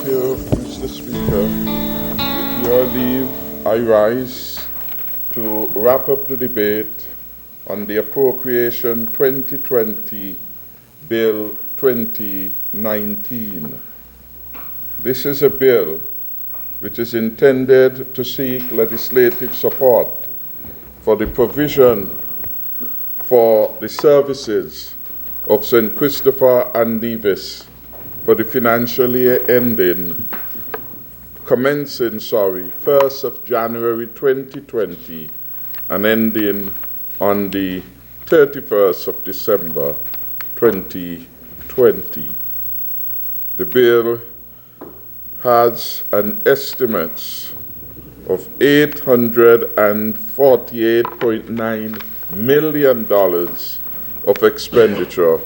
Thank you, Mr. Speaker. With your leave, I rise to wrap up the debate on the Appropriation 2020 Bill 2019. This is a bill which is intended to seek legislative support for the provision for the services of St. Christopher and Nevis for the financial year commencing 1st of January 2020 and ending on the 31st of December 2020. The bill has an estimate of $848.9 million of expenditure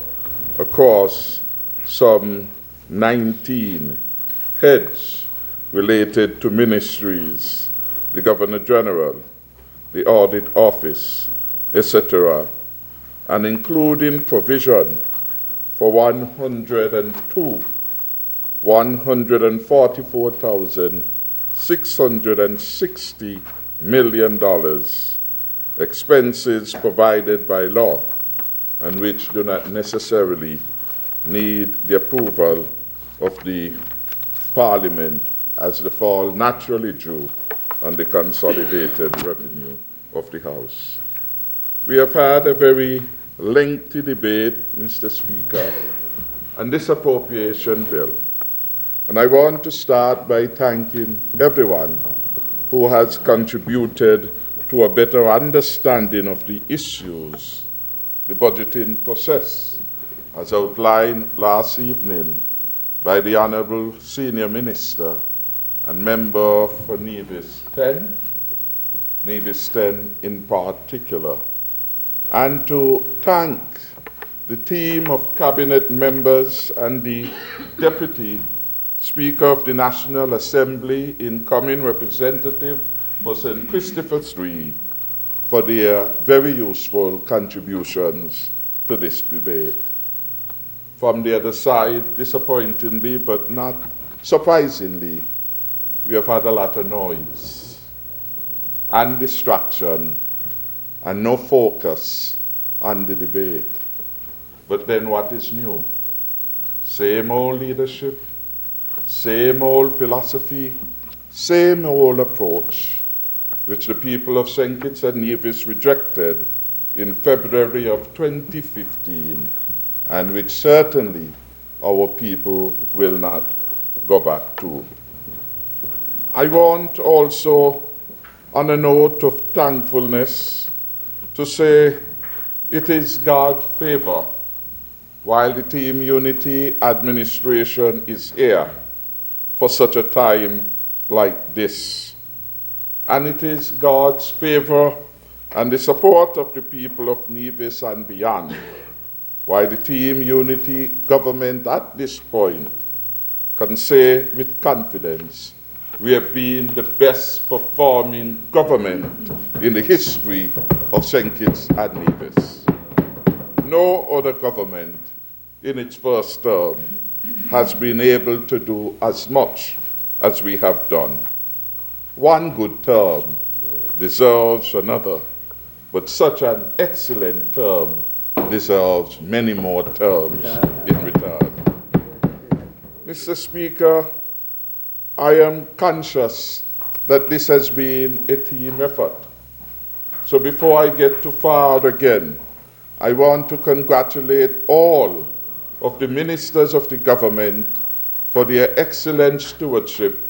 across some 19 heads related to ministries, the Governor General, the Audit Office, etc., and including provision for $144,660 million expenses provided by law and which do not necessarily need the approval of the Parliament as they fall naturally due on the consolidated revenue of the House. We have had a very lengthy debate, Mr. Speaker, on this appropriation bill. And I want to start by thanking everyone who has contributed to a better understanding of the issues, the budgeting process, as outlined last evening by the Honourable Senior Minister and member for Nevis 10 in particular, and to thank the team of Cabinet members and the Deputy Speaker of the National Assembly, incoming representative for St. Christopher's III, for their very useful contributions to this debate. From the other side, disappointingly but not surprisingly, we have had a lot of noise and distraction and no focus on the debate. But then what is new? Same old leadership, same old philosophy, same old approach, which the people of St. Kitts and Nevis rejected in February of 2015, and which certainly our people will not go back to. I want also, on a note of thankfulness, to say it is God's favor while the Team Unity administration is here for such a time like this. And it is God's favor and the support of the people of Nevis and beyond why the Team Unity government at this point can say with confidence we have been the best performing government in the history of St. Kitts and Nevis. No other government in its first term has been able to do as much as we have done. One good term deserves another, but such an excellent term deserves many more terms in return. Mr. Speaker, I am conscious that this has been a team effort. So before I get too far again, I want to congratulate all of the ministers of the government for their excellent stewardship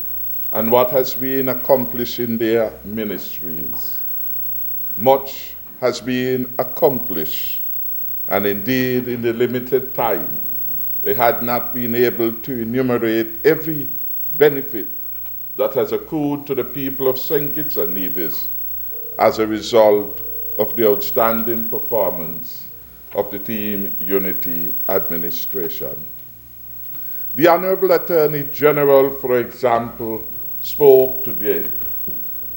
and what has been accomplished in their ministries. Much has been accomplished, and indeed in the limited time, they had not been able to enumerate every benefit that has accrued to the people of St. Kitts and Nevis as a result of the outstanding performance of the Team Unity administration. The Honourable Attorney General, for example, spoke today,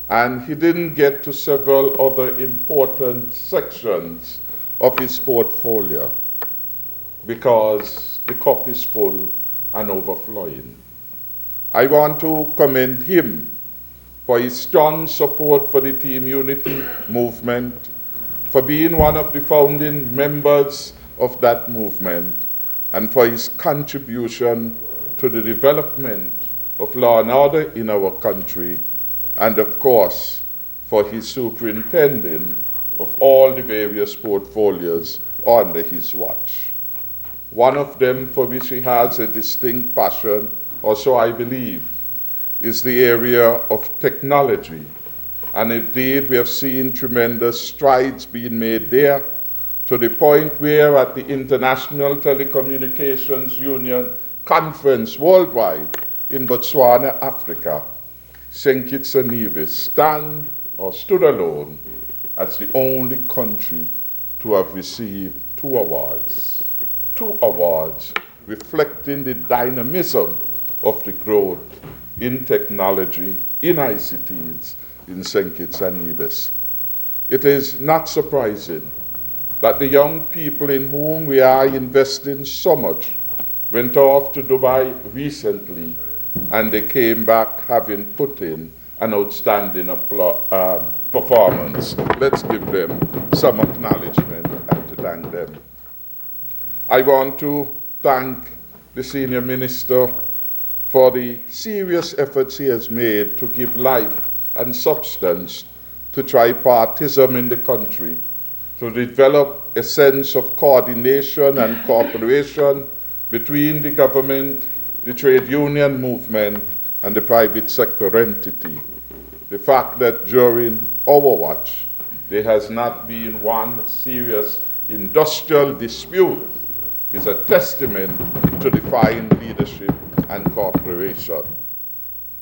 and he didn't get to several other important sections of his portfolio because the cup is full and overflowing. I want to commend him for his strong support for the Team Unity movement, for being one of the founding members of that movement, and for his contribution to the development of law and order in our country, and of course, for his superintending of all the various portfolios under his watch. One of them for which he has a distinct passion, or so I believe, is the area of technology. And indeed, we have seen tremendous strides being made there, to the point where at the International Telecommunications Union Conference worldwide in Botswana, Africa, St. Kitts and Nevis stood alone as the only country to have received 2 awards. 2 awards reflecting the dynamism of the growth in technology, in ICTs, in St. Kitts and Nevis. It is not surprising that the young people in whom we are investing so much went off to Dubai recently, and they came back having put in an outstanding performance. Let's give them some acknowledgement and to thank them. I want to thank the Senior Minister for the serious efforts he has made to give life and substance to tripartism in the country, to develop a sense of coordination and cooperation between the government, the trade union movement, and the private sector entity. The fact that during our watch there has not been one serious industrial dispute is a testament to the fine leadership and cooperation.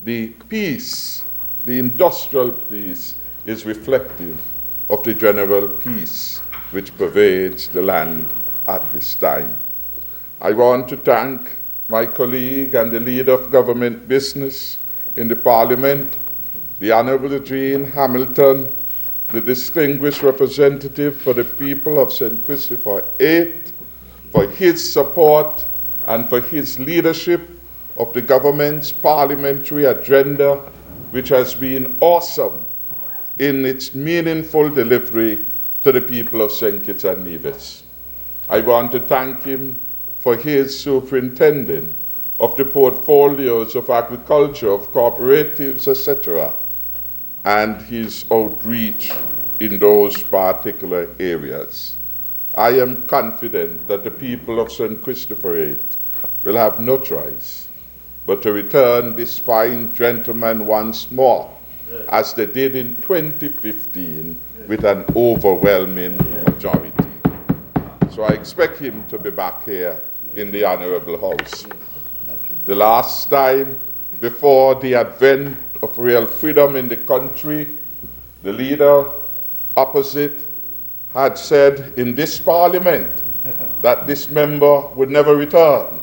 The peace, the industrial peace, is reflective of the general peace which pervades the land at this time. I want to thank my colleague and the leader of government business in the Parliament, the Honourable Jean Hamilton, the distinguished representative for the people of St. Christopher VIII, for his support and for his leadership of the government's parliamentary agenda, which has been awesome in its meaningful delivery to the people of St. Kitts and Nevis. I want to thank him for his superintending of the portfolios of agriculture, of cooperatives, etc., and his outreach in those particular areas. I am confident that the people of St. Christopher VIII will have no choice but to return this fine gentleman once more, as they did in 2015 with an overwhelming majority. So I expect him to be back here in the Honourable House. The last time, before the advent of real freedom in the country, the leader opposite had said in this Parliament that this member would never return.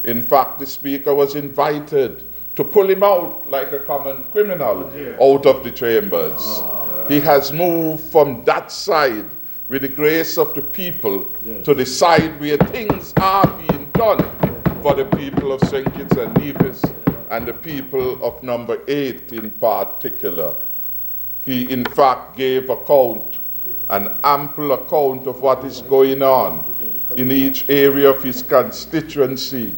In fact, the Speaker was invited to pull him out like a common criminal out of the chambers. He has moved from that side with the grace of the people to the side where things are being done for the people of St. Kitts and Nevis and the people of number 8 in particular. He in fact gave an ample account of what is going on in each area of his constituency,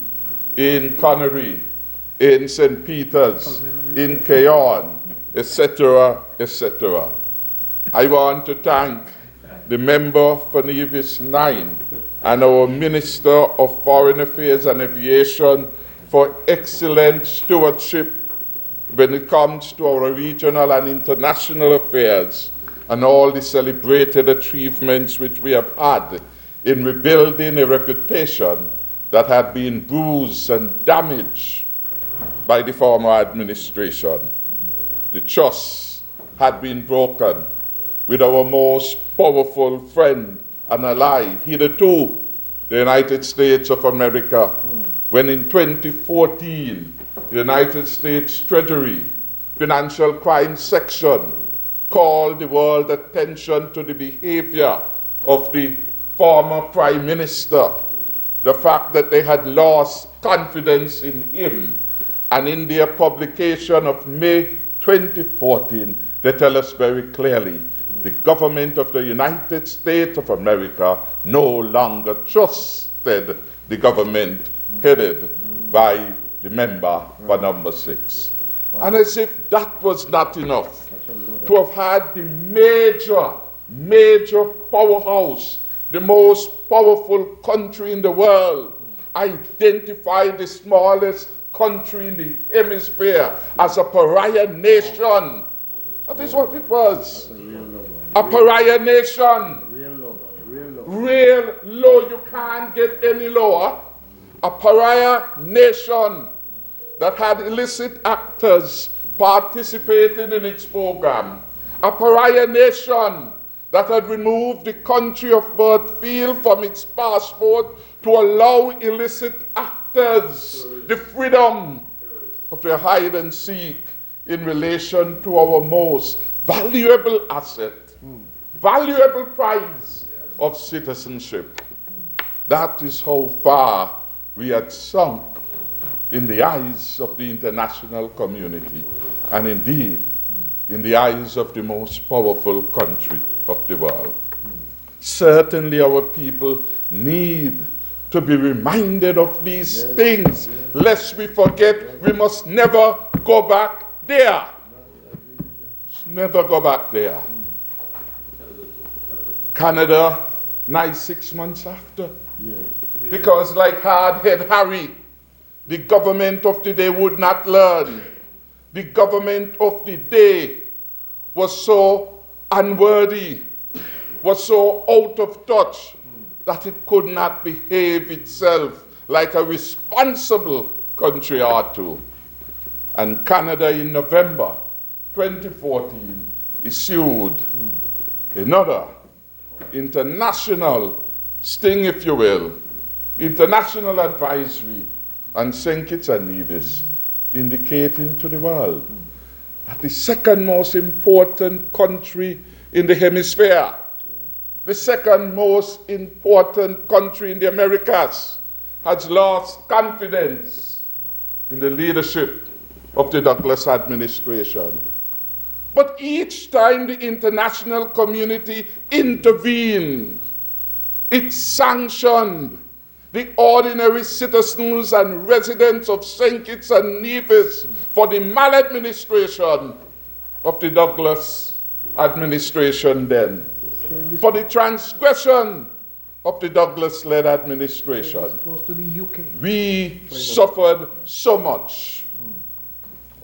in Connery, in St. Peter's, in Keyon, etc., etc. I want to thank the member for Nevis 9 and our Minister of Foreign Affairs and Aviation for excellent stewardship when it comes to our regional and international affairs and all the celebrated achievements which we have had in rebuilding a reputation that had been bruised and damaged by the former administration. The trust had been broken with our most powerful friend and ally hitherto, the United States of America, when in 2014, the United States Treasury Financial Crime Section called the world attention to the behavior of the former Prime Minister, the fact that they had lost confidence in him, And in their publication of May 2014, they tell us very clearly, the government of the United States of America no longer trusted the government headed by the member for number 6. And as if that was not enough, to have had the major powerhouse, the most powerful country in the world, identify the smallest country in the hemisphere as a pariah nation. That is what it was. A pariah nation. Real low. You can't get any lower. A pariah nation that had illicit actors participating in its program. A pariah nation that had removed the country of birth field from its passport to allow illicit actors the freedom of their hide and seek in relation to our most valuable asset, valuable prize of citizenship. That is how far we had sunk in the eyes of the international community, and indeed in the eyes of the most powerful country of the world. Certainly our people need to be reminded of these things, lest we forget we must never go back there. Never go back there. Canada, nigh 6 months after. Because like hard-head Harry, the government of the day would not learn. The government of the day was so unworthy, was so out of touch, that it could not behave itself like a responsible country ought to. And Canada in November 2014 issued another international sting, if you will, international advisory on St. Kitts and Nevis, indicating to the world that the second most important country in the hemisphere, the second most important country in the Americas, has lost confidence in the leadership of the Douglas administration. But each time the international community intervened, it sanctioned the ordinary citizens and residents of St. Kitts and Nevis for the maladministration of the Douglas administration then, for the transgression of the Douglas-led administration. Close to the UK. We suffered so much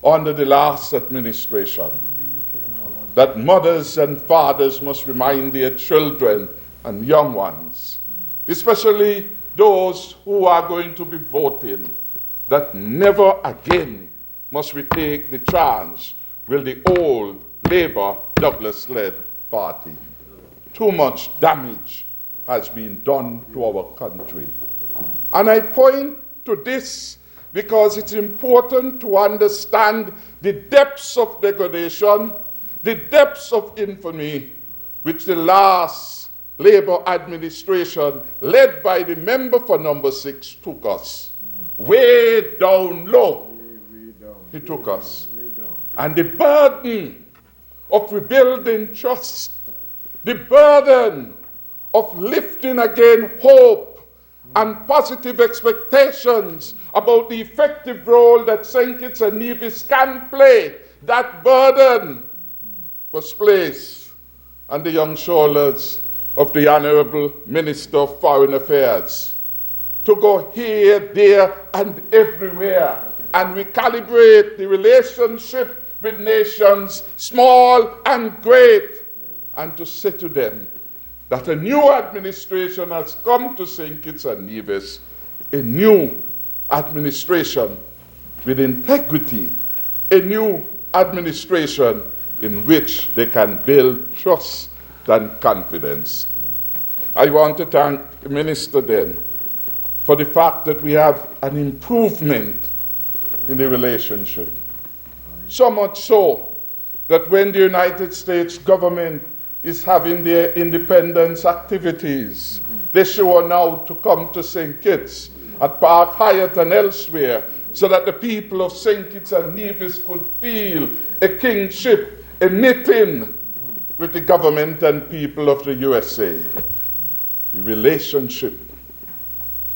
under the last administration that mothers and fathers must remind their children and young ones, especially those who are going to be voting, that never again must we take the chance with the old Labour Douglas-led party. Too much damage has been done to our country. And I point to this because it's important to understand the depths of degradation, the depths of infamy which the last Labour administration, led by the member for number 6, took us. Way down low, he took us. And the burden of rebuilding trust, the burden of lifting again hope and positive expectations about the effective role that St. Kitts and Nevis can play, that burden was placed on the young shoulders of the Honourable Minister of Foreign Affairs to go here, there, and everywhere and recalibrate the relationship with nations, small and great, and to say to them that a new administration has come to St. Kitts and Nevis, a new administration with integrity, a new administration in which they can build trust and confidence. I want to thank the Minister then for the fact that we have an improvement in the relationship. So much so that when the United States government is having their independence activities, they sure now to come to St. Kitts at Park Hyatt and elsewhere so that the people of St. Kitts and Nevis could feel a kingship, a knitting with the government and people of the USA. The relationship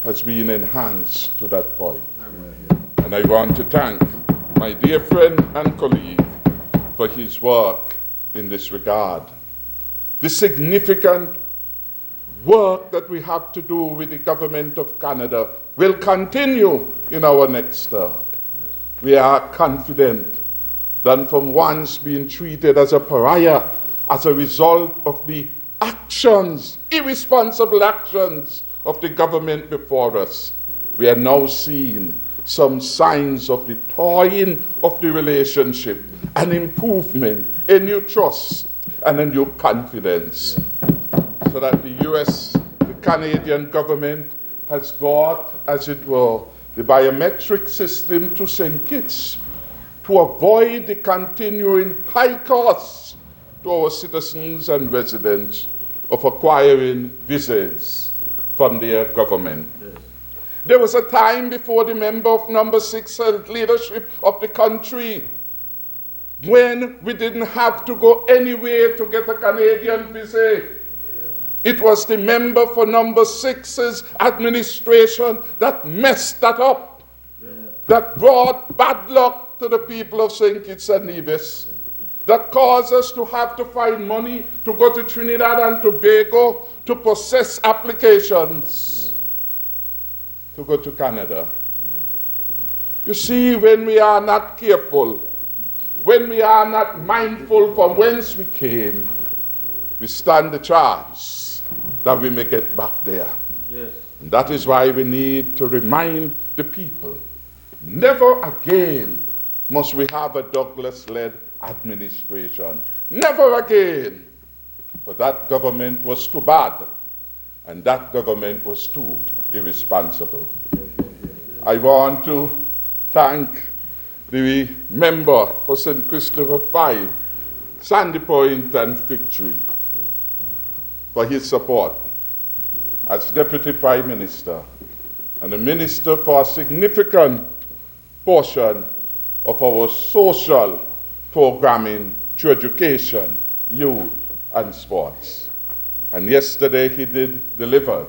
has been enhanced to that point. And I want to thank my dear friend and colleague for his work in this regard. The significant work that we have to do with the government of Canada will continue in our next term. We are confident that from once being treated as a pariah as a result of the actions, irresponsible actions of the government before us, we are now seeing some signs of the thawing of the relationship, an improvement, a new trust, and a new confidence. So that the US, the Canadian government has brought, as it were, the biometric system to St. Kitts to avoid the continuing high costs to our citizens and residents of acquiring visas from their government. Yes. There was a time before the member of number 6 held leadership of the country when we didn't have to go anywhere to get a Canadian visa. It was the member for number 6's administration that messed that up, that brought bad luck to the people of St. Kitts and Nevis, that caused us to have to find money to go to Trinidad and Tobago to process applications to go to Canada. You see, when we are not careful, when we are not mindful from whence we came, we stand the chance that we may get back there. Yes. And that is why we need to remind the people, never again must we have a Douglas-led administration. Never again. For that government was too bad, and that government was too irresponsible. I want to thank the member for St. Christopher 5, Sandy Point and Victory, for his support as Deputy Prime Minister and the Minister for a significant portion of our social programming through education, youth, and sports. And yesterday he delivered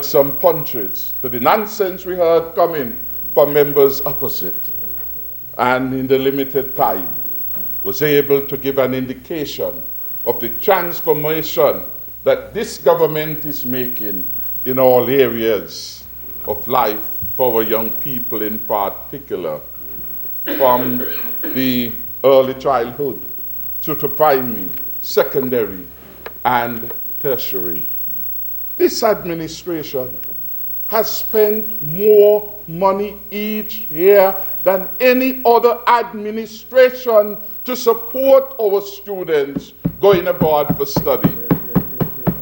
some punches to the nonsense we heard coming from members opposite, and in the limited time was able to give an indication of the transformation that this government is making in all areas of life for our young people in particular, from the early childhood through to primary, secondary, and tertiary. This administration has spent more money each year than any other administration to support our students going abroad for study.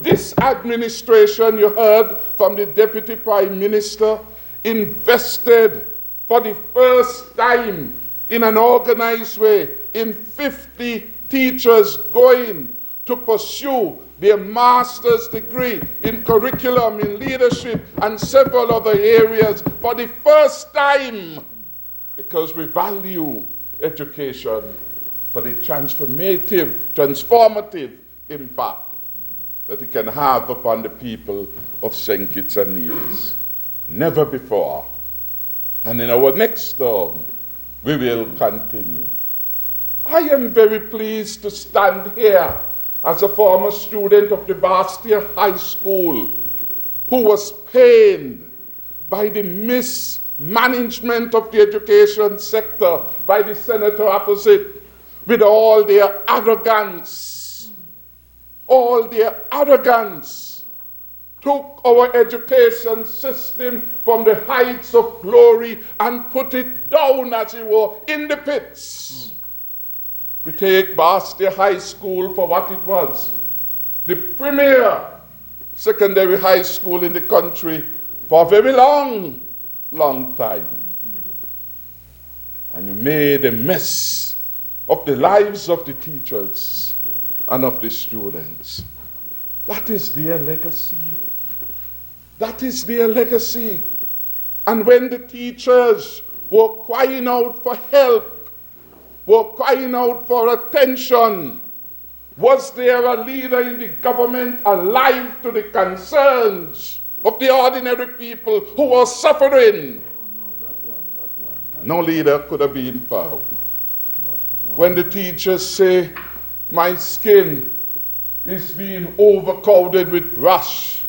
This administration, you heard from the Deputy Prime Minister, invested for the first time in an organized way in 50 teachers going to pursue their master's degree in curriculum, in leadership, and several other areas for the first time, because we value education for the transformative impact that it can have upon the people of St. Kitts and Nevis. Never before. And in our next term, we will continue. I am very pleased to stand here as a former student of the Bastia High School who was pained by the mismanagement of the education sector by the senator opposite, with all their arrogance. All their arrogance took our education system from the heights of glory and put it down, as it were, in the pits. We take Bastia High School for what it was, the premier secondary high school in the country for a very long time. And you made a mess of the lives of the teachers and of the students. That is their legacy. That is their legacy. And when the teachers were crying out for help, were crying out for attention, was there a leader in the government alive to the concerns of the ordinary people who were suffering? No leader could have been found. When the teachers say, my skin is being overcrowded with rash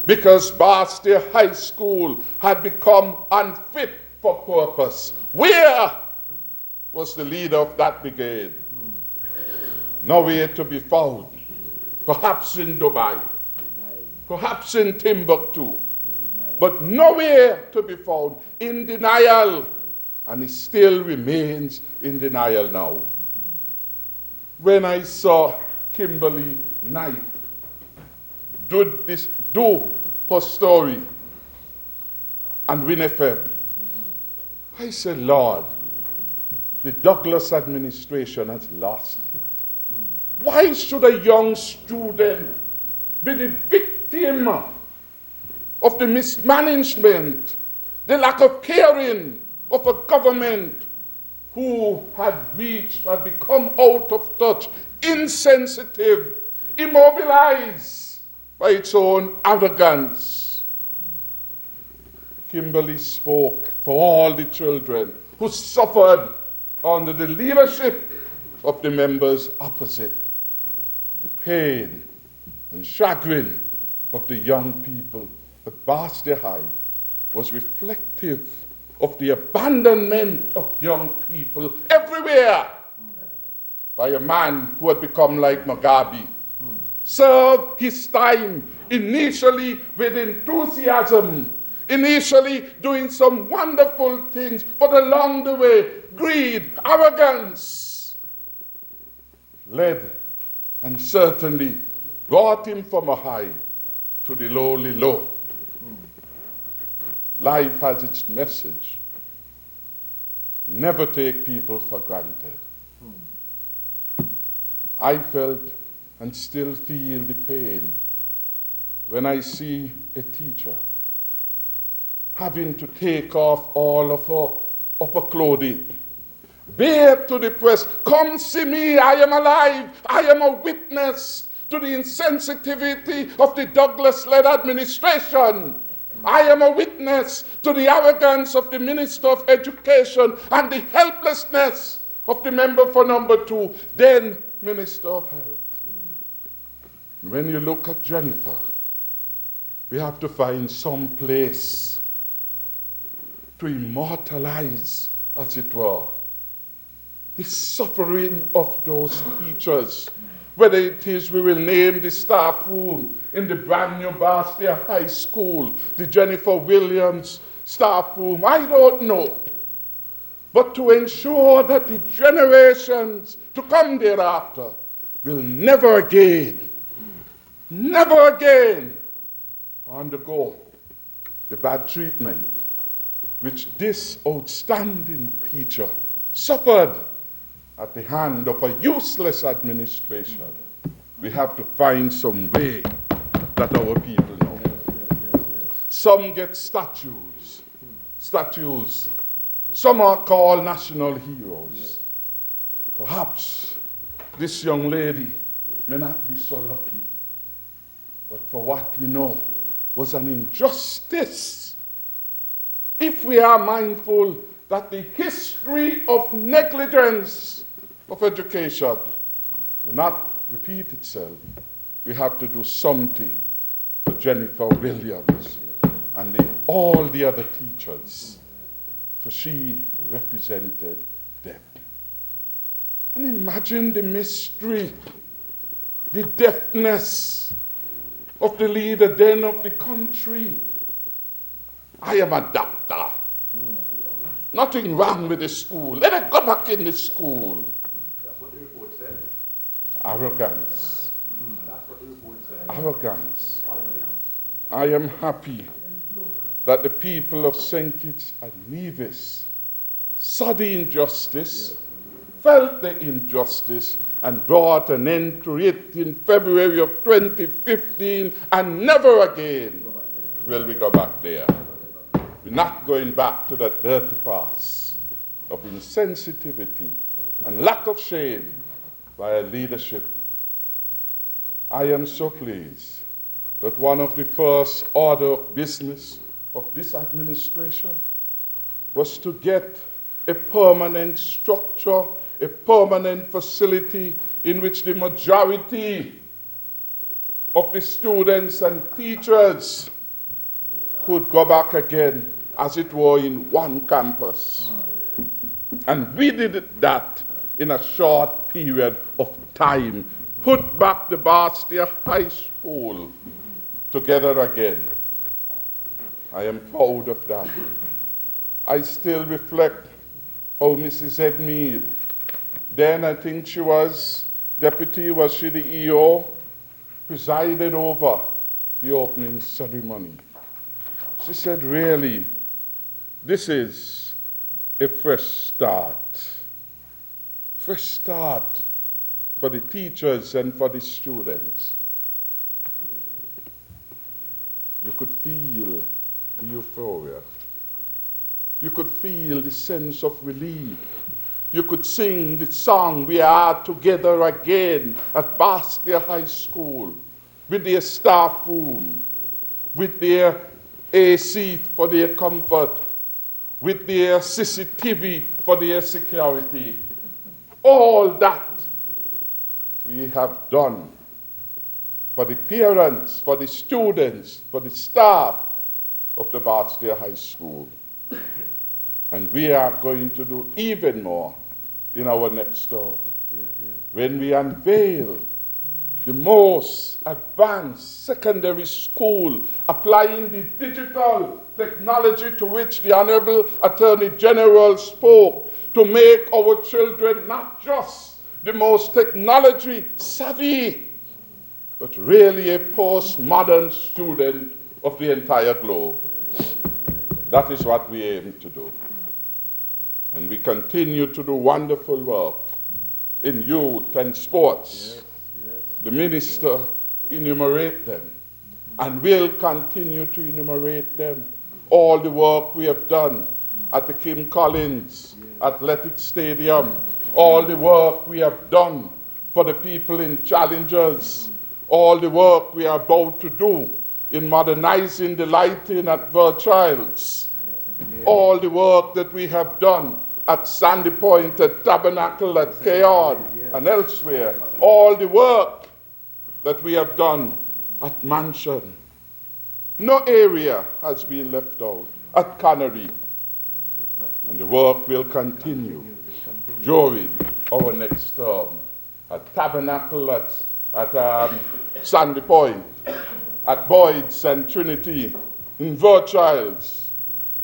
because Barstow High School had become unfit for purpose, where was the leader of that brigade? Nowhere to be found. Perhaps in Dubai, perhaps in Timbuktu, but nowhere to be found. In denial, and he still remains in denial now. When I saw Kimberly Knight do her story and Winnipeg, I said, Lord, the Douglas administration has lost it. Why should a young student be the victim of the mismanagement, the lack of caring of a government who had become out of touch, insensitive, immobilized by its own arrogance? Kimberly spoke for all the children who suffered under the leadership of the members opposite. The pain and chagrin of the young people at Barstow High was reflective of the abandonment of young people everywhere by a man who had become like Mugabe. Served his time initially with enthusiasm, initially doing some wonderful things, but along the way, greed, arrogance led and certainly brought him from a high to the lowly low. Life has its message. Never take people for granted. I felt and still feel the pain when I see a teacher having to take off all of her upper clothing, bare to the press, come see me, I am alive, I am a witness to the insensitivity of the Douglas-led administration. I am a witness to the arrogance of the Minister of Education and the helplessness of the member for number 2, then Minister of Health. When you look at Jennifer, we have to find some place to immortalize, as it were, the suffering of those teachers. Whether it is we will name the staff room in the brand new Barstow High School, the Jennifer Williams staff room, I don't know. But to ensure that the generations to come thereafter will never again undergo the bad treatment which this outstanding teacher suffered at the hand of a useless administration. We have to find some way that our people know. Some get statues. Some are called national heroes. Perhaps this young lady may not be so lucky, but for what we know was an injustice. If we are mindful that the history of negligence of education will not repeat itself, we have to do something for Jennifer Williams and all the other teachers, for she represented them. And imagine the mystery, the deafness of the leader then of the country. I am a doctor. Nothing wrong with the school. Let it go back in the school. That's what the report says. Arrogance. That's what the report says. Arrogance. I am happy that the people of St. Kitts and Nevis saw the injustice, felt the injustice, and brought an end to it in February of 2015, and never again will we go back there. We're not going back to that dirty past of insensitivity and lack of shame by our leadership. I am so pleased that one of the first order of business of this administration was to get a permanent structure, a permanent facility in which the majority of the students and teachers could go back again, as it were, in one campus. And we did that in a short period of time. Put back the Bastia High School together again. I am proud of that. I still reflect how Mrs. Edmead, then I think she was deputy, was she the EO, presided over the opening ceremony. She said, really, this is a fresh start. Fresh start for the teachers and for the students. You could feel the euphoria. You could feel the sense of relief. You could sing the song, "We Are Together Again," at Bastia High School, with their staff room, with their AC for their comfort, with their CCTV for their security. All that we have done for the parents, for the students, for the staff of the Bastia High School. And we are going to do even more in our next term, when we unveil the most advanced secondary school applying the digital technology to which the Honourable Attorney General spoke, to make our children not just the most technology savvy, but really a postmodern student of the entire globe. That is what we aim to do. And we continue to do wonderful work in youth and sports. The minister enumerate them, and will continue to enumerate them. All the work we have done at the Kim Collins Athletic Stadium, all the work we have done for the people in Challengers, all the work we are about to do in modernizing the lighting at Verchilds, all the work that we have done at Sandy Point, at Tabernacle, at Keon, and elsewhere, all the work that we have done at Mansion. No area has been left out. At Cannery. And the work will continue during our next term. At Tabernacle, at Sandy Point, at Boyd's and Trinity, in Verchilds.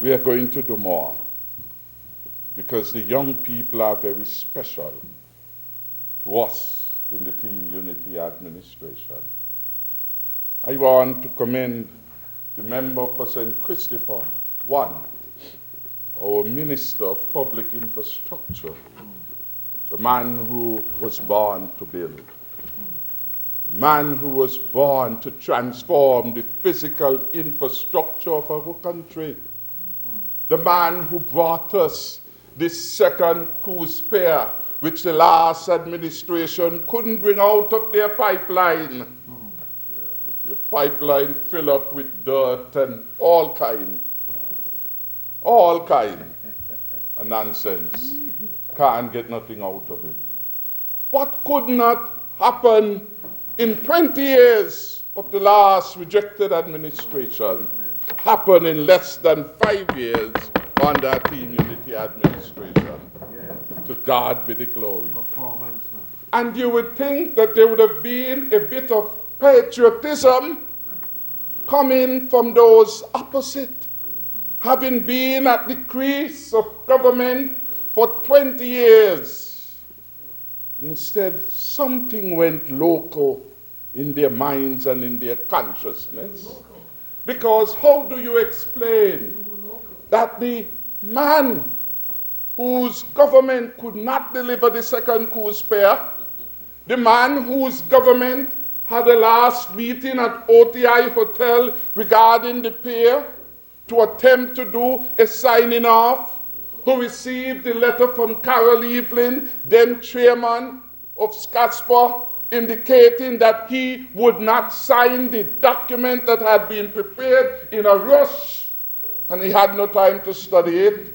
We are going to do more, because the young people are very special to us in the Team Unity administration. I want to commend the member for St. Christopher, our Minister of Public Infrastructure, the man who was born to build, the man who was born to transform the physical infrastructure of our country, the man who brought us this second cruise pair, which the last administration couldn't bring out of their pipeline. The pipeline filled up with dirt and all kind of nonsense. Can't get nothing out of it. What could not happen in 20 years of the last rejected administration happened in less than 5 years under Team Unity administration. To God be the glory. And you would think that there would have been a bit of patriotism coming from those opposite, having been at the crease of government for 20 years. Instead, something went local in their minds and in their consciousness. Because how do you explain that the man whose government could not deliver the second cruise pair, the man whose government had a last meeting at OTI Hotel regarding the pair, to attempt to do a signing off, who received the letter from Carol Evelyn, then chairman of SCASPA, indicating that he would not sign the document that had been prepared in a rush, and he had no time to study it.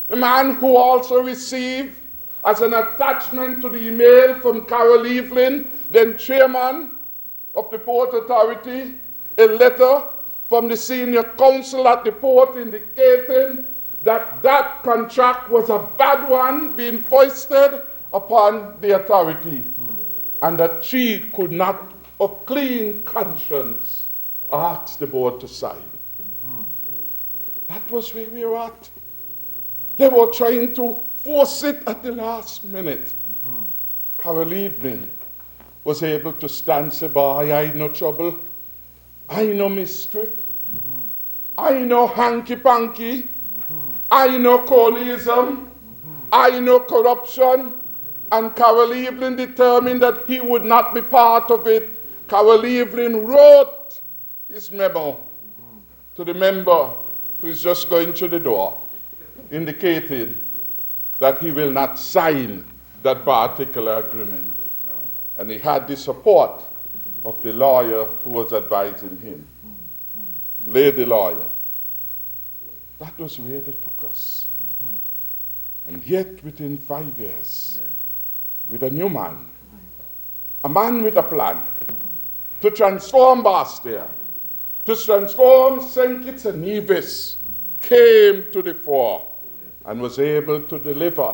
The man who also received, as an attachment to the email from Carol Evelyn, then chairman of the Port Authority, a letter from the senior counsel at the port indicating that that contract was a bad one being foisted upon the authority, and that she could not, of clean conscience, ask the board to sign. That was where we were at. They were trying to force it at the last minute. Carol Evening was able to stand and say, boy, I know trouble. I know mischief. I know hanky-panky. I know cronyism. I know corruption. And Carol Evelyn determined that he would not be part of it. Carol Evelyn wrote his memo to the member who is just going through the door, indicating that he will not sign that particular agreement. And he had the support of the lawyer who was advising him. Lady lawyer. That was where they took us. And yet, within 5 years, with a new man, a man with a plan to transform Bastia, to transform St. Kitts and Nevis, came to the fore and was able to deliver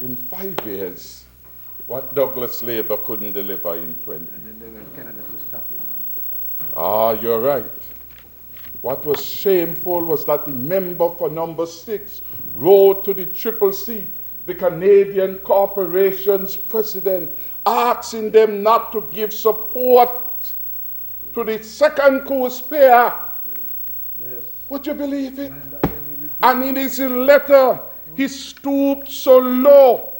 in 5 years what Douglas Labour couldn't deliver in 20. And then they went Canada to stop it. Ah, you're right. What was shameful was that the member for number 6 wrote to the Triple C, the Canadian Corporation's president, asking them not to give support to the second coup spear. Yes. Would you believe it? And in his letter, he stooped so low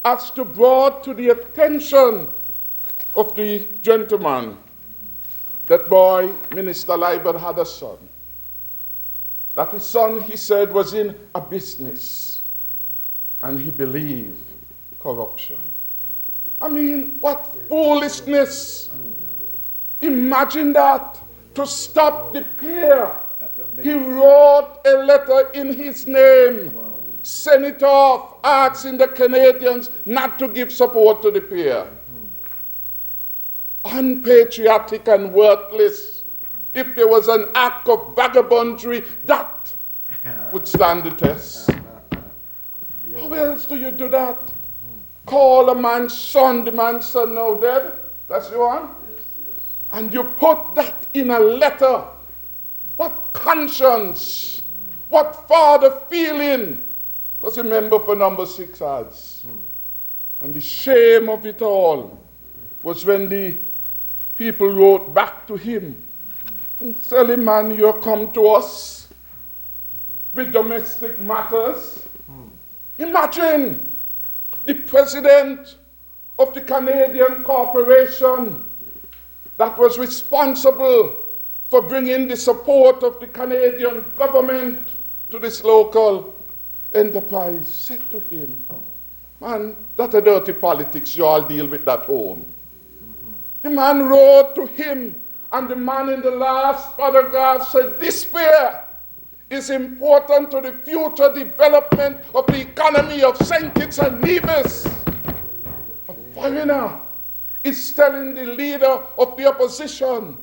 as to brought to the attention of the gentleman that boy, Minister Liber, had a son. That his son, he said, was in a business. And he believed corruption. I mean, what foolishness. Imagine that, to stop the peer. He wrote a letter in his name, sent it off, asking the Canadians not to give support to the peer. Unpatriotic and worthless. If there was an act of vagabondry, that would stand the test. How else do you do that? Call a man's son, the man's son now dead. That's the one? And you put that in a letter. What conscience, what father feeling does a member for number 6 has? And the shame of it all was when the people wrote back to him and said, man, you come to us with domestic matters. Imagine the president of the Canadian Corporation that was responsible for bringing the support of the Canadian government to this local enterprise, said to him, man, that's a dirty politics, you all deal with that home. The man wrote to him, and the man in the last paragraph said, this spear is important to the future development of the economy of St. Kitts and Nevis. A foreigner is telling the leader of the opposition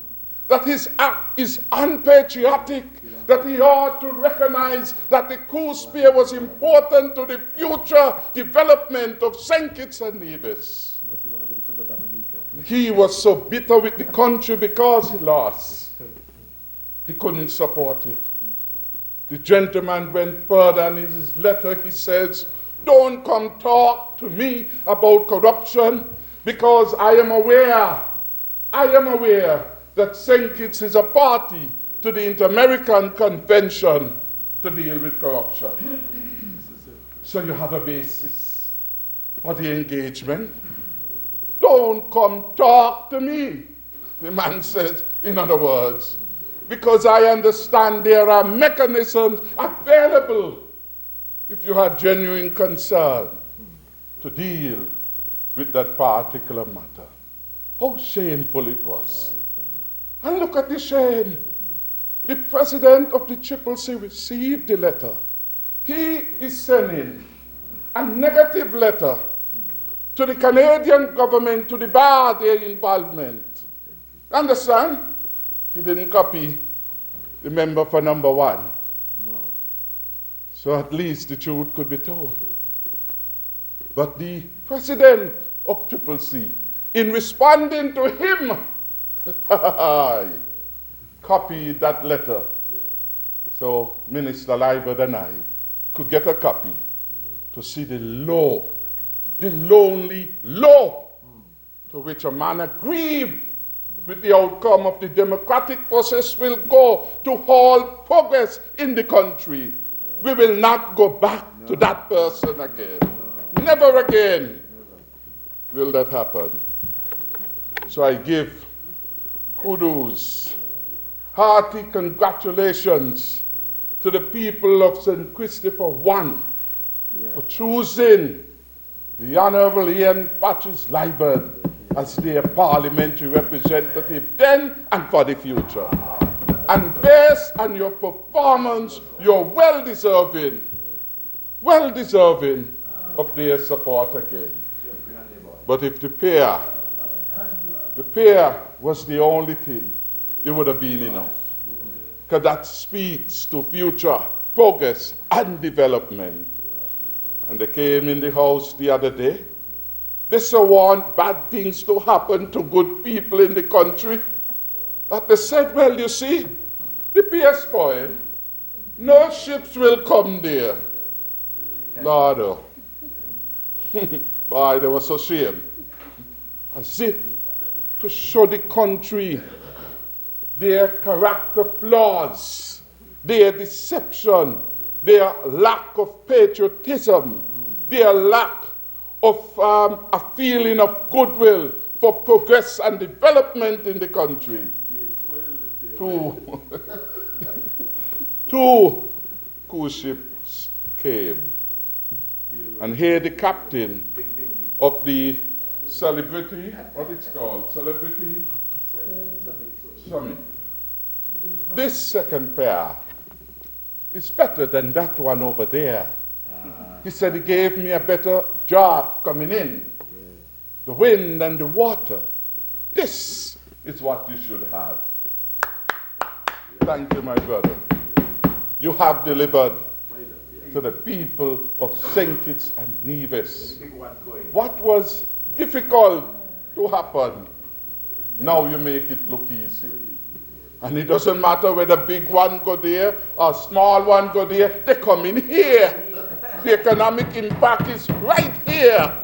that his act is unpatriotic, that he ought to recognize that the coup spear was important to the future development of St. Kitts and Nevis. He was so bitter with the country because he lost. He couldn't support it. The gentleman went further, and in his letter he says, don't come talk to me about corruption, because I am aware that St. Kitts is a party to the Inter-American Convention to deal with corruption. So you have a basis for the engagement. Don't come talk to me. The man says, in other words, because I understand there are mechanisms available if you had genuine concern to deal with that particular matter. How shameful it was. And look at the shame. The president of the CCC received the letter. He is sending a negative letter to the Canadian government to debar their involvement. Understand? He didn't copy the member for number 1. No. So at least the truth could be told. But the president of CCC, in responding to him, copied that letter. So Minister Liebert and I could get a copy to see the law, the lonely law to which a man aggrieved with the outcome of the democratic process will go to halt progress in the country. We will not go back to that person again. Never again will that happen. So I give kudos, hearty congratulations to the people of St. Christopher I for choosing the Honourable Ian Patches Liebert as their parliamentary representative then and for the future. And based on your performance, you're well-deserving of their support again. But if the pair was the only thing, it would have been enough. Because that speaks to future progress and development. And they came in the house the other day. They so want bad things to happen to good people in the country that they said, well, you see, the pier spoiled. No ships will come there. Lord, oh. Boy, they were so ashamed. As if to show the country their character flaws, their deception, their lack of patriotism, their lack of a feeling of goodwill for progress and development in the country. Two cruise ships came. And here the captain of the Celebrity, what it's called? Celebrity Summit. This second pair is better than that one over there. He said he gave me a better draft coming in. The wind and the water. This is what you should have. Thank you, my brother. You have delivered to the people of St. Kitts and Nevis. What was difficult to happen, now you make it look easy. And it doesn't matter whether big one go there or small one go there, they come in here. The economic impact is right here.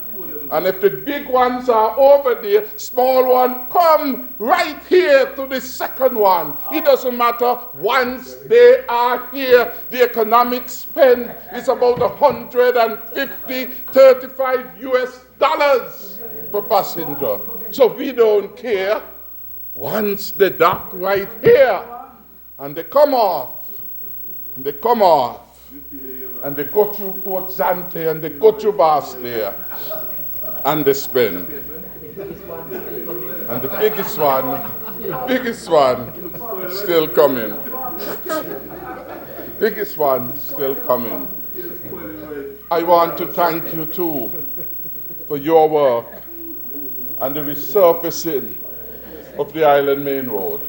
And if the big ones are over there, small one come right here to the second one. It doesn't matter. Once they are here, the economic spend is about 35 US dollars per passenger. So we don't care. Once they dock right here, and they come off, and they go through Port Zante, and they go through Bastia, and they spend. And the biggest one, still coming. Biggest one, still coming. I want to thank you too for your work and the resurfacing of the Island Main Road.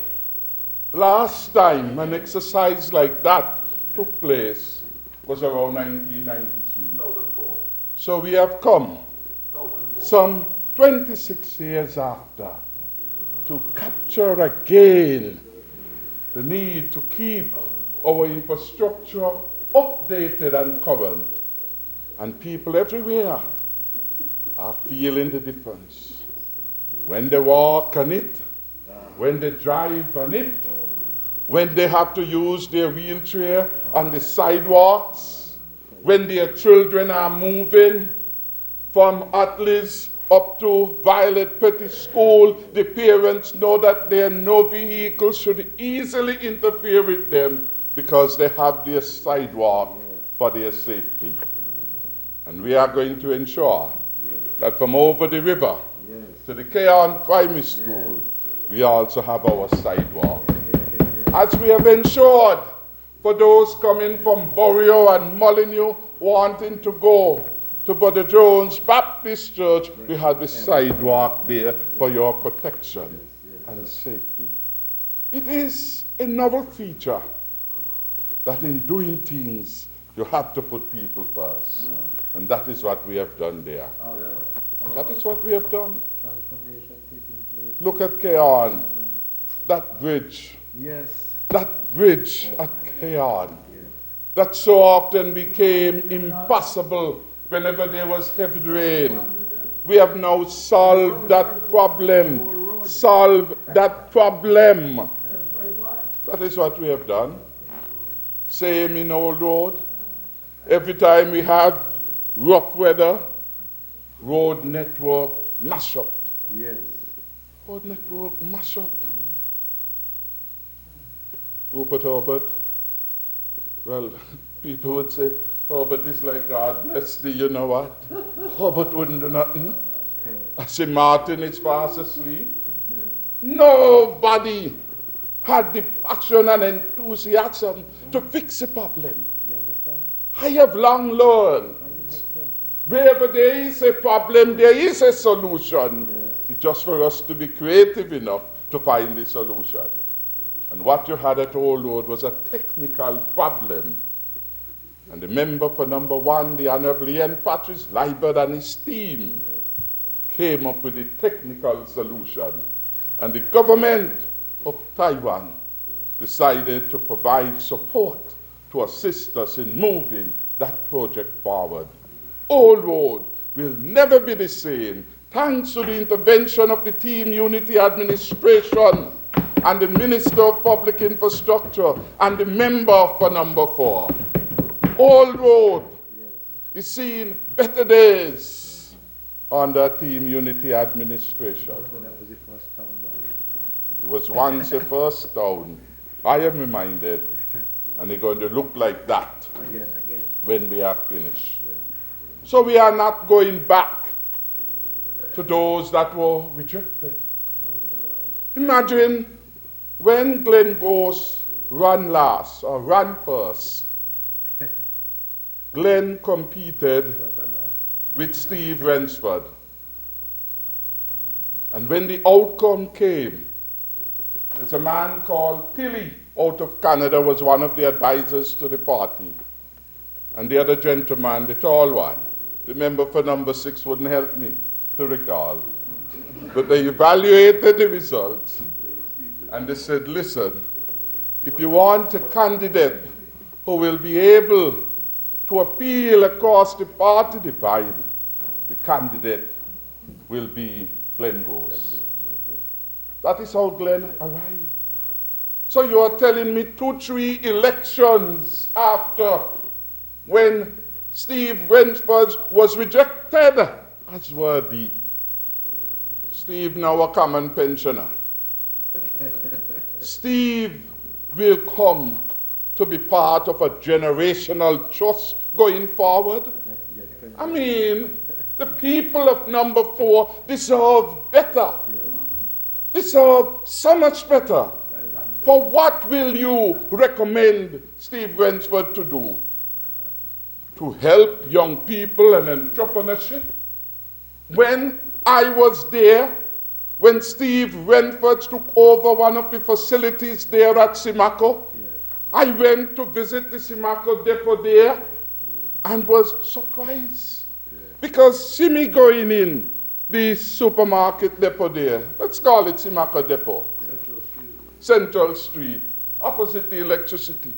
Last time an exercise like that took place was around 1993. So we have come some 26 years after to capture again the need to keep our infrastructure updated and current. And people everywhere are feeling the difference. When they walk on it, when they drive on it, when they have to use their wheelchair on the sidewalks, when their children are moving from Atlas up to Violet Petty School, the parents know that there are no vehicles should easily interfere with them because they have their sidewalk for their safety. And we are going to ensure that from over the river to the Keon Primary School, we also have our sidewalk. As we have ensured for those coming from Borio and Molyneux wanting to go to Brother Jones Baptist Church, we have the sidewalk there for your protection and safety. It is a novel feature that in doing things, you have to put people first. And that is what we have done there. That is what we have done. Transformation taking place. Look at Keon, that bridge. Yes. That bridge at Keon, that so often became impossible whenever there was heavy rain. We have now solved that problem. Solved that problem. That is what we have done. Same in Old Road. Every time we have rough weather, road network mash up. Yes. Road network mash up. Rupert Herbert, well, people would say, Herbert is like God bless thee, you know what? Herbert wouldn't do nothing. I say, Martin is fast asleep. Nobody had the passion and enthusiasm to fix a problem. You understand? I have long learned, wherever there is a problem, there is a solution. Yes. It's just for us to be creative enough to find the solution. And what you had at Old Road was a technical problem. And the member for number 1, the Honourable Ian Patrice Liebert and his team came up with a technical solution. And the government of Taiwan decided to provide support to assist us in moving that project forward. Old Road will never be the same thanks to the intervention of the Team Unity Administration and the Minister of Public Infrastructure and the member for number 4. Old Road is seeing better days under Team Unity Administration. That was the first town down. It was once a first town. I am reminded, and it's going to look like that Again. when we are finished. So we are not going back to those that were rejected. Imagine when Glenn Goss ran last or ran first. Glenn competed First and last. with Steve Rensford. And when the outcome came, there's a man called Tilly out of Canada was one of the advisors to the party. And the other gentleman, the tall one, the member for number 6 wouldn't help me to recall. But they evaluated the results and they said, listen, if you want a candidate who will be able to appeal across the party divide, the candidate will be Glenn Goss. That is how Glenn arrived. So you are telling me 2-3 elections after when Steve Rensford was rejected as worthy. Steve now a common pensioner. Steve will come to be part of a generational trust going forward. I mean, the people of number 4 deserve better. Deserve so much better. For what will you recommend Steve Rensford to do? To help young people and entrepreneurship? When I was there, when Steve Rensford took over one of the facilities there at Simako, I went to visit the Simako depot there and was surprised. Because see me going in the supermarket depot there, let's call it Simako depot, Central Street, opposite the electricity.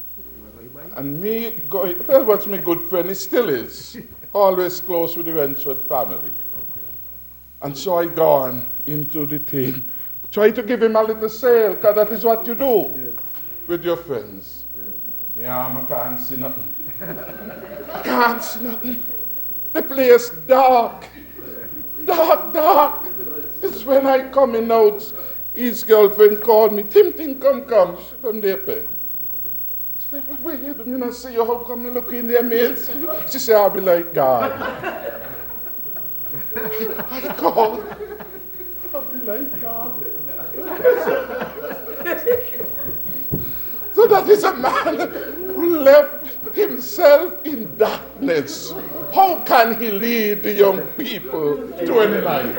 And me going, well, what's my good friend, he still is, always close with the Rensford family. And so I gone into the thing, try to give him a little sale, because that is what you do with your friends. I can't see nothing. Can't see nothing. The place dark. Dark. It's when I coming out, his girlfriend called me, Tim, come. She from there, pay. She said, where you do? I see you, how come you look in there, man? See you? She said, I'll be like God. I call. I'll be like God. So that is a man who left himself in darkness. How can he lead the young people to any light?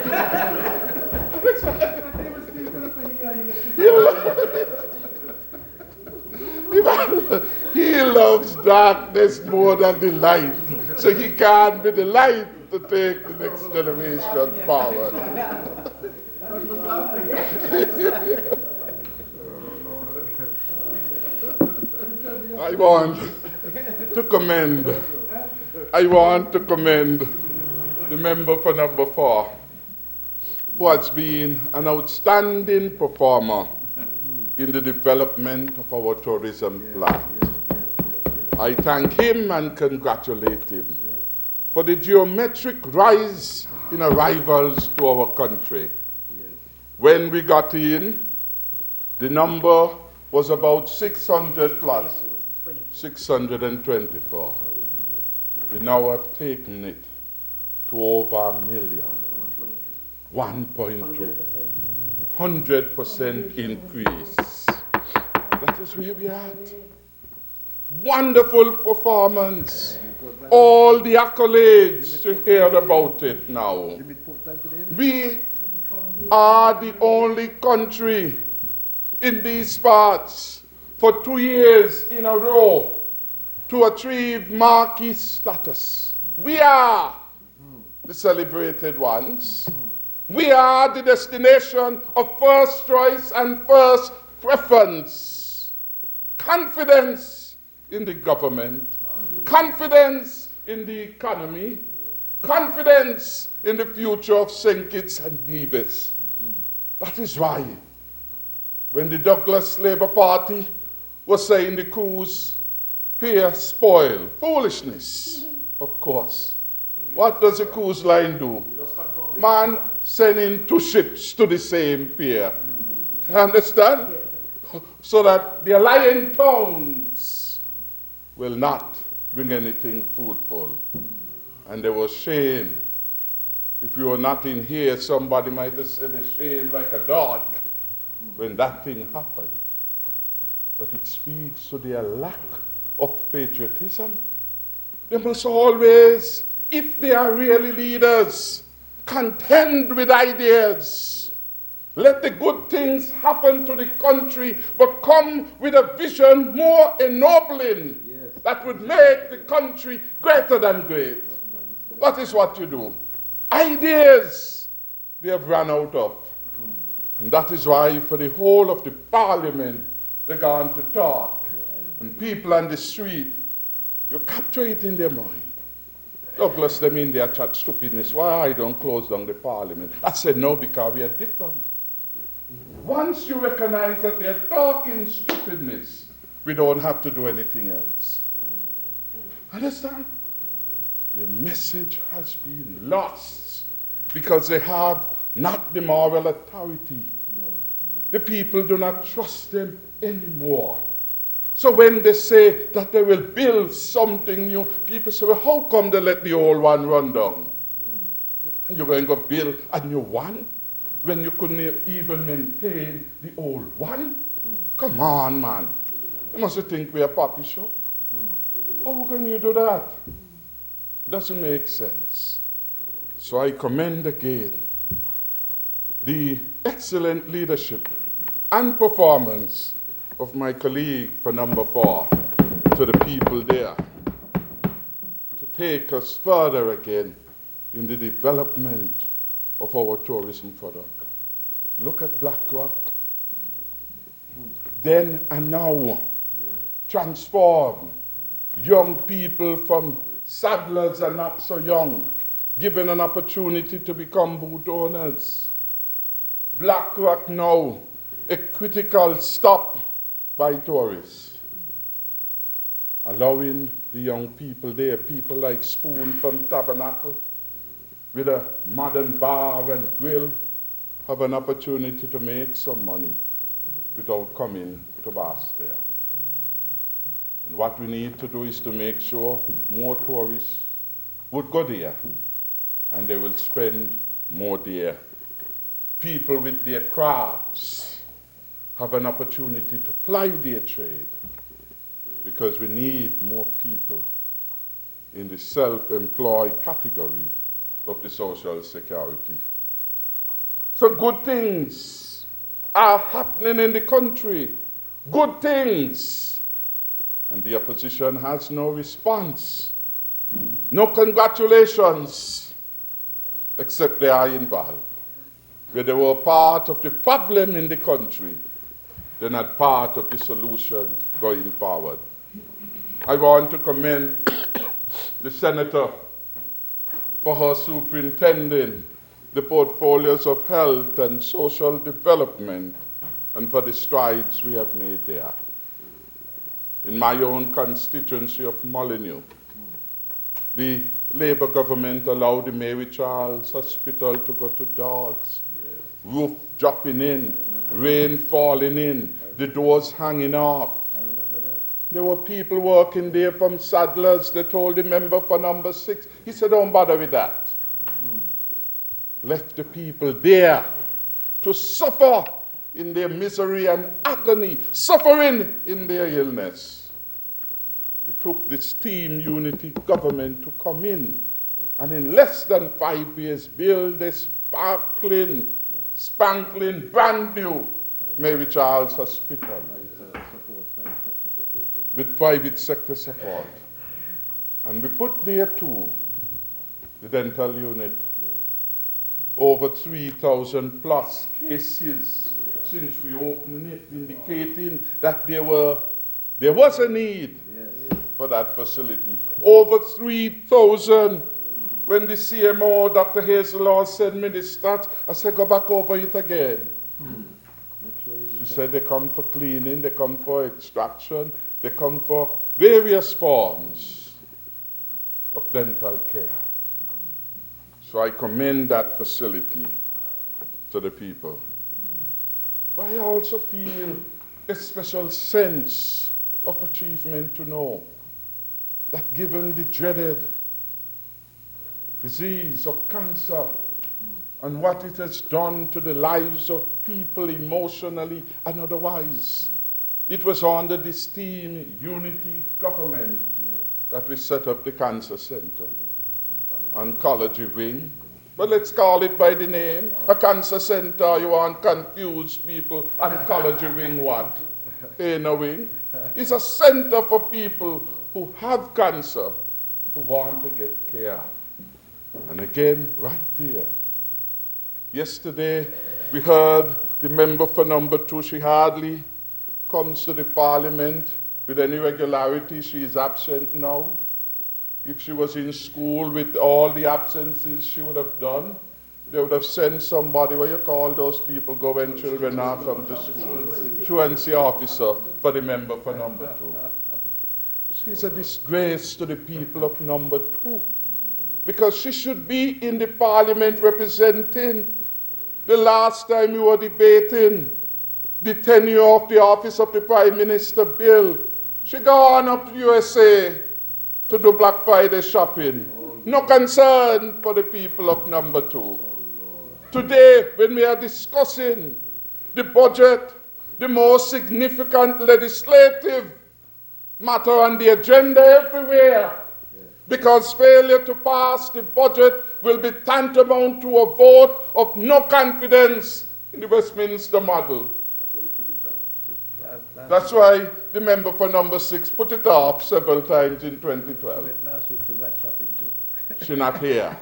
He loves darkness more than the light. So he can't be the light to take the next generation forward. I want to commend the member for number 4, who has been an outstanding performer in the development of our tourism plant. I thank him and congratulate him for the geometric rise in arrivals to our country. When we got in, the number was about 600 plus, 624. We now have taken it to over 1 million, 1.2, 100% increase. That is where we are at. Wonderful performance. All the accolades to hear about it now. We are the only country in these parts for 2 years in a row to achieve marquee status. We are the celebrated ones. We are the destination of first choice and first preference. Confidence in the government, confidence in the economy, confidence in the future of St. Kitts and Nevis. That is why when the Douglas Labour Party was saying the coups pay spoil, foolishness, of course. What does the cruise line do? Man, sending 2 ships to the same pier. Understand? So that the allying towns will not bring anything fruitful. And there was shame. If you were not in here, somebody might have said a shame like a dog when that thing happened. But it speaks to their lack of patriotism. They must always, if they are really leaders, contend with ideas. Let the good things happen to the country, but come with a vision more ennobling that would make the country greater than great. That is what you do. Ideas they have run out of. And that is why for the whole of the parliament they're going to talk. And people on the street, you capture it in their mind. Douglas, them in there chat stupidness. Why I don't close down the parliament? I said no, because we are different. Once you recognize that they're talking stupidness, we don't have to do anything else. Understand? The message has been lost because they have not the moral authority. The people do not trust them anymore. So when they say that they will build something new, people say, well, how come they let the old one run down? You're going to build a new one when you couldn't even maintain the old one? Come on, man. You must think we're a puppy show. How can you do that? Doesn't make sense. So I commend again the excellent leadership and performance of my colleague for number 4 to the people there to take us further again in the development of our tourism product. Look at Black Rock. Then and now, transform young people from saddlers and not so young, given an opportunity to become boat owners. Black Rock now, a critical stop by tourists, allowing the young people there, people like Spoon from Tabernacle, with a modern bar and grill have an opportunity to make some money without coming to Bastia. And what we need to do is to make sure more tourists would go there and they will spend more there. People with their crafts have an opportunity to ply their trade because we need more people in the self-employed category of the social security. So good things are happening in the country. Good things. And the opposition has no response. No congratulations, except they are involved. Where they were part of the problem in the country, they're not part of the solution going forward. I want to commend the Senator for her superintending the portfolios of health and social development and for the strides we have made there. In my own constituency of Molyneux, the Labour government allowed the Mary Charles Hospital to go to dogs, roof dropping in, rain falling in, the doors hanging off. I remember that. There were people working there from Saddlers. They told the member for number 6, he said, don't bother with that. Left the people there to suffer in their misery and agony, suffering in their illness. It took this team unity government to come in and in less than 5 years build a sparkling, brand new Mary Charles Hospital with private sector support. And we put there too the dental unit. Over 3,000 plus cases since we opened it, indicating that there was a need for that facility. Over 3,000. When the CMO, Dr. Hazellaw, sent me the stats, I said, go back over it again. She said they come for cleaning, they come for extraction, they come for various forms of dental care. So I commend that facility to the people. But I also feel a special sense of achievement to know that given the dreaded disease of cancer and what it has done to the lives of people emotionally and otherwise, it was under this team unity government that we set up the Cancer Center. Oncology wing, but let's call it by the name. A cancer center, you want confuse people. Oncology wing what? Ain't no wing. It's a center for people who have cancer, who want to get care. And again, right there. Yesterday, we heard the member for number 2, she hardly comes to the parliament with any regularity. She is absent now. If she was in school with all the absences she would have done, they would have sent somebody, what you call those people, go when children are come to school, truancy officer for the member for number 2. She's a disgrace to the people of number 2, because she should be in the parliament representing. The last time we were debating the tenure of the office of the Prime Minister bill, she gone up to USA to do Black Friday shopping. No concern for the people of number 2. Today, when we are discussing the budget, the most significant legislative matter on the agenda everywhere, because failure to pass the budget will be tantamount to a vote of no confidence in the Westminster model. That's why the member for number 6 put it off several times in 2012. Went last week to rat shopping too. She's not here.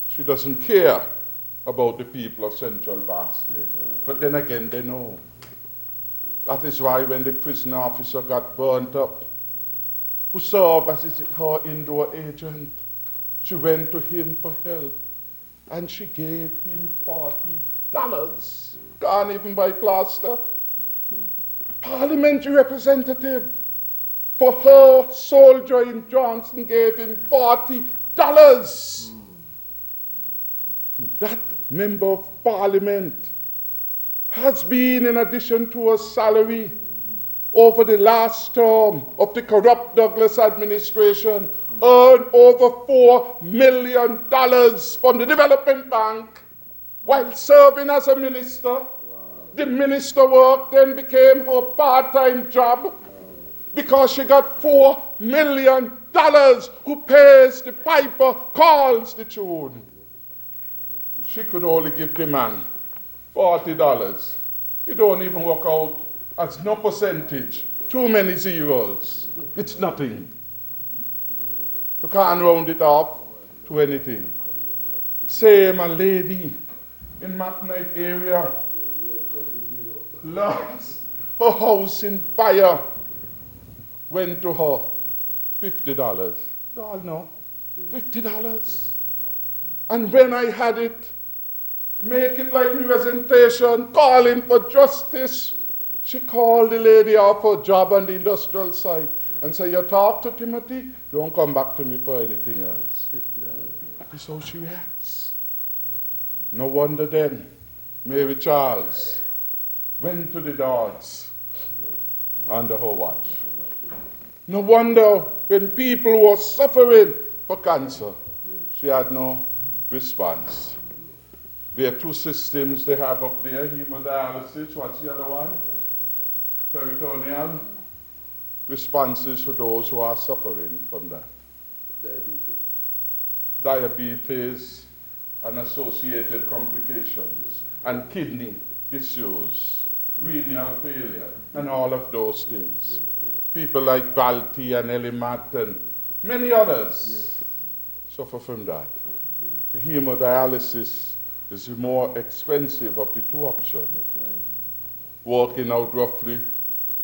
She doesn't care about the people of Central Bastia. But then again, they know. That is why when the prison officer got burnt up, who served as her indoor agent, she went to him for help. And she gave him $40. Can't even buy plaster. Parliamentary representative for her soldier in Johnson gave him $40. And that member of parliament has been, in addition to her salary, over the last term of the corrupt Douglas administration, earned over $4 million from the Development Bank while serving as a minister. Wow. The minister work then became her part-time job because she got $4 million who pays the piper, calls the tune. She could only give the man $40. It don't even work out as no percentage. Too many zeros. It's nothing. You can't round it off to anything. Same a lady in McKnight area lost her house in fire. Went to her $50. You all know, $50. And when I had it, make it like representation, calling for justice, she called the lady off her job on the industrial site and said, you talk to Timothy, don't come back to me for anything else. That is how she reacts. No wonder then Mary Charles went to the dogs under her watch. No wonder when people were suffering for cancer, she had no response. There are two systems they have up there, hemodialysis, what's the other one? Peritoneal. Responses to those who are suffering from that. Diabetes and associated complications, and kidney issues, renal failure, and all of those things. People like Valti and Elimat and many others suffer from that. The hemodialysis is the more expensive of the two options. Working out roughly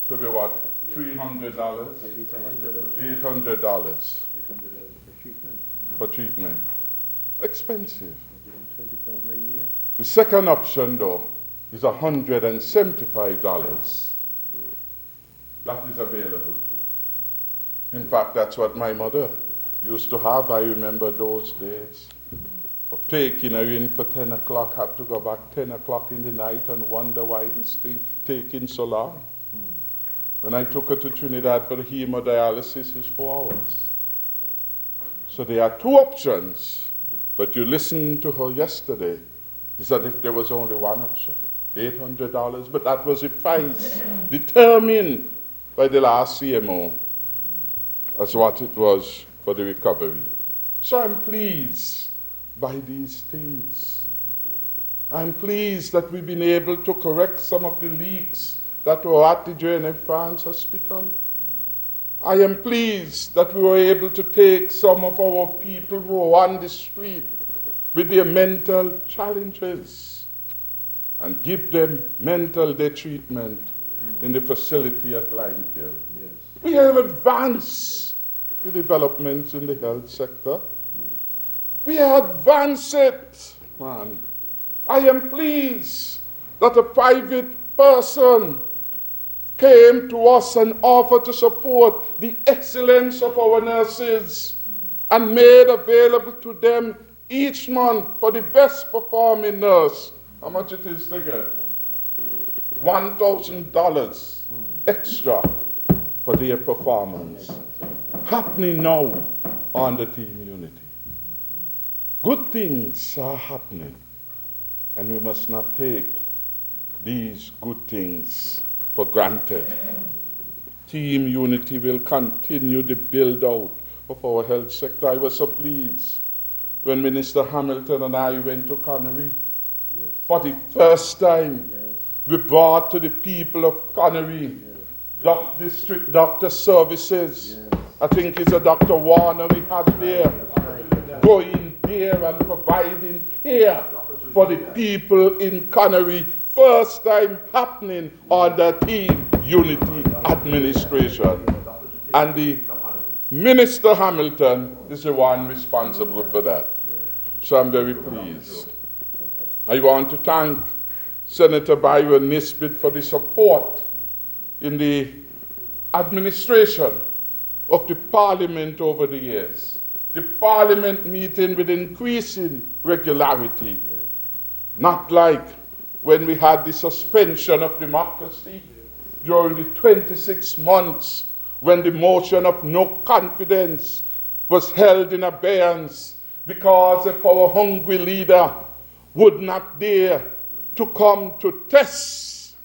to be what, $300? $800 for treatment. Expensive. $120,000 a year. The second option, though, is $175. That is available too. In fact, that's what my mother used to have. I remember those days of taking her in for 10 o'clock, had to go back 10 o'clock in the night and wonder why this thing taking so long. When I took her to Trinidad for the hemodialysis, it's 4 hours. So there are two options, but you listened to her yesterday, is that if there was only one option, $800, but that was the price determined by the last CMO as what it was for the recovery. So I'm pleased by these things. I'm pleased that we've been able to correct some of the leaks that were at the J&F France Hospital. I am pleased that we were able to take some of our people who are on the street with their mental challenges and give them mental day treatment in the facility at Limekill. Yes. We have advanced the developments in the health sector. We advance it, man. I am pleased that a private person came to us and offered to support the excellence of our nurses and made available to them each month for the best performing nurse. How much it is to get? $1,000 extra for their performance. Happening now on the Team Unity. Good things are happening, and we must not take these good things for granted. Team Unity will continue the build out of our health sector. I was so pleased when Minister Hamilton and I went to Connery. Yes. For the first time, yes, we brought to the people of Connery, yes, district doctor services. Yes. I think it's a Dr. Warner we have there, going there and providing care for the people in Connery. First time happening under Team Unity administration. And the Minister Hamilton is the one responsible for that. So I'm very pleased. I want to thank Senator Byron Nisbet for the support in the administration of the Parliament over the years. the Parliament meeting with increasing regularity. Not like when we had the suspension of democracy during the 26 months when the motion of no confidence was held in abeyance because a power-hungry leader would not dare to come to test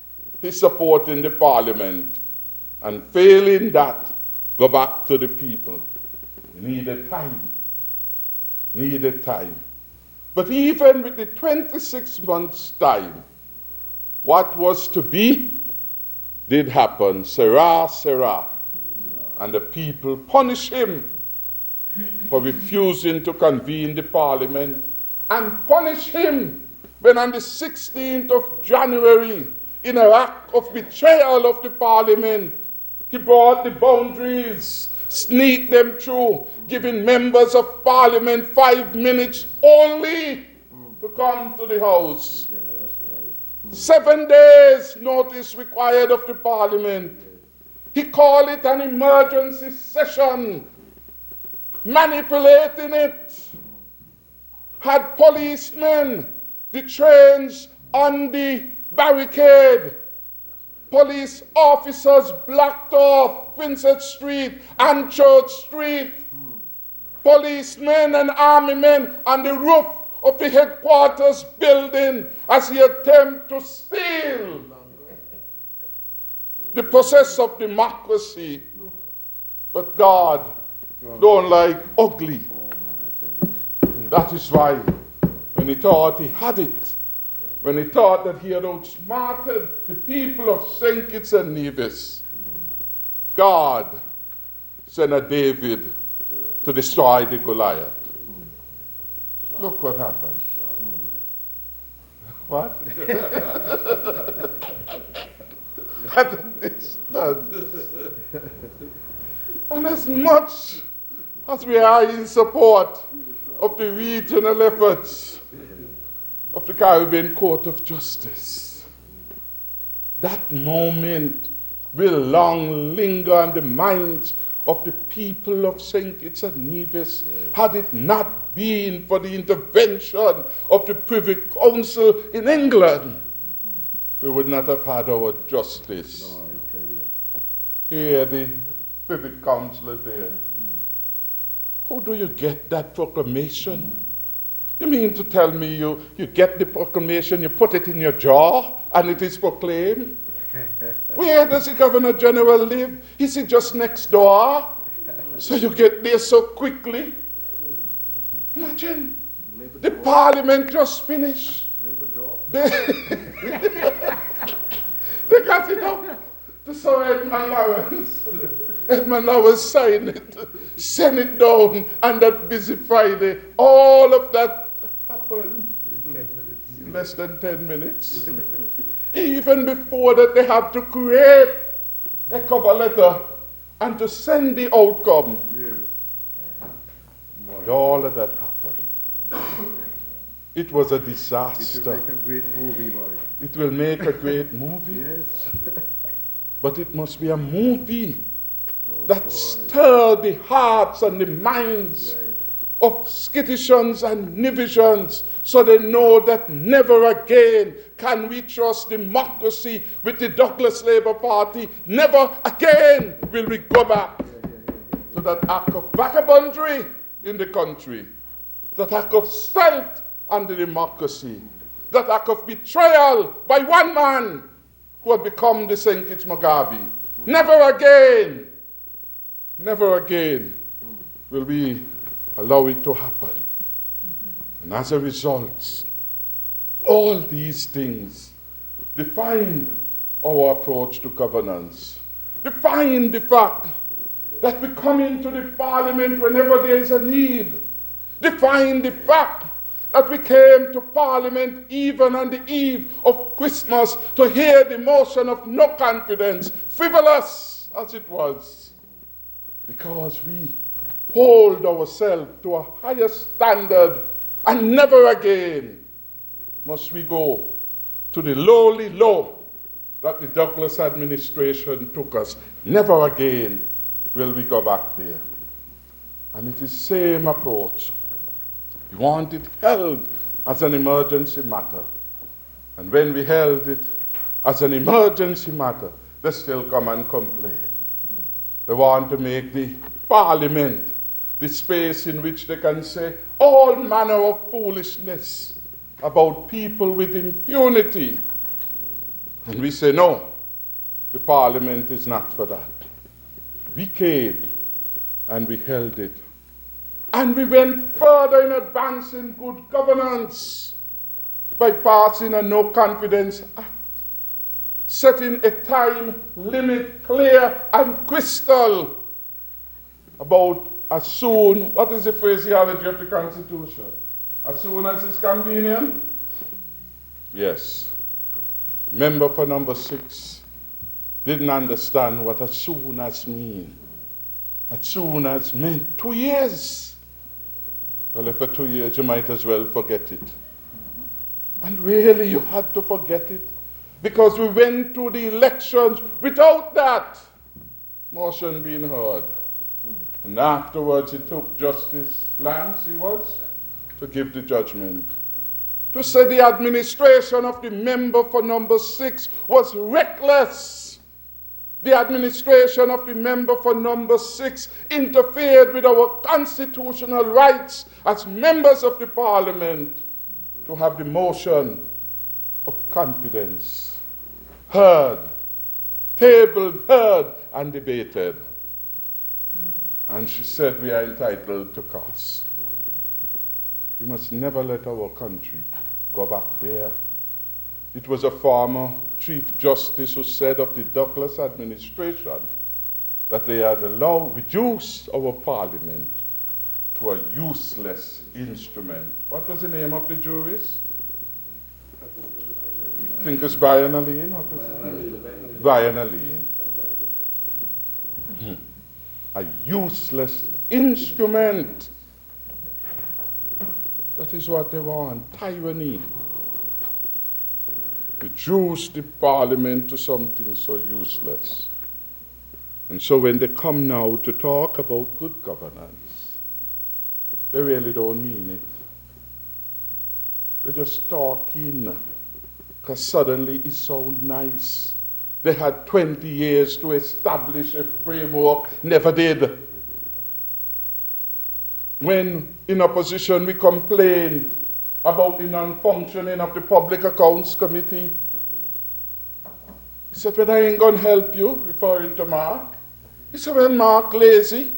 his support in the Parliament, and failing that, go back to the people. Needed time. But even with the 26 months' time, what was to be did happen. Sera. And the people punished him for refusing to convene the Parliament, and punished him when on the 16th of January, in an act of betrayal of the Parliament, he brought the boundaries, sneaked them through, giving members of Parliament 5 minutes only to come to the House. 7 days notice required of the Parliament. He called it an emergency session, manipulating it. Had policemen, the trains on the barricade. Police officers blocked off Princess Street and Church Street. Policemen and army men on the roof of the headquarters building as he attempted to steal the process of democracy. But God don't like ugly. That is why when he thought he had it, when he thought that he had outsmarted the people of St. Kitts and Nevis, God sent a David to destroy the Goliath. Look what happened. What? And as much as we are in support of the regional efforts of the Caribbean Court of Justice, that moment will long linger on the minds of the people of St. Kitts and Nevis, had it not been for the intervention of the Privy Council in England. We would not have had our justice. No, I tell you. Here, the Privy Councillor there. How do you get that proclamation? You mean to tell me you get the proclamation, you put it in your jaw, and it is proclaimed? Where does the Governor General live? Is he just next door? So you get there so quickly? Imagine. The Parliament just finished. They got it up to Sir Edmund Lawrence. Edmund Lawrence signed it, sent it down, and that busy Friday, all of that happened in less than 10 minutes. Even before that, they had to create a cover letter and to send the outcome. Yes. All of that happened. It was a disaster. It will make a great movie, boy. It will make a great movie. Yes. But it must be a movie that stirs the hearts and the minds of Skittitians and Nivisians, so they know that never again can we trust democracy with the Douglas Labour Party. Never again will we go back to that act of vagabondry in the country, that act of stealth under democracy, that act of betrayal by one man who had become the St. Kitts Mugabe. Never again will we allow it to happen. And as a result, all these things define our approach to governance, define the fact that we come into the Parliament whenever there is a need, define the fact that we came to Parliament even on the eve of Christmas to hear the motion of no confidence, frivolous as it was, because we hold ourselves to a higher standard, and never again must we go to the lowly low that the Douglas administration took us. Never again will we go back there. And it is the same approach. We want it held as an emergency matter. And when we held it as an emergency matter, they still come and complain. They want to make the parliament the space in which they can say all manner of foolishness about people with impunity. And we say, no, the parliament is not for that. We came and we held it. And we went further in advancing good governance by passing a no confidence act, setting a time limit clear and crystal about as soon, what is the phraseology of the Constitution? As soon as it's convenient? Yes. Member for number 6 didn't understand what as soon as mean. As soon as meant 2 years. Well, if for 2 years, you might as well forget it. And really, you had to forget it. Because we went to the elections without that motion being heard. And afterwards, it took Justice Lance, to give the judgment. To say the administration of the member for number 6 was reckless. The administration of the member for number 6 interfered with our constitutional rights as members of the parliament to have the motion of confidence heard, tabled, heard, and debated. And she said we are entitled to cast. We must never let our country go back there. It was a former Chief Justice who said of the Douglas administration that they had reduced our parliament to a useless instrument. What was the name of the jurist? I think it's Brian Alleyne. What was it? Brian Alleyne. A useless instrument. That is what they want, tyranny. Reduce the parliament to something so useless. And so when they come now to talk about good governance, they really don't mean it. They're just talking, because suddenly it sounds nice. They had 20 years to establish a framework, never did. When in opposition we complained about the non-functioning of the Public Accounts Committee, he said, well, I ain't going to help you, referring to Mark. He said, well, Mark lazy.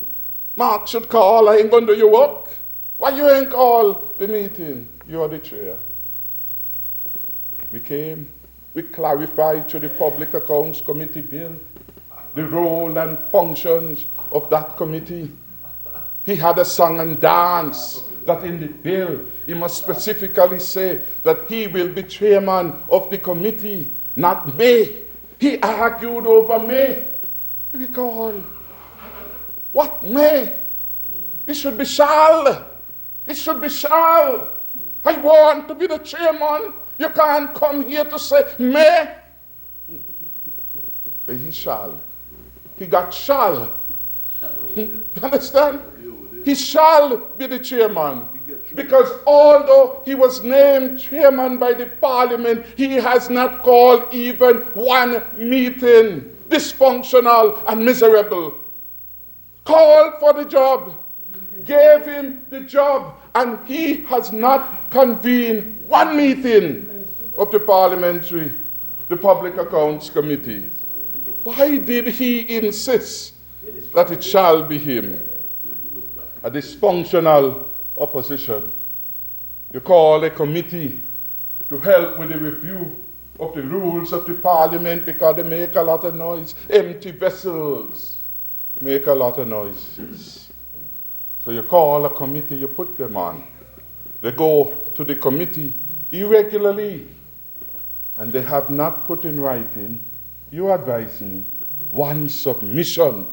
Mark should call, I ain't going to do your work. Why you ain't call the meeting? You're the chair. We came, we clarified to the Public Accounts Committee bill the role and functions of that committee. He had a song and dance that in the bill he must specifically say that he will be chairman of the committee, not me. He argued over me. We call. What me? It should be shall. It should be shall. I want to be the chairman. You can't come here to say me. But he shall. He got shall. You understand? He shall be the chairman. Because although he was named chairman by the parliament, he has not called even one meeting. Dysfunctional and miserable. Called for the job. Gave him the job. And he has not convened one meeting of the Public Accounts Committee. Why did he insist that it shall be him? A dysfunctional opposition. You call a committee to help with the review of the rules of the parliament because they make a lot of noise. Empty vessels make a lot of noises. So you call a committee, you put them on. They go to the committee irregularly, and they have not put in writing, you advise me, one submission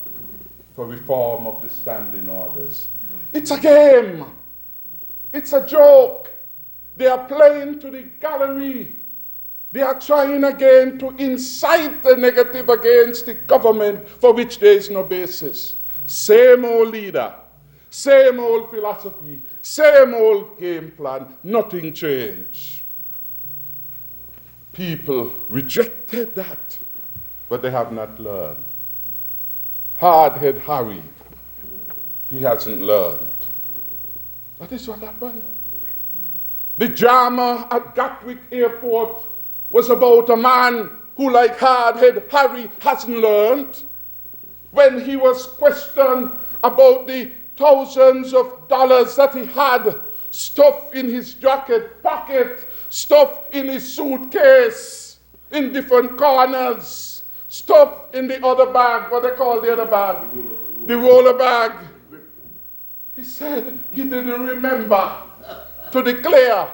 for reform of the standing orders. It's a game. It's a joke. They are playing to the gallery. They are trying again to incite the negative against the government for which there is no basis. Same old leader. same old philosophy, same old game plan, nothing changed. People rejected that, but they have not learned. Hard-head Harry, he hasn't learned. That is what happened. The drama at Gatwick Airport was about a man who, like hard-head Harry, hasn't learned. When he was questioned about the thousands of dollars that he had stuffed in his jacket pocket, stuffed in his suitcase, in different corners, stuffed in the other bag, what they call the other bag? The roller bag. He said he didn't remember to declare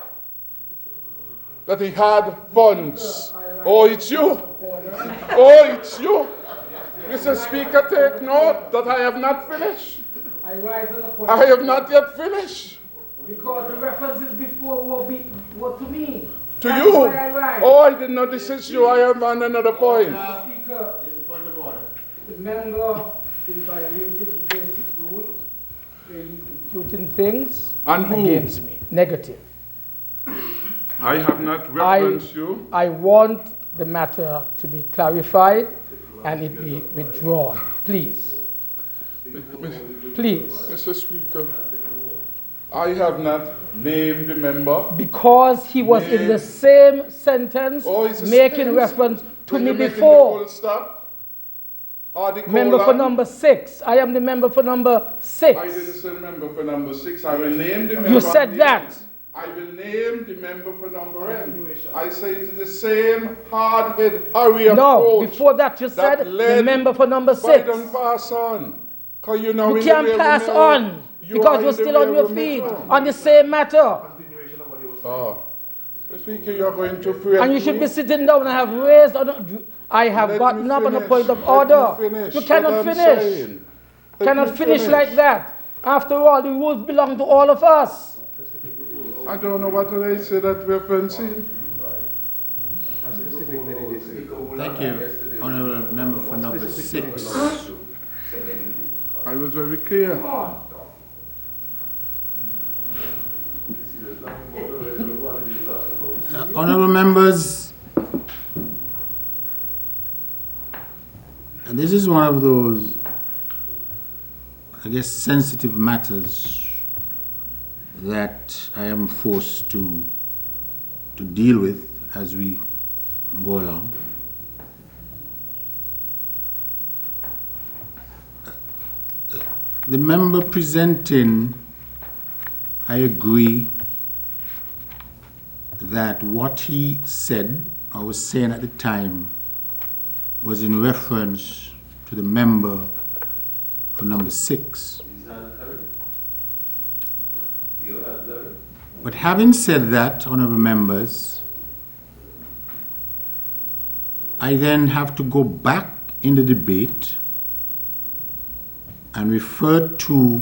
that he had funds. Oh, it's you. Oh, it's you. Mr. Speaker, take note that I have not finished. I rise on the point. I have not yet finished. Because the references before were to me. To That's you? why I rise. Oh, I did not. This is you. I am on another point. Speaker, There's a point of order. the member is violated the basic rule. He's imputing things And who? against me. Negative. I have not referenced you. I want the matter to be clarified and it be withdrawn. Please. Please. Mr. Speaker, I have not named the member. Because he was in the same sentence It's a making sentence? reference to When me you're making the before. full stop? Or the Member for colon? number 6. I am the member for number 6. I didn't say member for number 6. I will name the member. You said that. I will name the member for number N. I say it is the same hard-head Harry No, approach. before that you said the led member for number But 6. don't pass on. Because you know You in the can't rear pass mirror, on you because are you're in the still on rear your mirror. feet on the same matter. Continuation of what you were saying. Oh. Mr. Speaker, you're going to free And you should be sitting down and have raised. I have gotten up on a point of order. You cannot finish. Cannot finish like that. After all, the rules belong to all of us. I don't know what they say that referencing. Thank you, Honourable Member for number 6. I was very clear. Honourable Members, and this is one of those, I guess, sensitive matters that I am forced to deal with as we go along. The member presenting, I agree that what he said or was saying at the time was in reference to the member for number 6. But having said that, honourable members, I then have to go back in the debate and refer to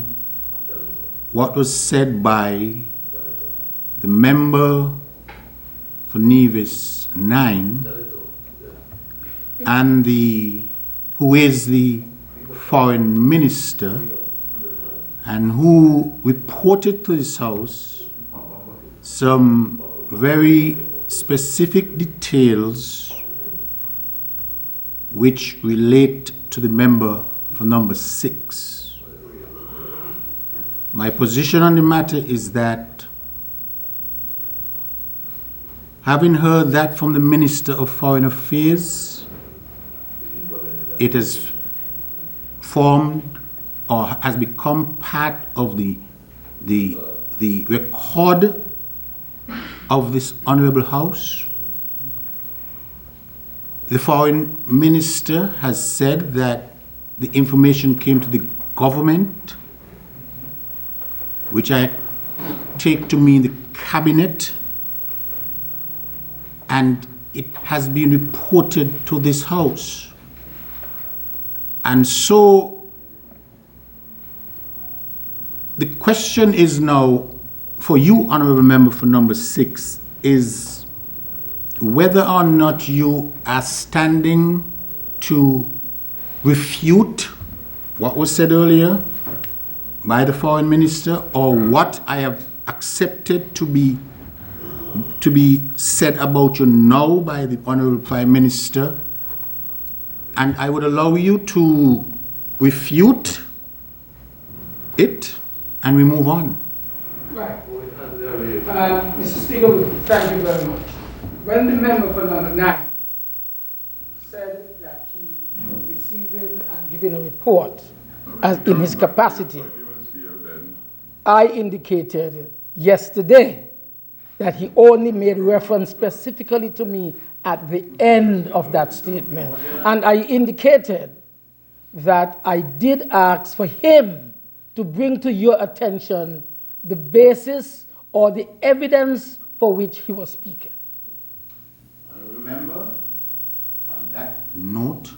what was said by the member for Nevis 9 and who is the foreign minister and who reported to this House some very specific details which relate to the member for number 6. My position on the matter is that, having heard that from the Minister of Foreign Affairs, it has formed or has become part of the record of this Honourable House. The Foreign Minister has said that the information came to the government, which I take to mean the cabinet, and it has been reported to this House. And so the question is now for you, Honourable Member for number 6, is whether or not you are standing to refute what was said earlier, by the foreign minister or what I have accepted to be said about you now by the Honourable Prime Minister, and I would allow you to refute it and we move on. Right. Mr. Speaker, thank you very much. When the member for number 9 said that he was receiving and giving a report as in his capacity, I indicated yesterday that he only made reference specifically to me at the end of that statement. And I indicated that I did ask for him to bring to your attention the basis or the evidence for which he was speaking. I remember on that note,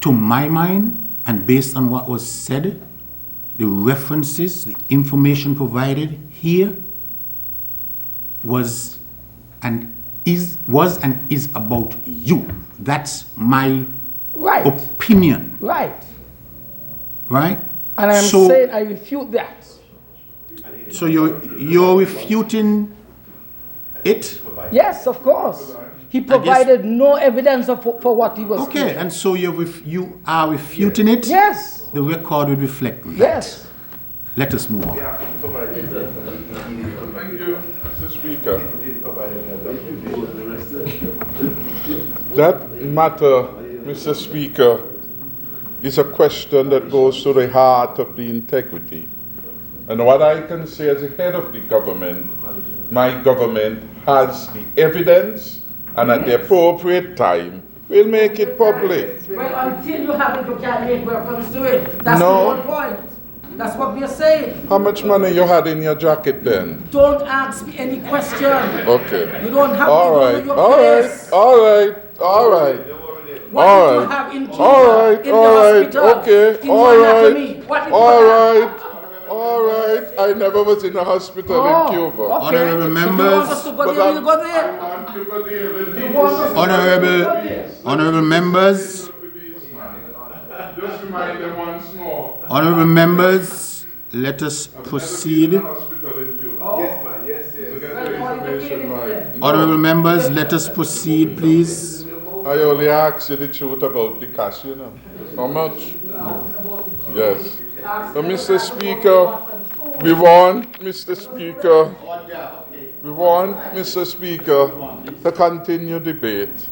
to my mind, and based on what was said, the references, the information provided here was and is about you. That's my opinion. Right. Right? And I'm saying I refute that. So you're refuting it? Yes, of course. He provided no evidence for what he was okay, speaking. and so you are refuting it? Yes. The record would reflect that. Yes. Let us move on. Thank you, Mr. Speaker. That matter, Mr. Speaker, is a question that goes to the heart of the integrity. And what I can say as the head of the government, my government has the evidence, and at the appropriate time, we'll make it public. Well, until you have it, you can't make reference to it. That's No. the whole point. That's what we are saying. How much money you had in your jacket then? Don't ask me any question. Okay. You don't have All to right. go to your All right. place. All right. All right. What All did you right. have in Cuba? All right. In All the right. hospital? Okay. In All your right. anatomy? What did you All have? right. All right. I never was in a hospital in Cuba. Okay. Honourable If you members. want us to go there, we'll go there. Honourable members. Just remind them once more. Honourable members, let us proceed. Yes, man. Yes, yes. Honourable members, let us proceed, please. I only ask you the truth about the cash, you know. How much? Yes. So, Mr. Speaker, we want, Mr. Speaker, to continue debate.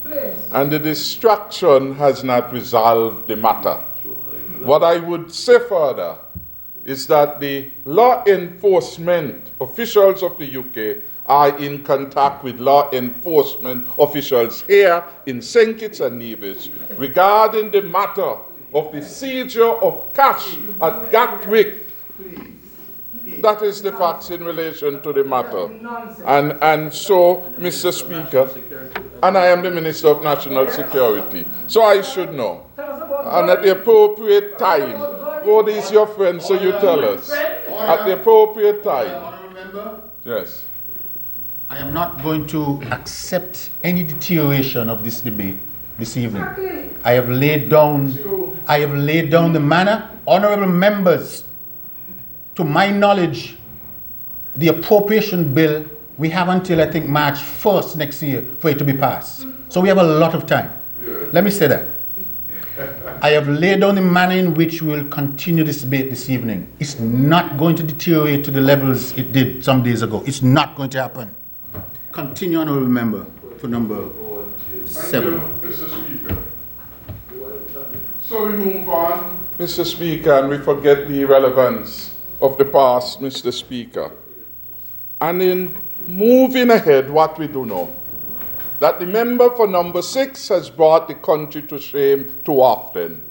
And the distraction has not resolved the matter. What I would say further is that the law enforcement officials of the UK are in contact with law enforcement officials here in St. Kitts and Nevis regarding the matter of the seizure of cash at Gatwick. That is the facts in relation to the matter. And so, Mr. Speaker, and I am the Minister of National Security, so I should know. And at the appropriate time, what is your friend, so you tell us. At the appropriate time. Yes. I am not going to accept any deterioration of this debate this evening. I have laid down the manner. Honourable members, to my knowledge, the appropriation bill, we have until I think March 1st next year for it to be passed. So we have a lot of time. Let me say that. I have laid down the manner in which we will continue this debate this evening. It's not going to deteriorate to the levels it did some days ago. It's not going to happen. Continue, honourable member, for number 7. Mr. Speaker. So we move on, Mr. Speaker, and we forget the irrelevance of the past, Mr. Speaker. And in moving ahead, what we do know, that the member for number 6 has brought the country to shame too often.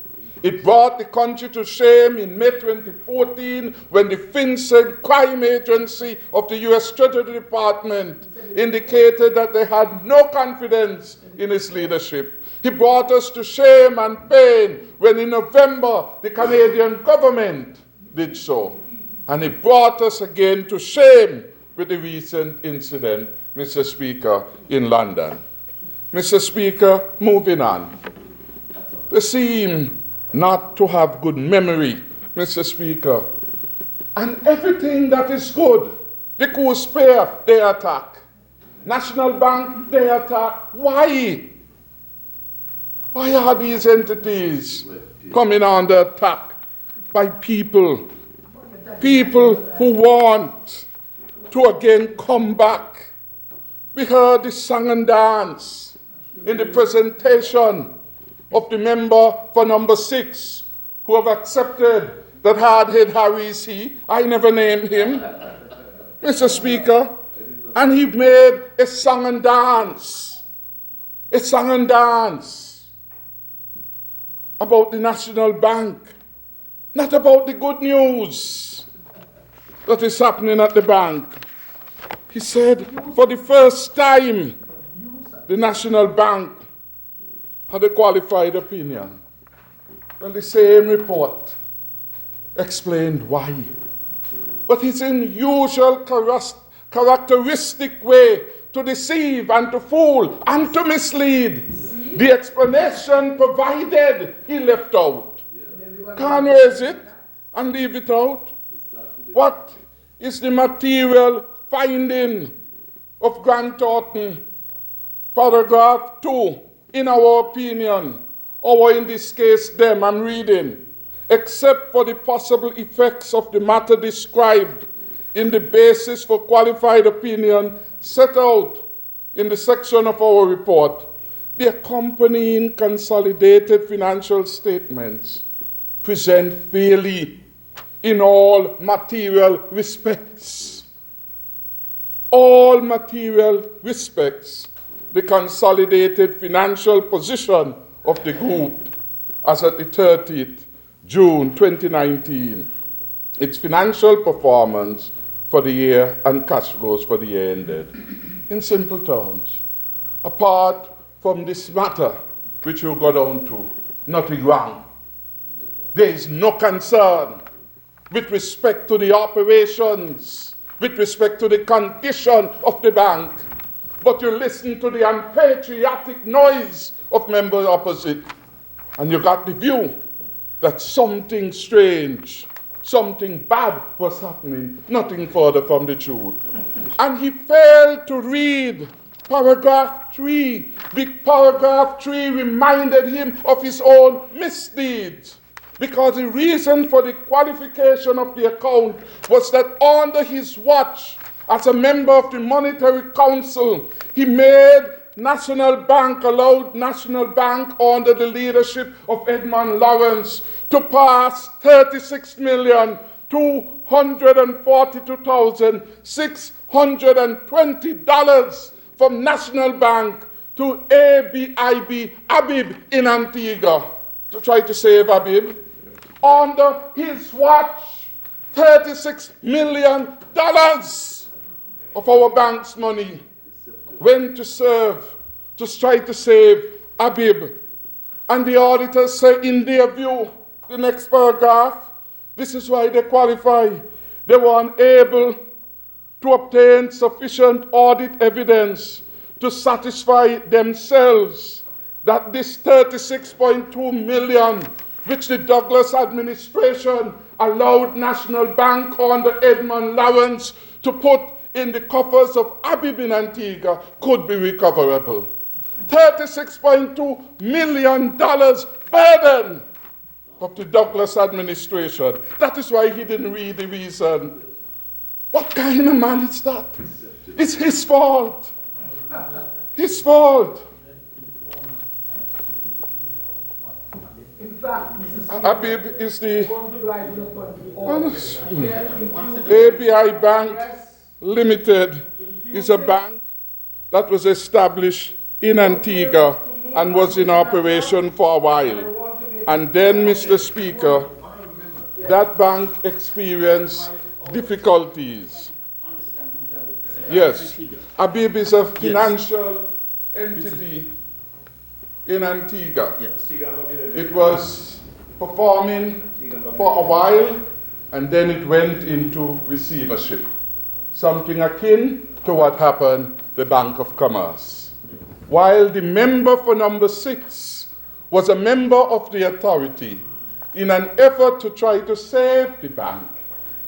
It brought the country to shame in May 2014 when the FinCEN crime agency of the U.S. Treasury Department indicated that they had no confidence in his leadership. He brought us to shame and pain when in November the Canadian government did so. And he brought us again to shame with the recent incident, Mr. Speaker, in London. Mr. Speaker, moving on. They seem not to have good memory, Mr. Speaker, And everything that is good, the co-spare, they attack. National Bank, they attack. Why? Why are these entities coming under attack by people who want to again come back? We heard the song and dance in the presentation of the member for number 6 who have accepted that hard-head Harry is he. I never named him, Mr. Speaker. And he made a song and dance about the National Bank, not about the good news that is happening at the bank. He said, for the first time, the National Bank had a qualified opinion. Well, the same report explained why. But it's in usual characteristic way to deceive and to fool and to mislead. The explanation provided, he left out. Can't raise it and leave it out. What is the material finding of Grant Thornton? Paragraph 2, in our opinion, or in this case them, I'm reading, except for the possible effects of the matter described in the basis for qualified opinion set out in the section of our report, the accompanying consolidated financial statements present fairly in all material respects. All material respects, the consolidated financial position of the group as at the 30th June 2019, its financial performance for the year and cash flows for the year ended. In simple terms, apart from this matter, which we'll go down to, nothing wrong. There is no concern with respect to the operations, with respect to the condition of the bank. But you listen to the unpatriotic noise of members opposite, and you got the view that something strange, something bad was happening, nothing further from the truth. And he failed to read paragraph 3. Paragraph 3 reminded him of his own misdeeds, because the reason for the qualification of the account was that under his watch, as a member of the Monetary Council, he allowed National Bank under the leadership of Edmund Lawrence to pass $36,242,620 from National Bank to Abib in Antigua to try to save Abib. Under his watch, $36 million of our bank's money went to try to save Abib. And the auditors say in their view, the next paragraph, this is why they qualify. They were unable to obtain sufficient audit evidence to satisfy themselves that this $36.2 million, which the Douglas administration allowed National Bank under Edmund Lawrence to put in the coffers of Abib in Antigua, could be recoverable. $36.2 million burden of the Douglas administration. That is why he didn't read the reason. What kind of man is that? It's his fault. His fault. In fact, Mr. Speaker, Abib is the the ABI Bank Limited is a bank that was established in Antigua and was in operation for a while. And then, Mr. Speaker, that bank experienced difficulties. Yes, Abib is a financial entity in Antigua. It was performing for a while, and then it went into receivership. Something akin to what happened the Bank of Commerce. While the member for number 6 was a member of the authority in an effort to try to save the bank,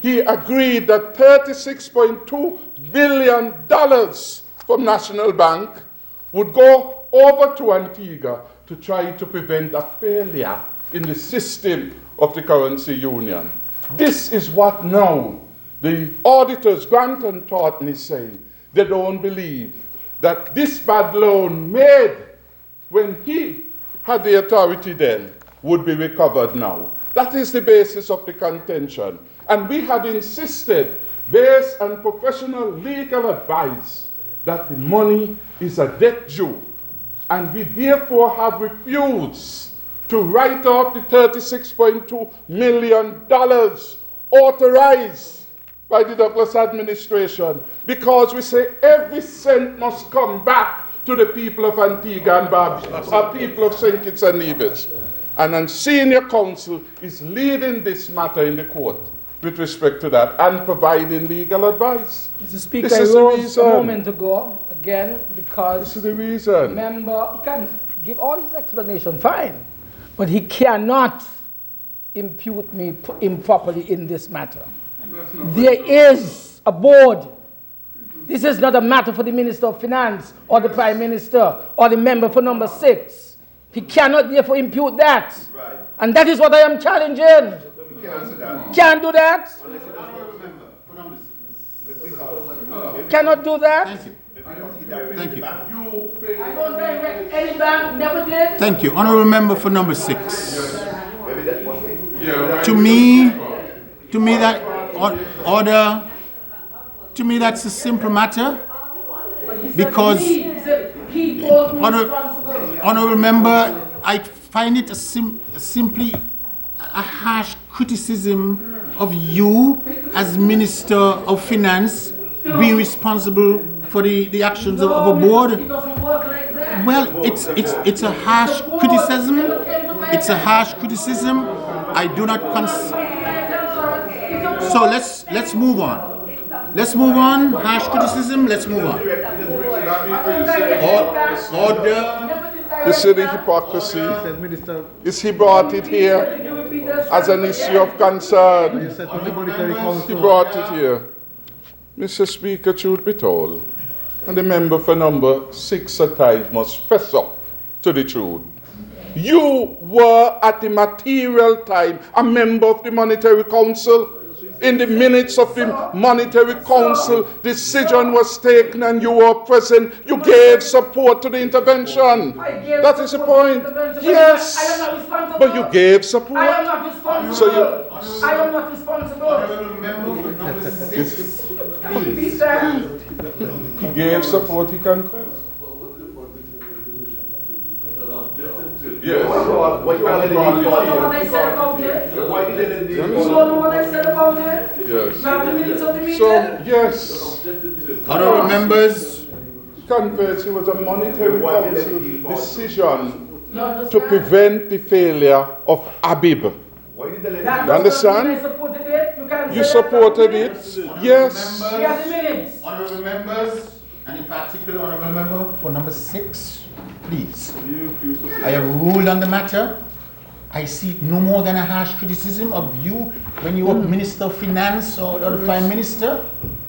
he agreed that $36.2 billion from National Bank would go over to Antigua to try to prevent a failure in the system of the currency union. This is what now the auditors, Grant and Thornton, is saying. They don't believe that this bad loan made when he had the authority then would be recovered now. That is the basis of the contention. And we have insisted, based on professional legal advice, that the money is a debt due. And we therefore have refused to write off the $36.2 million authorized by the Douglas administration, because we say every cent must come back to the people of Antigua and Barbuda, people of St. Kitts and Nevis. And a senior counsel is leading this matter in the court with respect to that and providing legal advice. Mr. Speaker, I rose a moment ago, again, because this is the reason. Member, he can give all his explanation, fine, but he cannot impute me improperly in this matter. There is a board. This is not a matter for the Minister of Finance or the Prime Minister or the member for number 6. He cannot therefore impute that. Right. And that is what I am challenging. You can't answer that. Can't do that. Cannot do that. Thank you. Thank you. I don't direct any bank, never did. Thank you. Honourable Member for number 6. To me that order, to me that's a simple matter, because Honourable Member, I find it simply a harsh criticism of you as Minister of Finance being responsible for the actions of a board. Well, it's a harsh criticism. It's a harsh criticism. I do not so let's move on. Let's move on. Harsh criticism. Let's move on. Order. You see the hypocrisy? Is he brought it here as an issue of concern? He brought it here. Mr. Speaker, truth be told, and the member for number 6 at times must fess up to the truth. You were at the material time a member of the Monetary Council. In the minutes of the Monetary Council, decision was taken and you were present. You gave support to the intervention. That is the point. Yes, I am not responsible. but you gave support. I am not responsible. So I am not responsible. Please, sir. He gave support, he can. Yes. What you You don't know what I said about it? Why you didn't You don't know what I said about it? Yes. You have the minutes of the meeting? So, yes, Honourable members, confess it was a Monetary Council decision You to prevent the failure of Abib. Why did they That You understand? I supported it. You can You say that supported from it? minutes. Yes. We have the minutes. honourable members, and in particular honourable member for number 6, please. I have ruled on the matter. I see no more than a harsh criticism of you when you were Minister of Finance or the Prime Minister.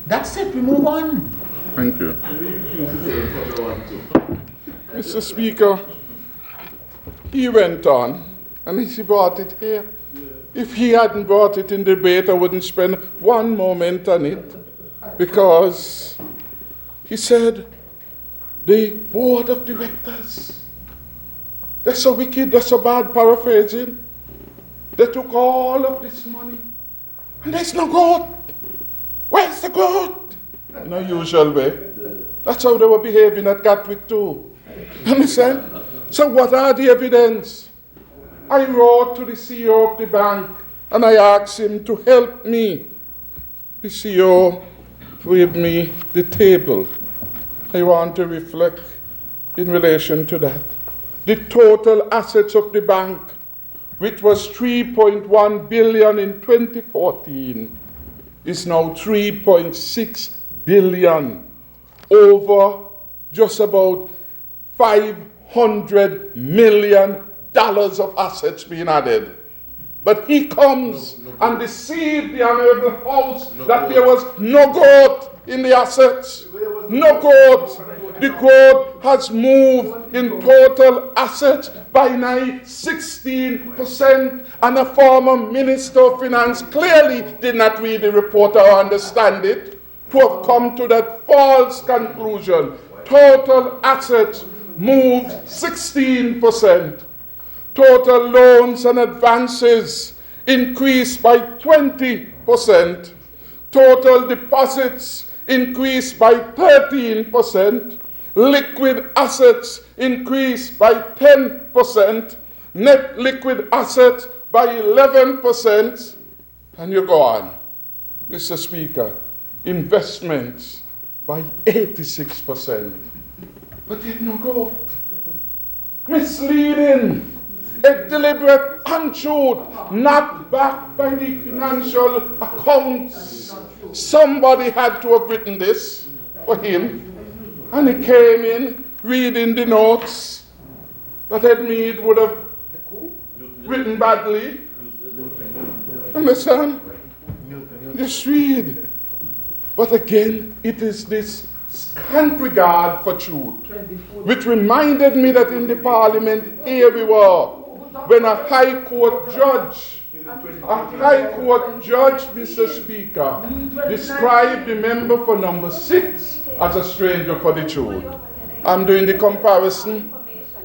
That's it, we move on. Thank you. Mr. Speaker, he went on and he brought it here. If he hadn't brought it in debate, I wouldn't spend one moment on it, because he said, the board of directors, that's so wicked, that's so bad, paraphrasing. They took all of this money and there's no growth. Where's the growth? In a usual way. That's how they were behaving at Gatwick too. Understand? So what are the evidence? I wrote to the CEO of the bank and I asked him to help me. The CEO gave me the table. I want to reflect in relation to that. The total assets of the bank, which was $3.1 billion in 2014, is now $3.6 billion, over just about $500 million of assets being added But he comes and deceived the Honourable House that there was no growth in the assets. No growth. The growth has moved in total assets by 16%. And a former Minister of Finance clearly did not read the report or understand it to have come to that false conclusion. Total assets moved 16%. Total loans and advances increased by 20%. Total deposits increased by 13%. Liquid assets increased by 10%. Net liquid assets by 11%. And you go on, Mr. Speaker. Investments by 86%. But there's no growth. Misleading. A deliberate untruth, not backed by the financial accounts. Somebody had to have written this for him. And he came in reading the notes that Edmead would have written badly. Understand? Just read. But again, it is this scant regard for truth, which reminded me that in the Parliament here we were, when a High Court judge, Mr. Speaker, described the member for number 6 as a stranger for the truth. I'm doing the comparison.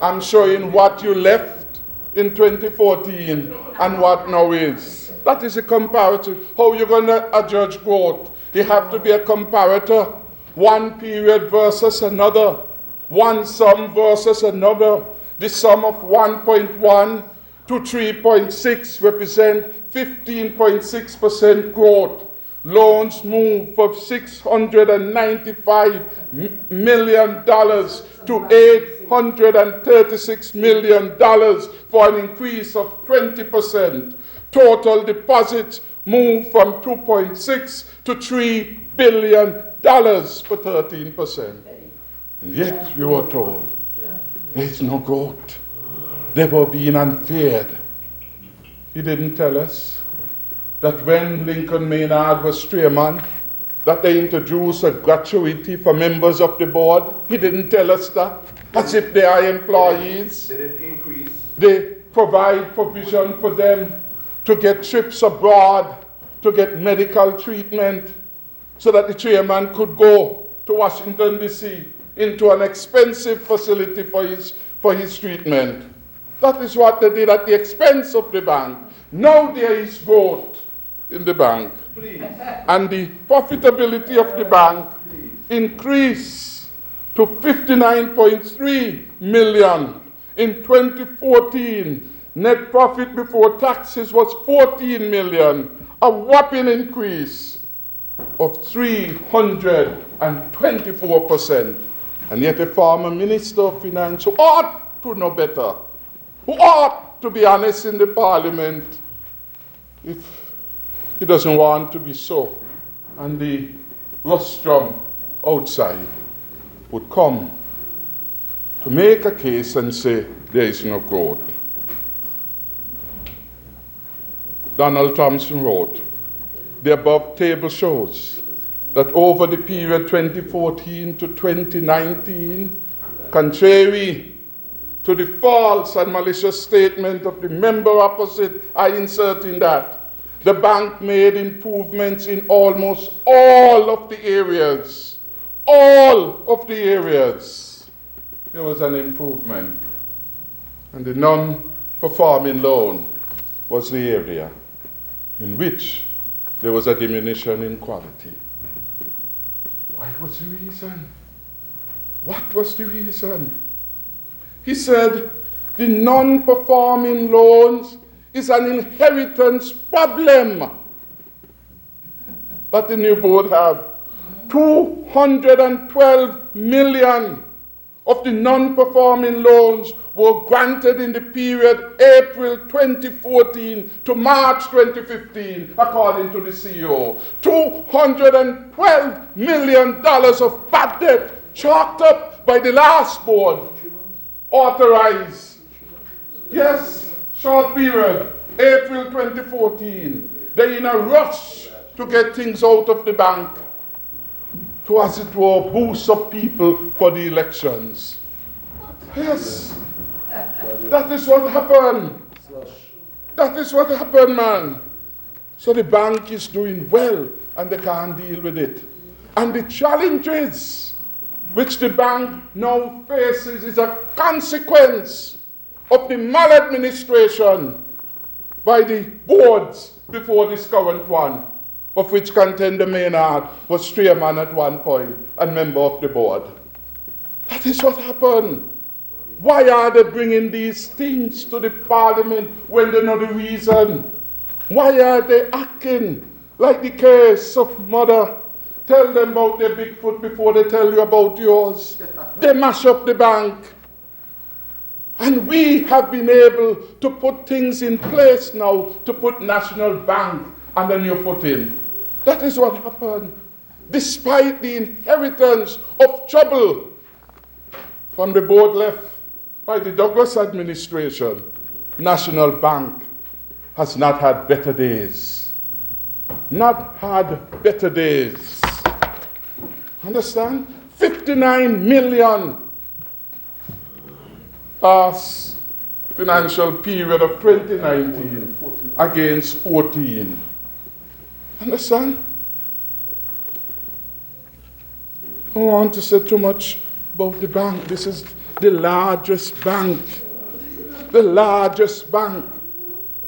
I'm showing what you left in 2014 and what now is. That is a comparative. How you're going to judge growth? You have to be a comparator. One period versus another. One sum versus another. The sum of 1.1 to 3.6 represent 15.6% growth. Loans moved from $695 million to $836 million for an increase of 20%. Total deposits moved from 2.6 to $3 billion for 13%. And yet we were told there is no growth. They were being unfeared. He didn't tell us that when Lincoln Maynard was chairman, that they introduced a gratuity for members of the board. He didn't tell us that, as if they are employees. Did it increase? They provide provision for them to get trips abroad, to get medical treatment, so that the chairman could go to Washington, D.C., into an expensive facility for his treatment. That is what they did at the expense of the bank. Now there is growth in the bank. Please. And the profitability of the bank increased to $59.3 million. In 2014, net profit before taxes was $14 million, a whopping increase of 324%. And yet a former Minister of Finance who ought to know better, who ought to be honest in the Parliament, if he doesn't want to be so, and the rostrum outside would come to make a case and say there is no growth. Donald Thompson wrote, the above table shows that over the period 2014 to 2019, contrary to the false and malicious statement of the member opposite, I insert in that, the bank made improvements in almost all of the areas. All of the areas. There was an improvement. And the non-performing loan was the area in which there was a diminution in quality. What was the reason? What was the reason? He said, the non-performing loans is an inheritance problem that the new board have. 212 million of the non-performing loans were granted in the period April 2014 to March 2015, according to the CEO. $212 million of bad debt chalked up by the last board, authorized. Yes, short period. April 2014. They're in a rush to get things out of the bank to, as it were, boost up people for the elections. Yes. That is what happened. That is what happened, man. So the bank is doing well and they can't deal with it. And the challenges which the bank now faces is a consequence of the maladministration by the boards before this current one, of which Contender Maynard was chairman at one point and member of the board. That is what happened. Why are they bringing these things to the parliament when they know the reason? Why are they acting like the case of Mother? Tell them about their Bigfoot before they tell you about yours. They mash up the bank. And we have been able to put things in place now to put National Bank on a new footing. That is what happened. Despite the inheritance of trouble from the board left by the Douglas administration, National Bank has not had better days. Not had better days. Understand? 59 million past financial period of 2019 against 14. Understand? I don't want to say too much about the bank. This is the largest bank. The largest bank.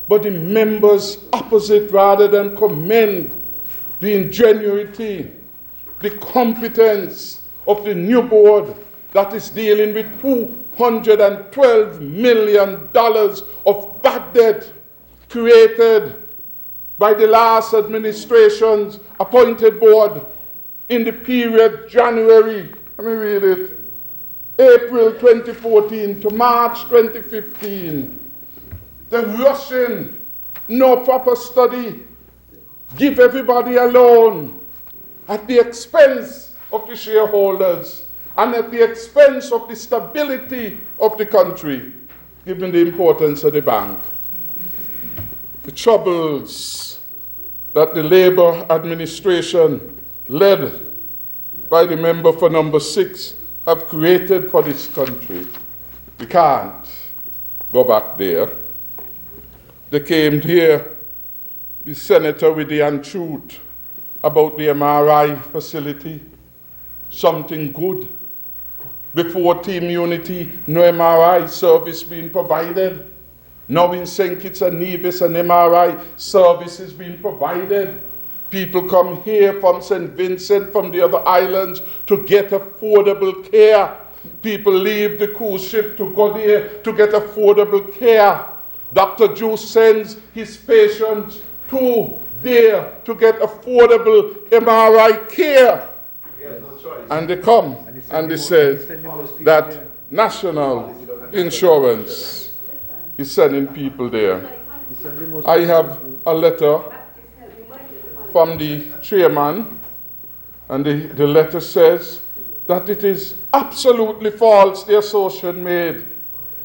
But the members opposite, rather than commend the ingenuity, the competence of the new board that is dealing with $212 million of bad debt created by the last administration's appointed board in the period January, let me read it, April 2014 to March 2015. The rushing, no proper study, give everybody a loan at the expense of the shareholders and at the expense of the stability of the country, given the importance of the bank. The troubles that the Labour administration, led by the member for number 6, have created for this country. We can't go back there. They came here, the senator with the untruth about the MRI facility, something good. Before Team Unity, no MRI service being provided. Now in St. Kitts and Nevis, an MRI service is being provided. People come here from St. Vincent, from the other islands, to get affordable care. People leave the cruise ship to go there to get affordable care. Dr. Juice sends his patients to there to get affordable MRI care. No choice. And they come and they say that national insurance is sending people there. I have a letter from the chairman, and the letter says that it is absolutely false, the assertion made.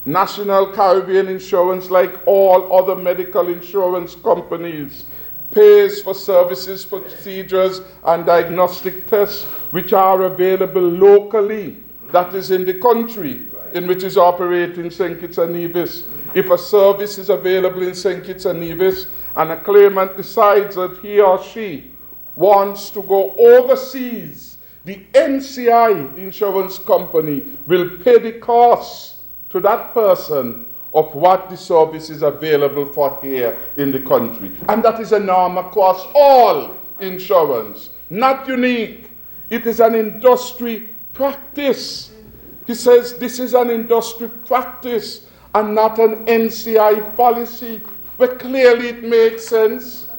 National Caribbean Insurance, like all other medical insurance companies, pays for services, procedures, and diagnostic tests which are available locally, that is in the country in which is operating St. Kitts and Nevis. If a service is available in St. Kitts and Nevis and a claimant decides that he or she wants to go overseas, the NCI, the insurance company, will pay the costs to that person of what the service is available for here in the country. And that is a norm across all insurance, not unique. It is an industry practice. He says this is an industry practice and not an NCI policy, but clearly it makes sense.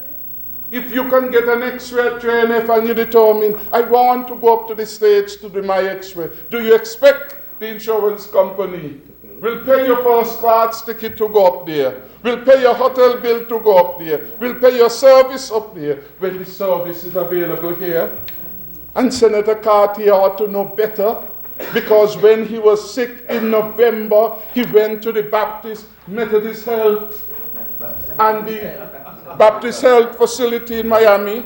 If you can get an X-ray at JNF and you determine, I want to go up to the States to do my X-ray, do you expect the insurance company will pay your first class ticket to go up there, will pay your hotel bill to go up there, will pay your service up there when the service is available here? And Senator Cartier ought to know better, because when he was sick in November, he went to the Baptist Methodist Health and the Baptist Health Facility in Miami,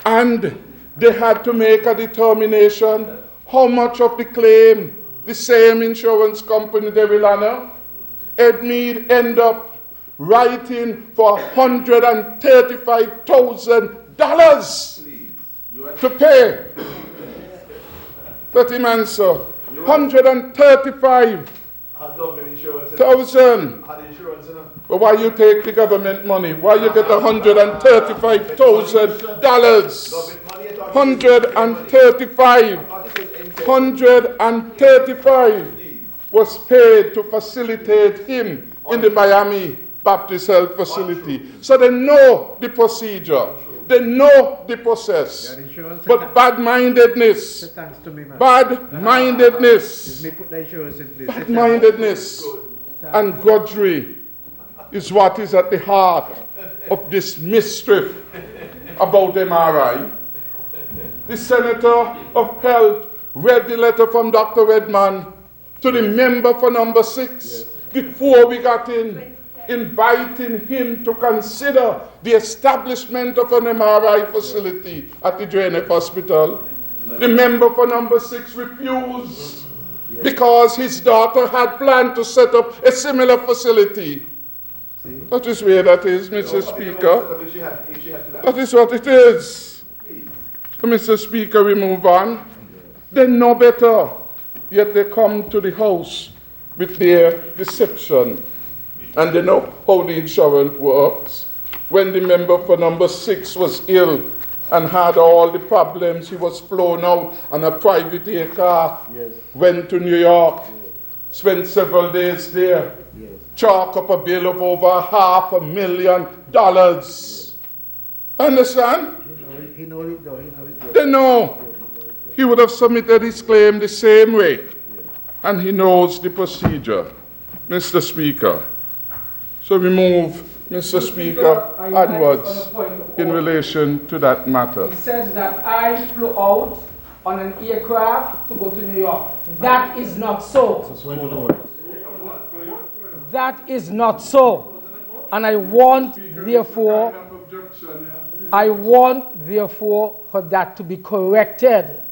and they had to make a determination how much of the claim the same insurance company they will honor. Edmead end up writing for $135,000 to pay. Let him answer. 135,000. Had government insurance. Had insurance, you know. But why you take the government money? Why you get $135,000? 135 was paid to facilitate him in the Miami Baptist Health Facility. So they know the procedure. They know the process. But bad-mindedness, Thanks to me, man. bad-mindedness, Me put the insurance in place. bad-mindedness and grudgery is what is at the heart of this mischief about MRI. The Senator of Health read the letter from Dr. Redman to the member for number 6 before we got in, inviting him to consider the establishment of an MRI facility at the JNF Hospital. The member for number 6 refused because his daughter had planned to set up a similar facility. That is where that is, Mr. Speaker. That is what it is. So, Mr. Speaker, we move on. They know better, yet they come to the House with their deception. And they know how the insurance works. When the member for number 6 was ill and had all the problems, he was flown out on a private air car, went to New York, spent several days there, chalk up a bill of over $500,000. Understand? He know it though, They know. He would have submitted his claim the same way. And he knows the procedure, Mr. Speaker. So we move, Mr. Speaker, onwards in relation to that matter. He says that I flew out on an aircraft to go to New York. That is not so. That is not so. And I want, therefore, for that to be corrected.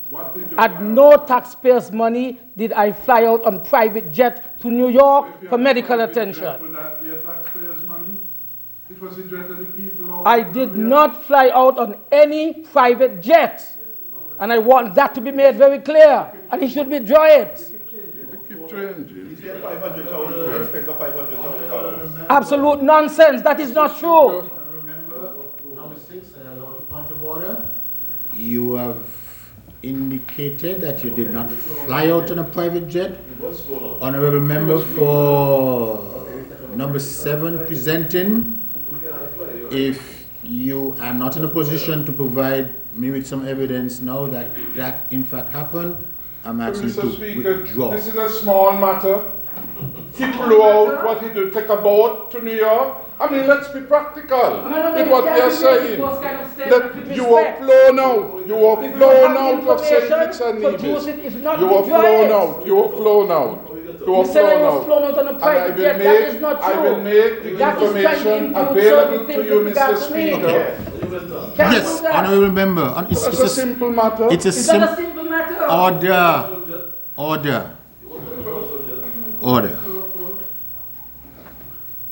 At no taxpayers' money did I fly out on private jet to New York for medical attention. Would that be a taxpayer's money? It was the jet of the people. I did not fly out on any private jet. And I want that to be made very clear. And he should withdraw it. Keep changing. He said $500,000, expense of $500,000. Absolute nonsense. That is not true. Remember, number 6, point of order. You have indicated that you did not fly out on a private jet. Honourable member for number 7 presenting. If you are not in a position to provide me with some evidence now that that in fact happened, I'm asking you to Mr. Speaker, withdraw. this is a small matter. He flew out, what he did, take a boat to New York. I mean, let's be practical with what we are saying. That you were flown out. You were flown out of St. Kitts and Nevis. You were flown out. You were flown out. You were flown out. On a private jet. That is not true. I will make the information available to you, Mr. Speaker. Yes, honourable member. It's a simple matter. It's a Is that a simple matter? Order.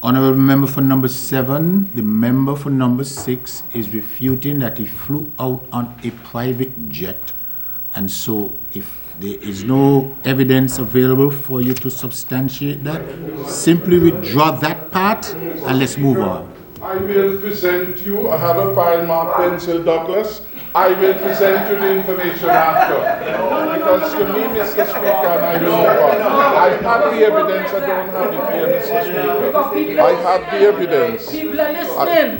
Honourable member for number 7, the member for number 6 is refuting that he flew out on a private jet. And so if there is no evidence available for you to substantiate that, simply withdraw that part and let's move on. I will present you, I have a file marked Pencil Douglas. I will present you the information after. Because to me, Mr. Speaker, and I will move on. I have the evidence, I don't have it here, Mr. Speaker. I have the evidence. People are listening.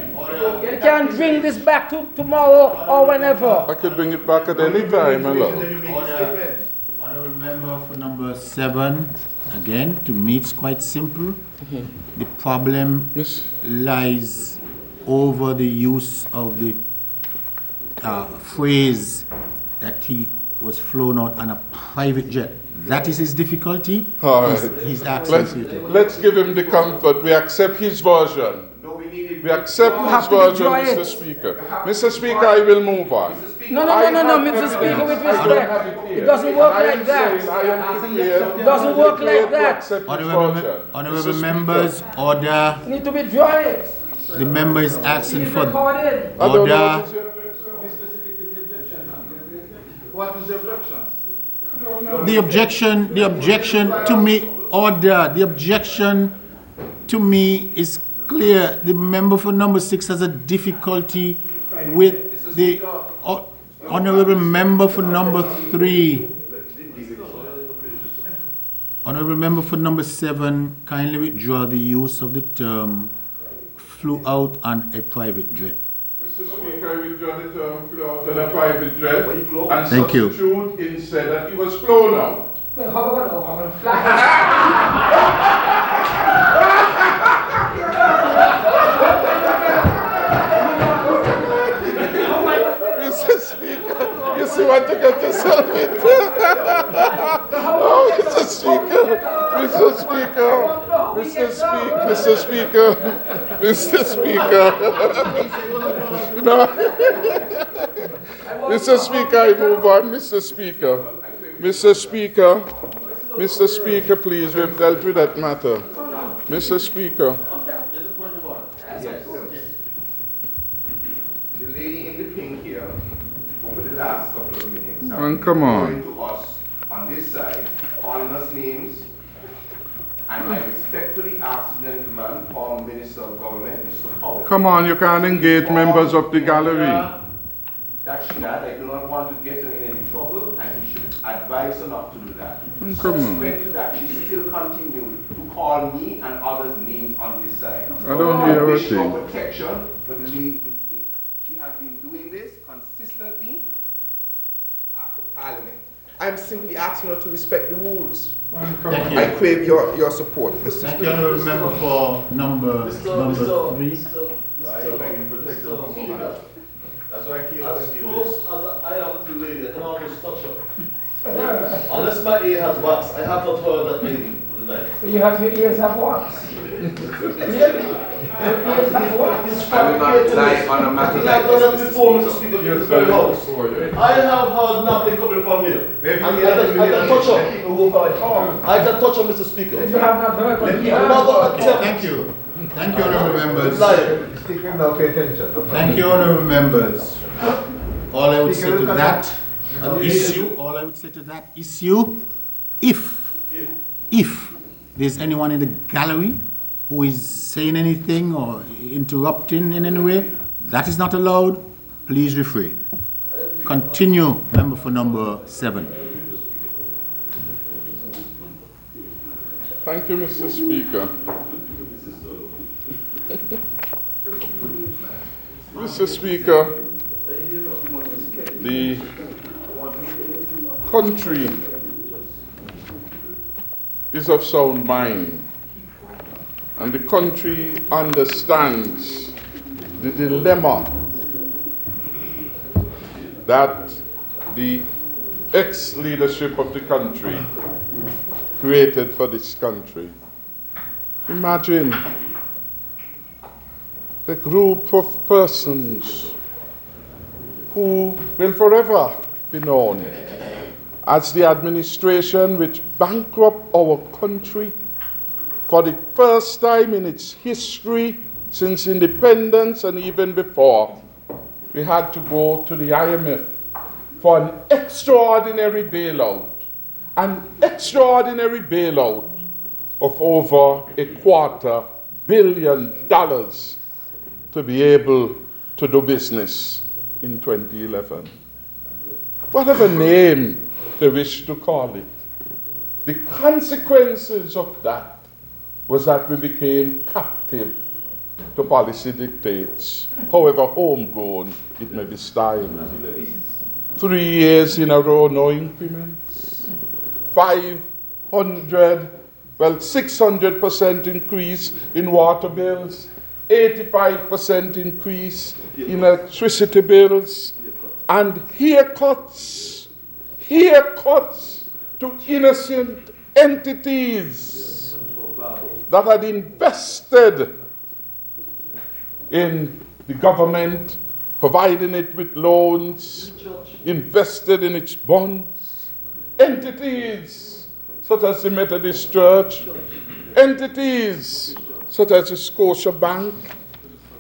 You can bring this back to tomorrow or whenever. I could bring it back at any time, hello. Honourable member for number 7, again, to me it's quite simple. The problem lies over the use of the phrase that he was flown out on a private jet. that is his difficulty. All right. He's asking you to. Let's give him the comfort. We accept his version. We accept his version, Mr. Speaker. Mr. Speaker, I will move on. No, Mr. Speaker, with respect. It doesn't work like that. It doesn't work like that. Honourable members, order. You need to withdraw it. The member is asking for Recorded. order. What is the objection? The objection to me, order. The objection to me is clear. The member for number 6 has a difficulty with the honourable member for number 3. Honourable member for number 7, kindly withdraw the use of the term flew out on a private jet. Mr. Speaker, I withdraw the term flew out on a private jet and Thank you. substitute instead that he was flown out. Well, how about I'm going to fly? Mr. Speaker, you see what you get yourself into? Oh, Mr. Speaker, Mr. Speaker, Mr. Speaker. No. Mr. Speaker, I move on, Mr. Speaker. Mr. Speaker, please, we've dealt with that matter. Mr. Speaker. The lady in the pink here, over the last couple of minutes, Come on. going to us on this side, calling us names, and I respectfully ask the gentleman, former Minister of Government, Mr. Powell. Come on, you can't engage members of the gallery. That I do not want to get her in any trouble, and he should advise her not to do that. Come on. Subsequent to that, she still continued to call me and others names on this side. I don't hear a wish thing. for protection for the lady in pink. She has been doing this consistently after Parliament. I'm simply asking her to respect the rules. Thank you. I crave your support, Mr. Thank Speaker. you, honourable member for number 3. That's why I keep as close as I am to the lady, I can almost touch her. Unless my ear has wax, I have not heard that lady for the night. So you have your ears have wax. Really? Your ears have wax. I will not lie on a matter I like have done that this, before, Mr. Mr. Speaker. Speaker, to the very house. I have heard nothing coming from here. I can touch her. I can touch her, Mr. Speaker. If you have not heard what you I'm not going to heard. accept Thank you. Thank you, honourable members. lying. Speaker, now pay attention. Thank you, honourable members. All I would say to that issue, if there's anyone in the gallery who is saying anything or interrupting in any way, that is not allowed. Please refrain. Continue, member for number 7. Thank you, Mr. Speaker. Mr. Speaker, the country is of sound mind, and the country understands the dilemma that the ex-leadership of the country created for this country. Imagine the group of persons who will forever be known as the administration which bankrupt our country for the first time in its history since independence and even before. We had to go to the IMF for an extraordinary bailout of over $250 million to be able to do business in 2011. Whatever name they wish to call it. The consequences of that was that we became captive to policy dictates, however homegrown it may be styled. 3 years in a row, no increments. 600% increase in water bills, 85% increase in electricity bills, and haircuts to innocent entities that had invested in the government, providing it with loans, invested in its bonds. Entities such as the Methodist Church, entities such as the Scotia Bank,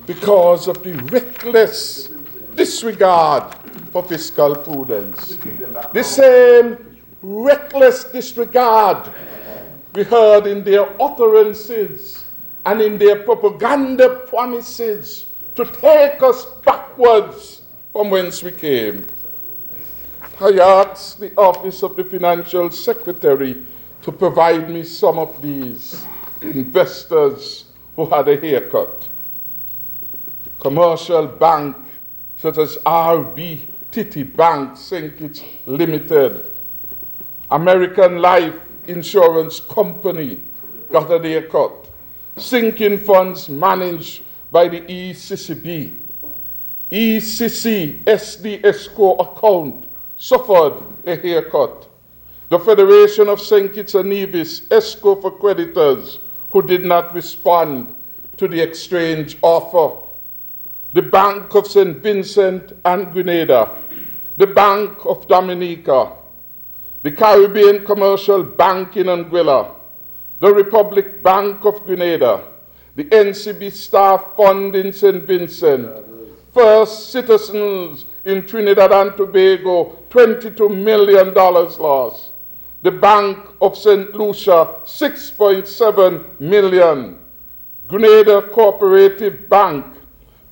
because of the reckless disregard for fiscal prudence. The same reckless disregard we heard in their utterances and in their propaganda promises to take us backwards from whence we came. I asked the Office of the Financial Secretary to provide me some of these investors who had a haircut. Commercial bank such as RBTT Bank, St. Kitts Limited, American Life Insurance Company got a haircut. Sinking funds managed by the ECCB. ECC SD escrow account suffered a haircut. The Federation of St. Kitts and Nevis escrow for creditors who did not respond to the exchange offer. The Bank of St. Vincent and Grenada, the Bank of Dominica, the Caribbean Commercial Bank in Anguilla, the Republic Bank of Grenada, the NCB Staff Fund in St. Vincent, First Citizens in Trinidad and Tobago, $22 million loss. The Bank of St. Lucia, $6.7 million. Grenada Cooperative Bank,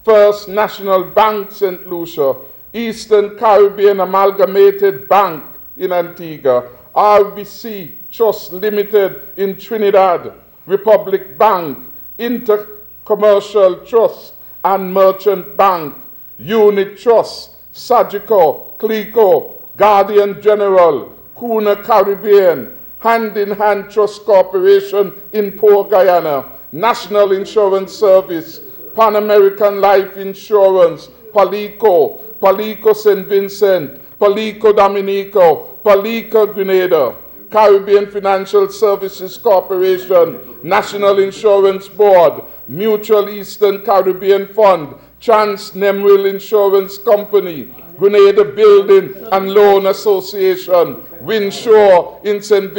First National Bank St. Lucia, Eastern Caribbean Amalgamated Bank in Antigua, RBC Trust Limited in Trinidad, Republic Bank, Intercommercial Trust and Merchant Bank, Unit Trust, Sagico, Clico, Guardian General, Kuna Caribbean, Hand in Hand Trust Corporation in Port Guyana, National Insurance Service, Pan American Life Insurance, Palico, Palico St. Vincent, Palico Dominico, Palico Grenada, Caribbean Financial Services Corporation, National Insurance Board, Mutual Eastern Caribbean Fund, Trans Nemril Insurance Company, Grenada Building and Loan Association, Winshore in St.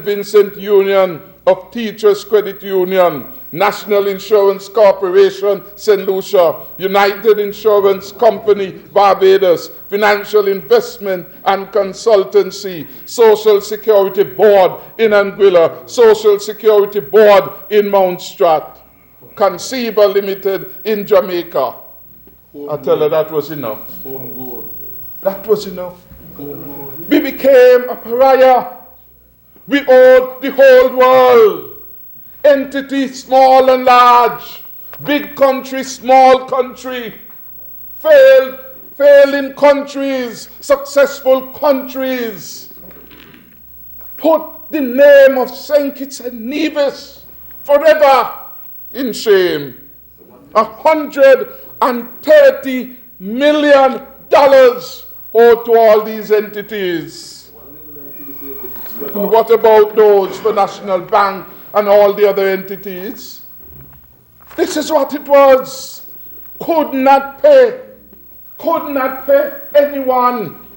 Vincent Union of Teachers Credit Union, National Insurance Corporation, St. Lucia, United Insurance Company, Barbados, Financial Investment and Consultancy, Social Security Board in Anguilla, Social Security Board in Mount Strat, Conceiba Limited in Jamaica. I tell her that was enough. That was enough. We became a pariah. We owed the whole world. Entities small and large, big country, small country, failing countries, successful countries, put the name of St. Kitts and Nevis forever in shame. $130 million owed to all these entities. And what about those for National Bank and all the other entities? This is what it was. Could not pay anyone,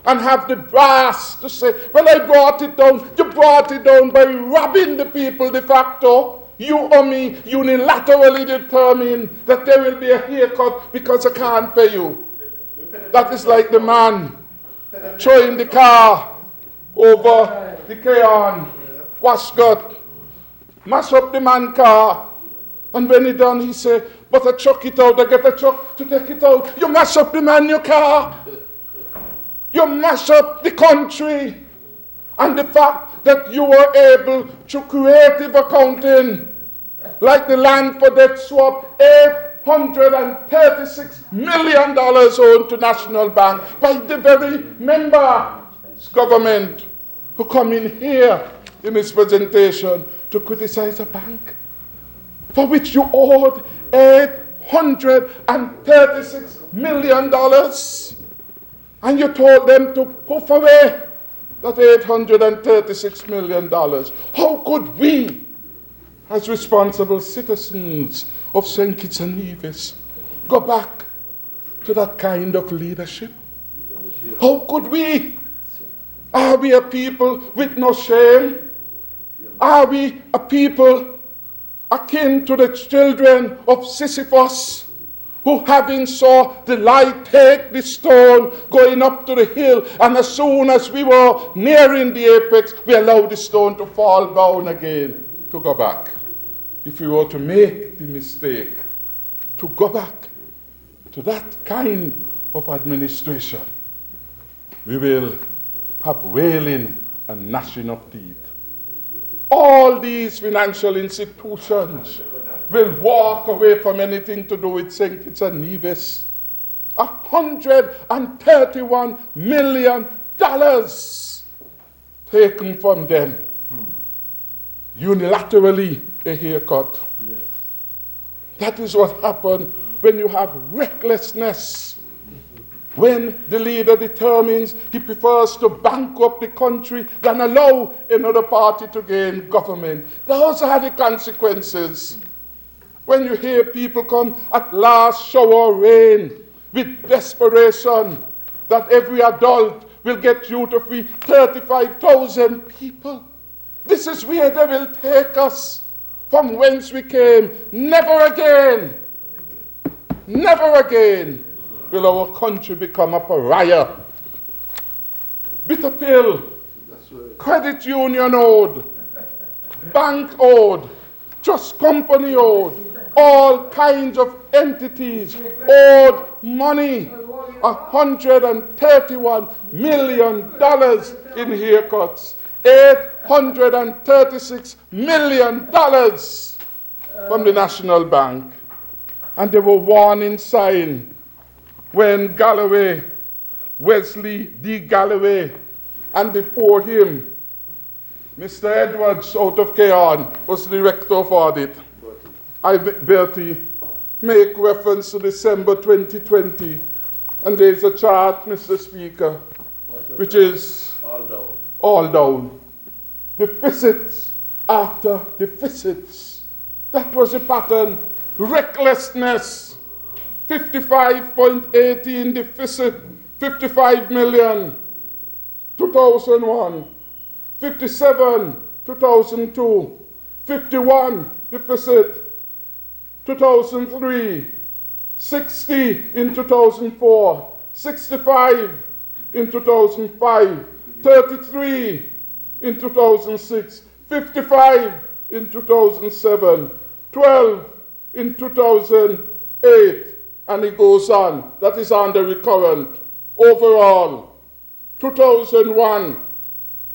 and have the brass to say, well, I brought it down. You brought it down by robbing the people de facto. You or me unilaterally determine that there will be a haircut because I can't pay you. That is like the man throwing the car over the Keon, Wascott, mash up the man's car, and when he done, he said, but I chuck it out, I get a truck to take it out. You mash up the man your car. You mash up the country. And the fact that you were able, through creative accounting, like the land for debt swap, $836 million owed to National Bank by the very members government who come in here in his presentation to criticize a bank for which you owed $836 million. And you told them to poof away that $836 million. How could we, as responsible citizens of St. Kitts and Nevis, go back to that kind of leadership? How could we? Are we a people with no shame? Are we a people akin to the children of Sisyphus, who having saw the light take the stone going up to the hill, and as soon as we were nearing the apex, we allowed the stone to fall down again, to go back? If we were to make the mistake to go back to that kind of administration, we will have wailing and gnashing of teeth. All these financial institutions will walk away from anything to do with St. Kitts and Nevis. $131 million taken from them. Unilaterally a haircut. Yes. That is what happened when you have recklessness. When the leader determines he prefers to bankrupt the country than allow another party to gain government. Those are the consequences. When you hear people come at last shower rain with desperation that every adult will get you to free 35,000 people. This is where they will take us from whence we came. Never again will our country become a pariah. Bitter pill, credit union owed, bank owed, trust company owed, all kinds of entities owed money. $131 million in haircuts. $836 million from the National Bank. And they were warning sign when Galloway, Wesley D. Galloway, and before him, Mr. Edwards out of Keon was director of audit. Bertie, make reference to December 2020, and there's a chart, Mr. Speaker, which is all down. Deficits after deficits. That was a pattern. Recklessness. 55.18 deficit, 55 million. 2001. 57, 2002. 51 deficit. 2003. 60 in 2004. 65 in 2005. 33 in 2006, 55 in 2007, 12 in 2008, and it goes on. That is on the recurrent. Overall, 2001,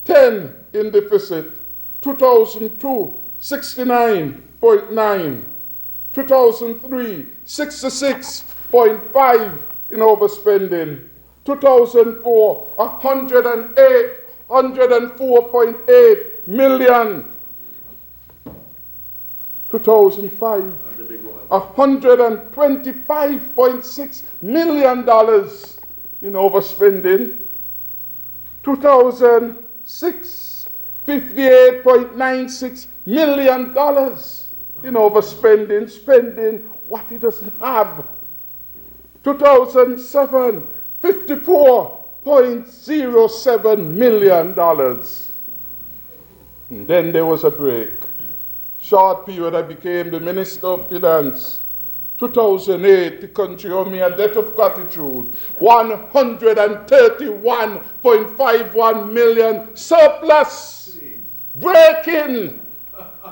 10 in deficit, 2002, 69.9, 2003, 66.5 in overspending, 2004, 104.8 million. 2005, $125.6 million in overspending. 2006, $58.96 million in overspending, spending what he doesn't have. 2007, $54.07 million. And then there was a break. Short period, I became the Minister of Finance. 2008, the country owed me a debt of gratitude. $131.51 million surplus. Breaking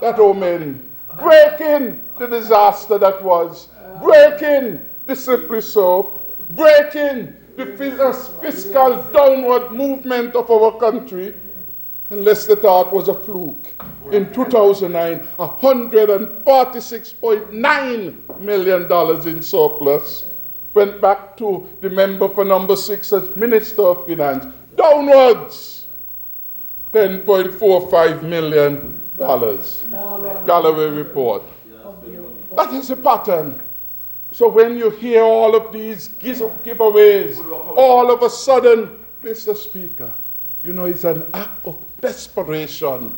that omen. Breaking the disaster that was. Breaking the slippery slope. Breaking the fiscal downward movement of our country. Unless the thought was a fluke. In 2009, $146.9 million in surplus went back to the member for number 6 as Minister of Finance. Downwards, $10.45 million. Galloway report. That is a pattern. So when you hear all of these giveaways, all of a sudden, Mr. Speaker, you know, it's an act of desperation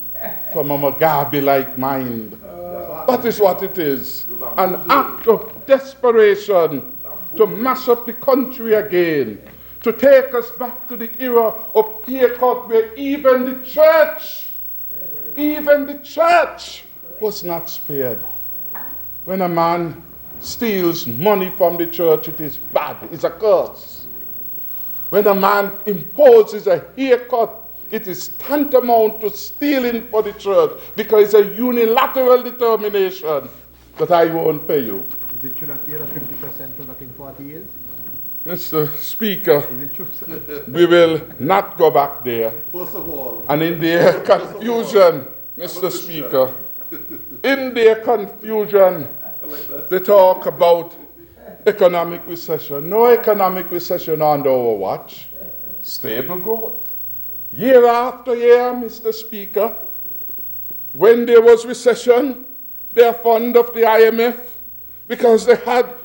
from a Mugabe-like mind. That is what it is. An act of desperation to mash up the country again, to take us back to the era of haircut where even the church was not spared. When a man steals money from the church, it is bad, it's a curse. When a man imposes a haircut, it is tantamount to stealing for the church, because it's a unilateral determination that I won't pay you. Is it true that you had a 50% for back in 40 years? Mr. Speaker, Is it true, sir? we will not go back there. First of all, And in their confusion, Mr. Speaker, in their confusion, they talk about economic recession. No economic recession under our watch. Stable growth. Year after year, Mr. Speaker, when there was recession, they are fond of the IMF because they had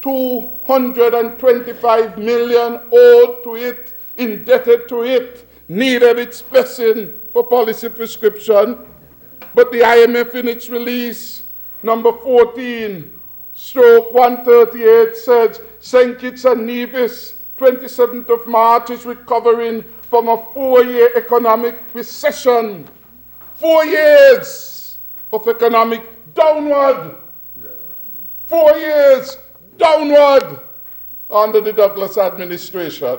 225 million owed to it, indebted to it, needed its blessing for policy prescription. But the IMF in its release, number 14/138 says, St. Kitts and Nevis, 27th of March, is recovering from a 4-year economic recession. 4 years of economic downward. 4 years downward under the Douglas administration.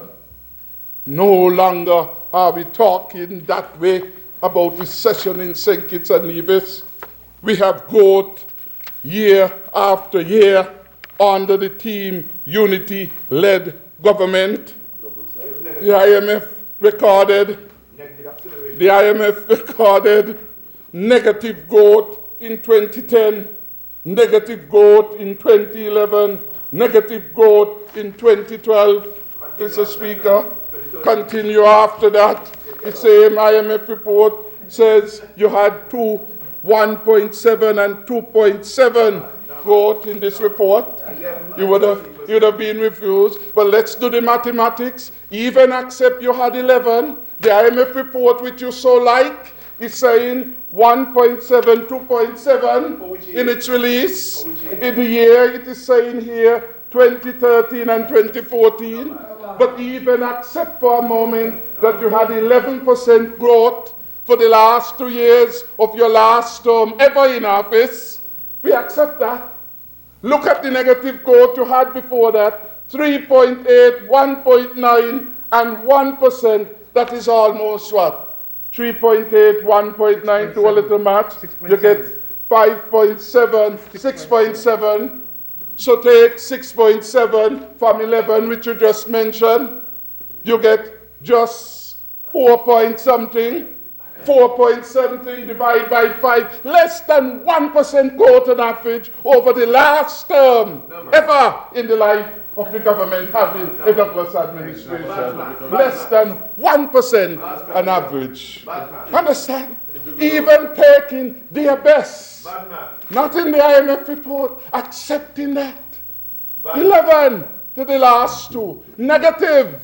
No longer are we talking that way about recession in St. Kitts and Nevis. We have growth year after year under the Team Unity-led government. The IMF recorded negative growth in 2010, negative growth in 2011, negative growth in 2012. Mr. Speaker, continue after that. The same IMF report says you had 1.7 and 2.7 growth in this report. You would have been refused. But let's do the mathematics. Even accept you had 11. The IMF report, which you so like, is saying 1.7, 2.7 in its release. In the year, it is saying here 2013 and 2014. But even accept for a moment that you had 11% growth for the last 2 years of your last term ever in office. We accept that. Look at the negative growth you had before that, 3.8, 1.9, and 1%. That is almost what? 3.8, 1.9, do a little math. You get 5.7, 6.7. So take 6.7 from 11, which you just mentioned. You get just 4 point something. 4 point something divided by 5. Less than 1% growth on average over the last term ever in the life of the government having a Douglas administration. Less than 1% on average. Understand? Even taking their best. Not in the IMF report, accepting that. 11 to the last 2. Negative.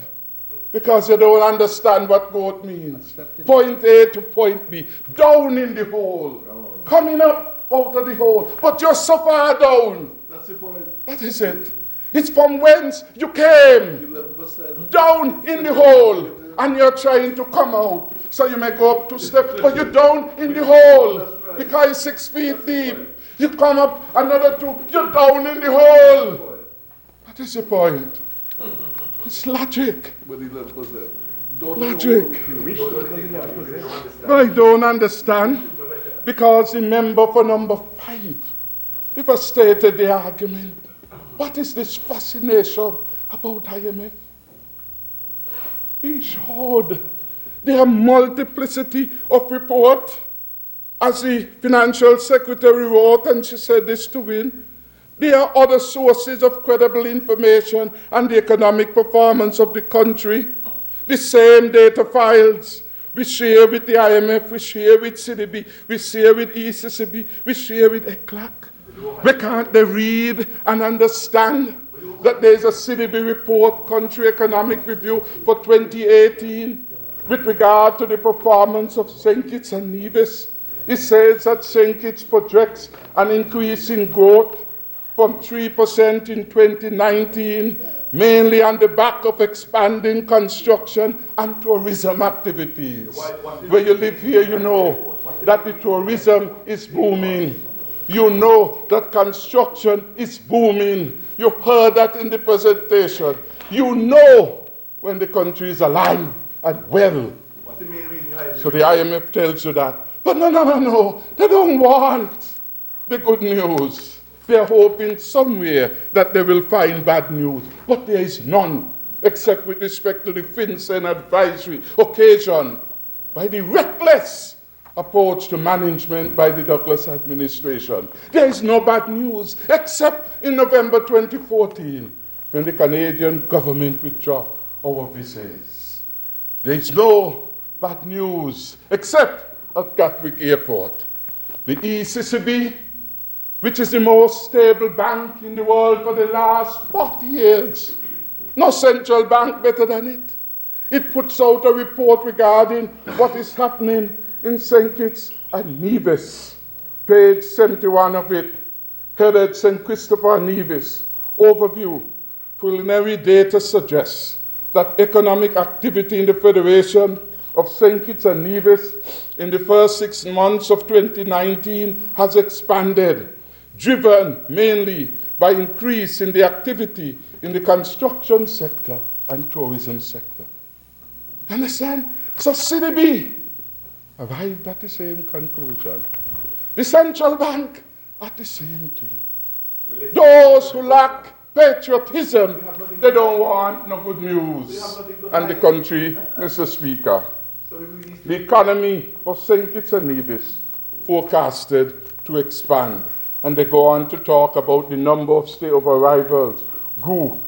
Because you don't understand what growth means. Point A to point B. Down in the hole. Coming up out of the hole. But you're so far down. that's the point. That is it. It's from whence you came. 11%. Down in the hole. And you're trying to come out. So you may go up 2 steps, but you're down in the hole. Because it's 6 feet deep. You come up another 2, you're down in the hole. That is the point. It's logic. But 11%. Logic. I don't understand. Because the member for number 5 devastated the argument. What is this fascination about IMF? He showed their multiplicity of report. As the financial secretary wrote, and she said this to win, there are other sources of credible information on the economic performance of the country. The same data files we share with the IMF, we share with CDB, we share with ECCB, we share with ECLAC. Why can't they read and understand that there's a CDB report, Country Economic Review for 2018, with regard to the performance of St. Kitts and Nevis. It says that St. Kitts projects an increase in growth from 3% in 2019, mainly on the back of expanding construction and tourism activities. Where you live here, you know that the tourism is booming. You know that construction is booming. You heard that in the presentation. You know when the country is alive and well. What's the main reason you hide? So the IMF tells you that. But no. They don't want the good news. They're hoping somewhere that they will find bad news. But there is none, except with respect to the FinCEN advisory occasion by the reckless approach to management by the Douglas administration. There is no bad news, except in November 2014, when the Canadian government withdrew our visas. There is no bad news, except at Gatwick Airport. The ECCB, which is the most stable bank in the world for the last 40 years. No central bank better than it. It puts out a report regarding what is happening in St. Kitts and Nevis. Page 71 of it, headed St. Christopher and Nevis. Overview. Preliminary data suggests that economic activity in the Federation of St. Kitts and Nevis in the first 6 months of 2019 has expanded, driven mainly by increase in the activity in the construction sector and tourism sector. Understand? So CDB arrived at the same conclusion. The central bank at the same thing. Those who lack patriotism, they don't want no good news. And the country, Mr. Speaker, the economy of St. Kitts and Nevis forecasted to expand. And they go on to talk about the number of stay of arrivals grew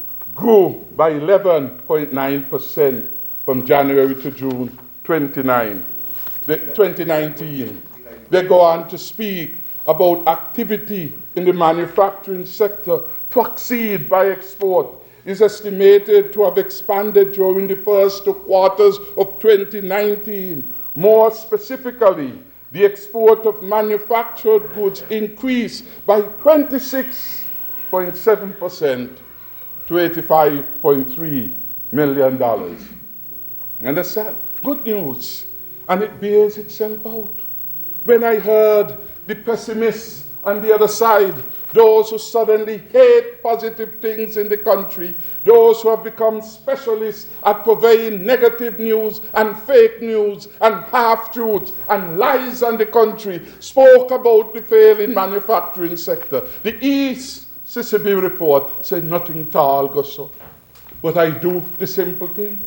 by 11.9% from January to June 2019. They go on to speak about activity in the manufacturing sector proxied by export is estimated to have expanded during the first 2 quarters of 2019. More specifically, the export of manufactured goods increased by 26.7% to $85.3 million. Understand? Good news. And it bears itself out. When I heard the pessimists on the other side, those who suddenly hate positive things in the country, those who have become specialists at purveying negative news and fake news and half-truths and lies on the country, spoke about the failing manufacturing sector. The ECCB report said nothing at all goes so. But I do the simple thing.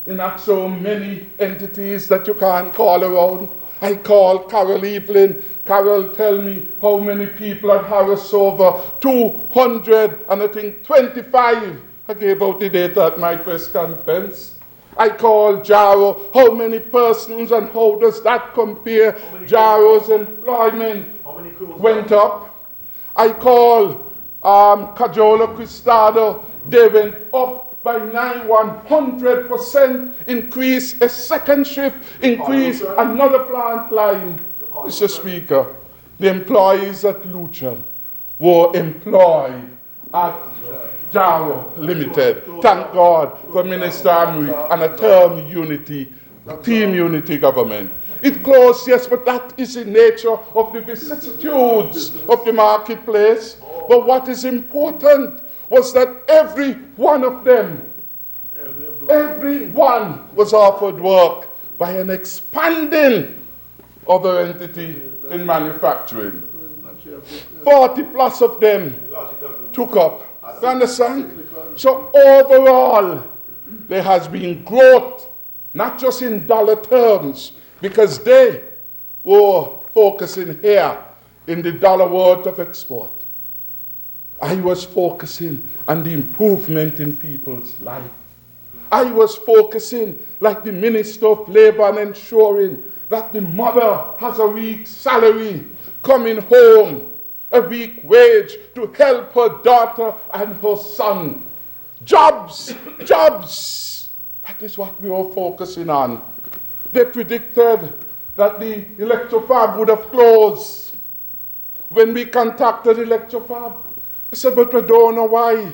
In so many entities that you can't call around. I call Carol Evelyn. Carol, tell me how many people at Harrissover. 225. I gave out the data at my press conference. I call Jaro. How many persons and how does that compare? Jaro's employment went up. I call Cajola Cristado. They went up by 100% increase, a second shift increase, another plant line. Mr. Speaker, the employees at Lucian were employed at Jaro Limited. Thank God for Minister Amri and a team unity government. It closed, yes, but that is the nature of the vicissitudes of the marketplace. But what is important was that every one of them, everyone was offered work by an expanding other entity in manufacturing. 40 plus of them took up. You understand? So overall, there has been growth, not just in dollar terms, because they were focusing here in the dollar worth of export. I was focusing on the improvement in people's life. I was focusing, like the Minister of Labor, and ensuring that the mother has a week's salary coming home, a week wage to help her daughter and her son. Jobs. That is what we were focusing on. They predicted that the electrofab would have closed. When we contacted electrofab, I said, but we don't know why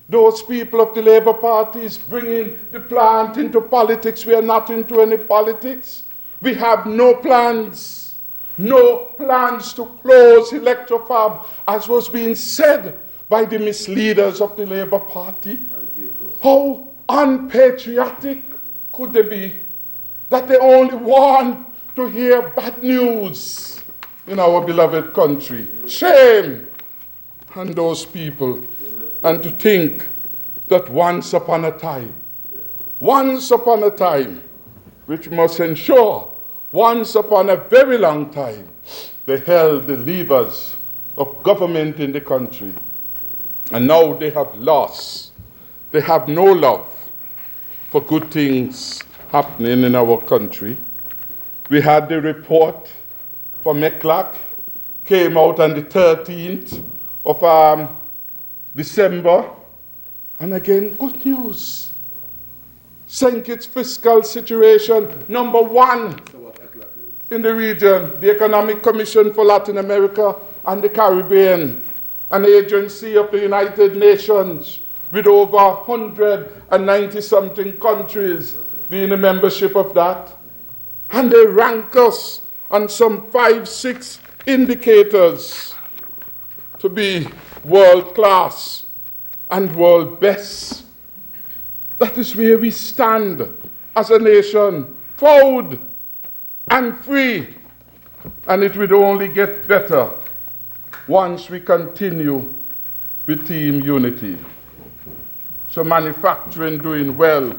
those people of the Labour Party is bringing the plant into politics. We are not into any politics. We have no plans to close electrofab, as was being said by the misleaders of the Labour Party. How unpatriotic could they be that they only want to hear bad news in our beloved country? Shame on those people. And to think that once upon a time, which must ensure once upon a very long time, they held the levers of government in the country. And now they have lost. They have no love for good things happening in our country. We had the report from MECLAC, came out on the 13th of December. And again, good news. St. Kitts fiscal situation, number 1 in the region, the Economic Commission for Latin America and the Caribbean, an agency of the United Nations with over 190-something countries being a membership of that. And they rank us on some 5-6 indicators to be world class and world best. That is where we stand as a nation, proud and free. And it will only get better once we continue with team unity. So manufacturing doing well.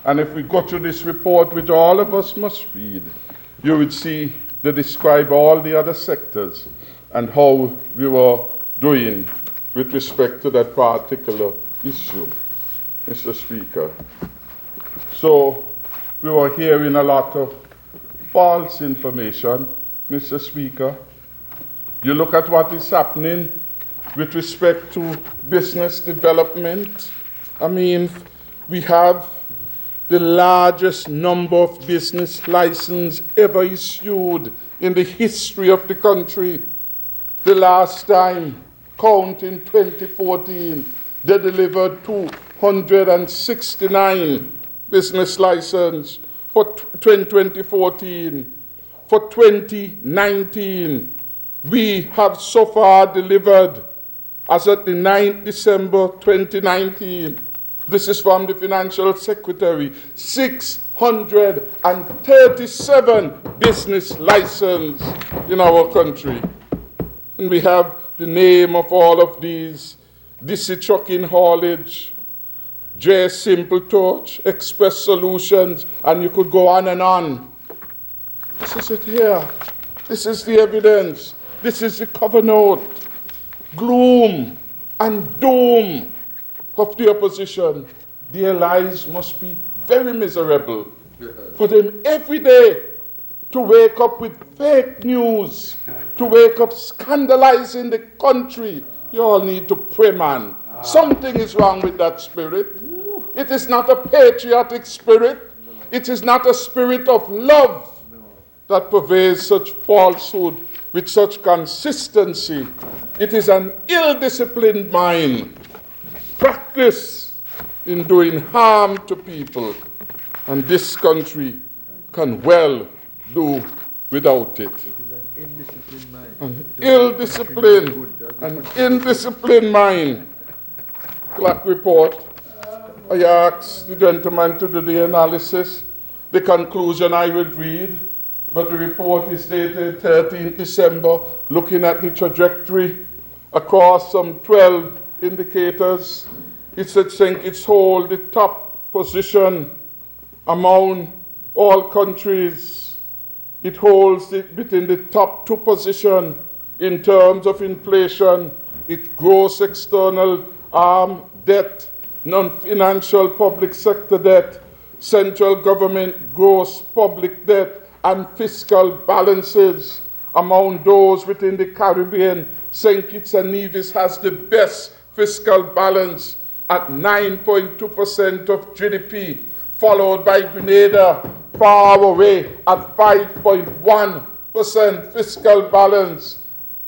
And if we go to this report, which all of us must read, you would see they describe all the other sectors and how we were doing with respect to that particular issue, Mr. Speaker. So we were hearing a lot of false information, Mr. Speaker. You look at what is happening with respect to business development. I mean, we have the largest number of business licenses ever issued in the history of the country. The last time, count in 2014, they delivered 269 business licenses for 2014. For 2019, we have so far delivered, as at the 9th December 2019, this is from the Financial Secretary, 637 business licenses in our country. And we have the name of all of these: DC Trucking Haulage, J Simple Torch, Express Solutions, and you could go on and on. This is it here. This is the evidence. This is the cover note. Gloom and doom of the opposition. Their lives must be very miserable for them every day to wake up with fake news, to wake up scandalizing the country. You all need to pray, man. Something is wrong with that spirit. It is not a patriotic spirit. It is not a spirit of love that pervades such falsehood with such consistency. It is an ill-disciplined mind, practice in doing harm to people, and this country can well do without it. An indisciplined mind. Clerk report. I asked the gentleman to do the analysis. The conclusion I would read, but the report is dated 13th December, looking at the trajectory across some 12 indicators. It said St. Kitts hold the top position among all countries. It holds it within the top 2 position in terms of inflation, its gross external debt, non-financial public sector debt, central government gross public debt, and fiscal balances. Among those within the Caribbean, St. Kitts and Nevis has the best fiscal balance at 9.2% of GDP, followed by Grenada far away at 5.1% fiscal balance.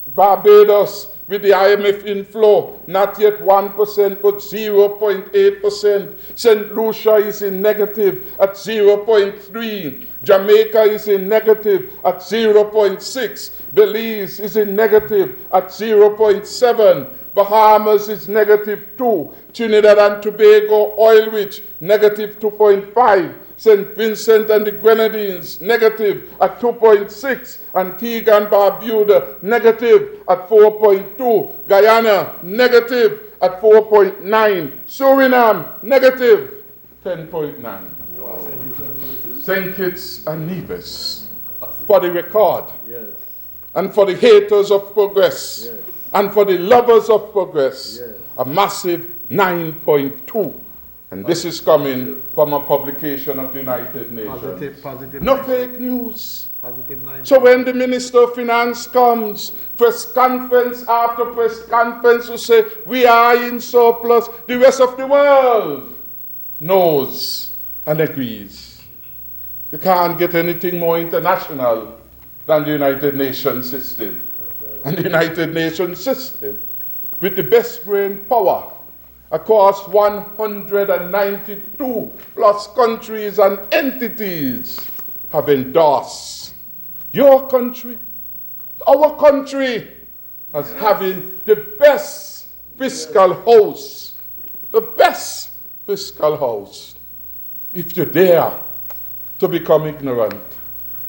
Barbados, with the IMF inflow, not yet 1%, but 0.8%. St. Lucia is in negative at 0.3. Jamaica is in negative at 0.6. Belize is in negative at 0.7. Bahamas is negative 2. Trinidad and Tobago, oil rich, negative 2.5. St. Vincent and the Grenadines, negative at 2.6. Antigua and Barbuda, negative at 4.2. Guyana, negative at 4.9. Suriname, negative 10.9. Wow. St. Kitts and Nevis, for the record, Yes. and for the haters of progress, Yes. and for the lovers of progress, Yes. a massive 9.2. And this is coming from a publication of the United Nations. Positive. No fake news. Positive 9. So when the Minister of Finance comes, press conference after press conference to say, we are in surplus, the rest of the world knows and agrees. You can't get anything more international than the United Nations system. And the United Nations system, with the best brain power across 192 plus countries and entities, have endorsed your country, our country, as having the best fiscal host. The best fiscal host. If you dare to become ignorant,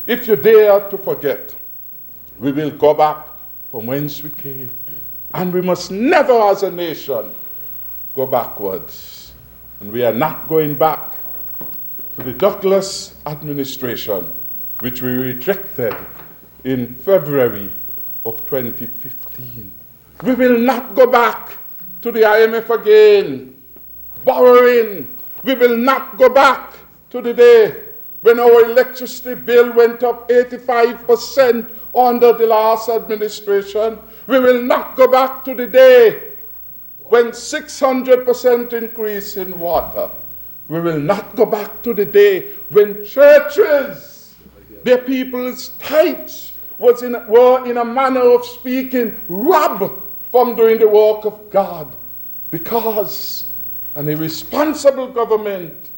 if you dare to forget, we will go back from whence we came. And we must never, as a nation, go backwards. And we are not going back to the Douglas administration, which we rejected in February of 2015. We will not go back to the IMF again, borrowing. We will not go back to the day when our electricity bill went up 85% under the last administration. We will not go back to the day when 600% increase in water. We will not go back to the day when churches, their people's tithes, were in a manner of speaking, robbed from doing the work of God, because an irresponsible government,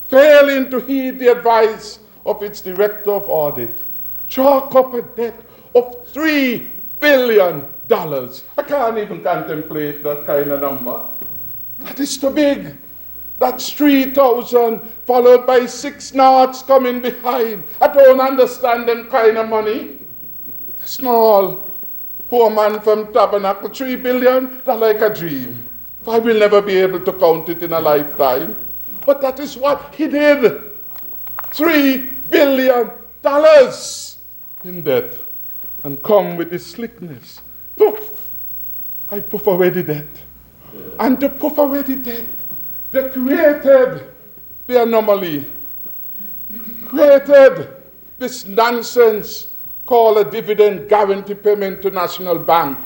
failing to heed the advice of its director of audit, chalk up a debt of $3 billion. I can't even contemplate that kind of number. That is too big. That's 3,000 followed by 6 knots coming behind. I don't understand them kind of money. Small, poor man from Tabernacle, $3 billion, that's like a dream. I will never be able to count it in a lifetime. But that is what he did. $3 billion in debt. And come with his slickness. Poof! I poof away the debt. And to poof away the debt, they created the anomaly. Created this nonsense called a dividend guarantee payment to National Bank,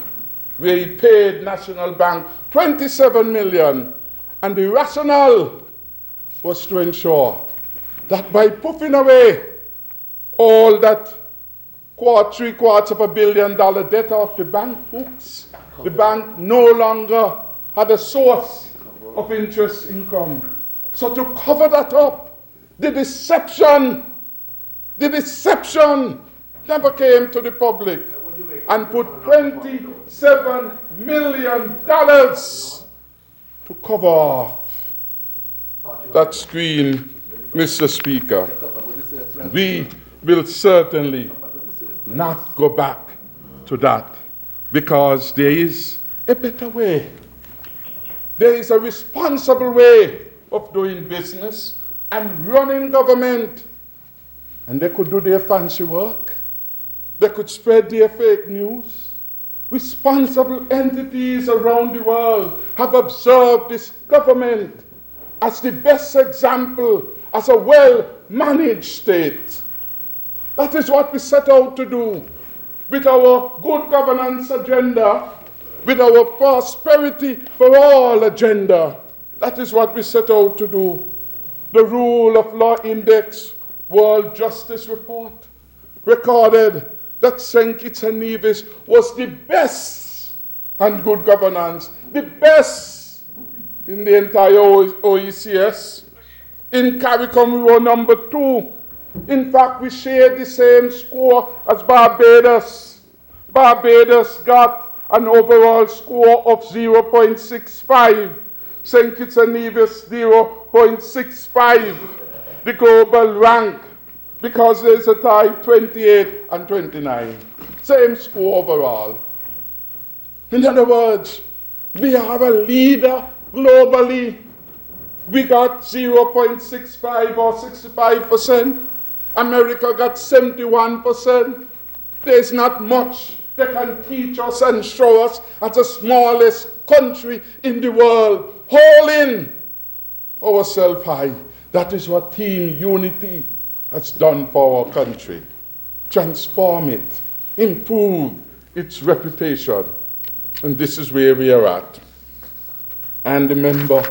where he paid National Bank $27 million. And the rationale was to ensure that by puffing away all that $750 million debt off the bank books, the bank no longer had a source of interest income. So to cover that up, the deception never came to the public, and put $27 million to cover off that screen, Mr. Speaker. We will certainly not go back to that, because there is a better way. There is a responsible way of doing business and running government. And they could do their fancy work. They could spread their fake news. Responsible entities around the world have observed this government as the best example, as a well-managed state. That is what we set out to do with our good governance agenda, with our prosperity for all agenda. That is what we set out to do. The rule of law index World Justice Report recorded that St. Kitts and Nevis was the best and good governance, the best in the entire OECS. In CARICOM, we were number 2. In fact, we shared the same score as Barbados. Barbados got an overall score of 0.65. St. Kitts and Nevis, 0.65. The global rank, because there's a tie, 28 and 29. Same score overall. In other words, we are a leader globally. We got 0.65 or 65%. America got 71%. There's not much they can teach us and show us as the smallest country in the world, holding ourselves high. That is what Team Unity has done for our country. Transform it, improve its reputation. And this is where we are at. And the member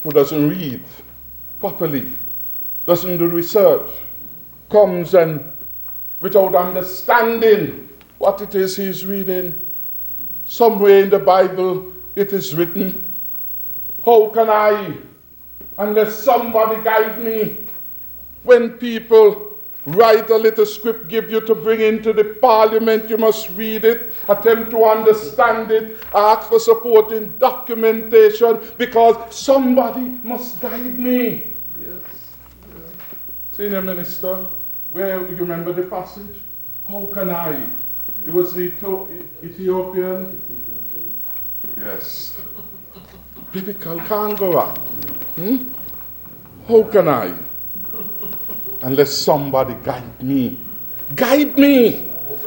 who doesn't read properly, doesn't do research, comes and without understanding what it is he's reading, somewhere in the Bible it is written, how can I, unless somebody guide me? When people write a little script, give you to bring into the parliament, you must read it, attempt to understand it, ask for supporting documentation, because somebody must guide me. Yes. Senior Minister, where you remember the passage? How can I? It was the Ethiopian. Yes. Biblical, can't go wrong. How can I? Unless somebody guide me. Guide me!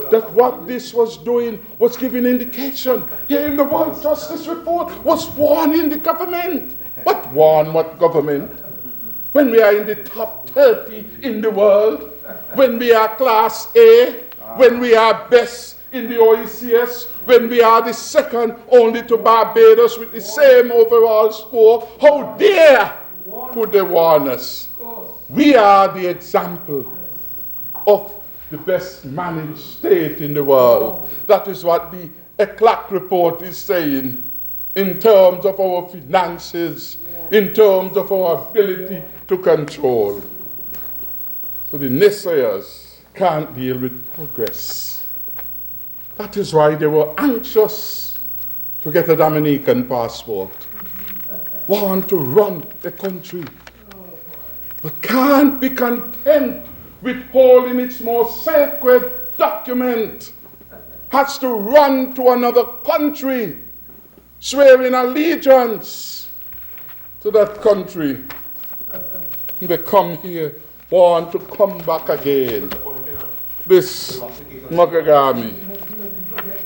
That what this was doing was giving indication. Here in the World Justice Report was warning the government. What warn what government? When we are in the top 30 in the world, when we are class A, when we are best in the OECS, when we are the second only to Barbados with the same overall score, how dare could they warn us? We are the example of the best managed state in the world. That is what the ECLAC report is saying in terms of our finances, in terms of our ability to control. So the naysayers can't deal with progress. That is why they were anxious to get a Dominican passport, want to run the country, but can't be content with holding its most sacred document, has to run to another country, swearing allegiance to that country. They come here, want to come back again. This Magagami,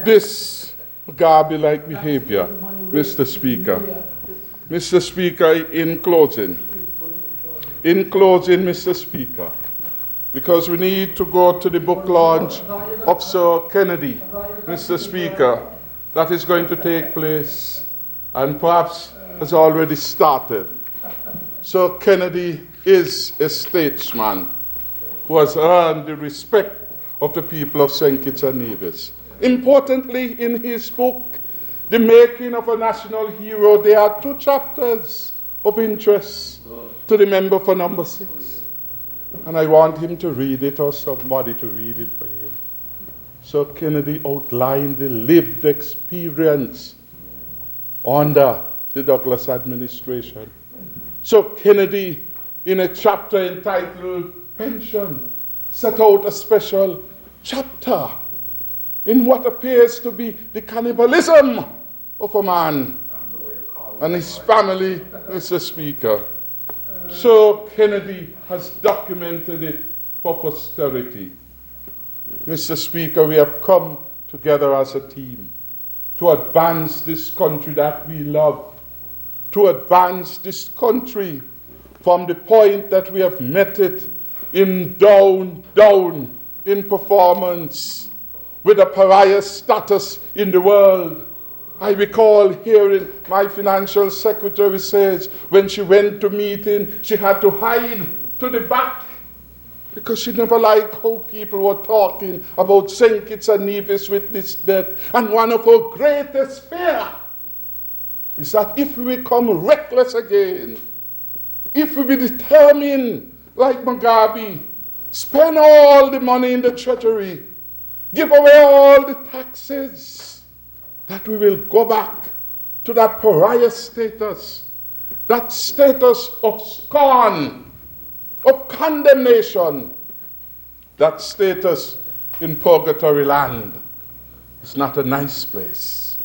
this Mugabe-like behavior, Mr. Speaker. Mr. Speaker, in closing, Mr. Speaker, because we need to go to the book launch of Sir Kennedy, Mr. Speaker, that is going to take place and perhaps has already started. Sir Kennedy is a statesman who has earned the respect of the people of St. Kitts and Nevis. Importantly, in his book, The Making of a National Hero, there are 2 chapters of interest to the member for number 6. And I want him to read it or somebody to read it for him. Sir Kennedy outlined the lived experience under the Douglas administration. Sir Kennedy, in a chapter entitled Pension, set out a special chapter in what appears to be the cannibalism of a man and his family, Mr. Speaker. So Kennedy has documented it for posterity. Mr. Speaker, we have come together as a team to advance this country that we love, to advance this country from the point that we have met it in down in performance, with a pariah status in the world. I recall hearing my financial secretary says when she went to meeting, she had to hide to the back because she never liked how people were talking about St. Kitts and Nevis with this death. And one of her greatest fear is that if we become reckless again, if we be determined like Mugabe, spend all the money in the treasury, give away all the taxes, that we will go back to that pariah status, that status of scorn, of condemnation, that status in purgatory land. It's not a nice place.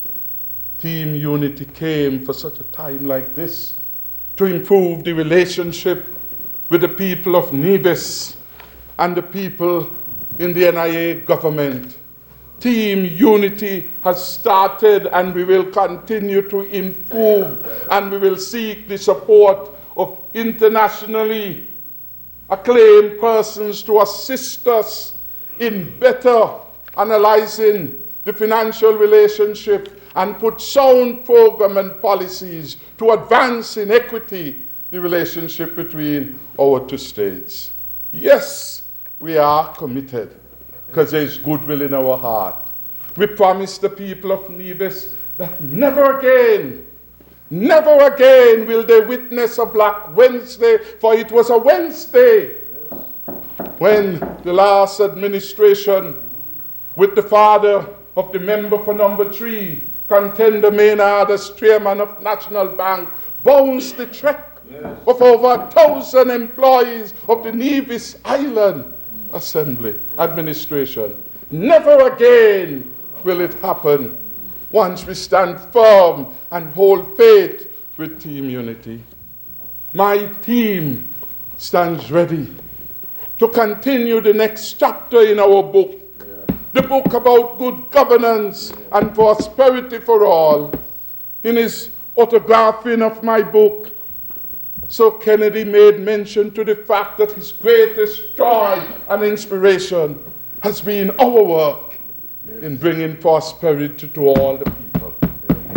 Team Unity came for such a time like this to improve the relationship with the people of Nevis and the people in the NIA government. Team Unity has started, and we will continue to improve, and we will seek the support of internationally acclaimed persons to assist us in better analyzing the financial relationship and put sound program and policies to advance in equity the relationship between our two states. Yes, we are committed because there is goodwill in our heart. We promise the people of Nevis that never again will they witness a Black Wednesday, for it was a Wednesday when the last administration, with the father of the member for number 3, Contender Maynard as chairman of National Bank, bounced the check of over 1,000 employees of the Nevis Island Assembly administration. Never again will it happen once we stand firm and hold faith with Team Unity. My team stands ready to continue the next chapter in our book, the book about good governance and prosperity for all. In his autographing of my book, Sir Kennedy made mention to the fact that his greatest joy and inspiration has been our work in bringing prosperity to all the people.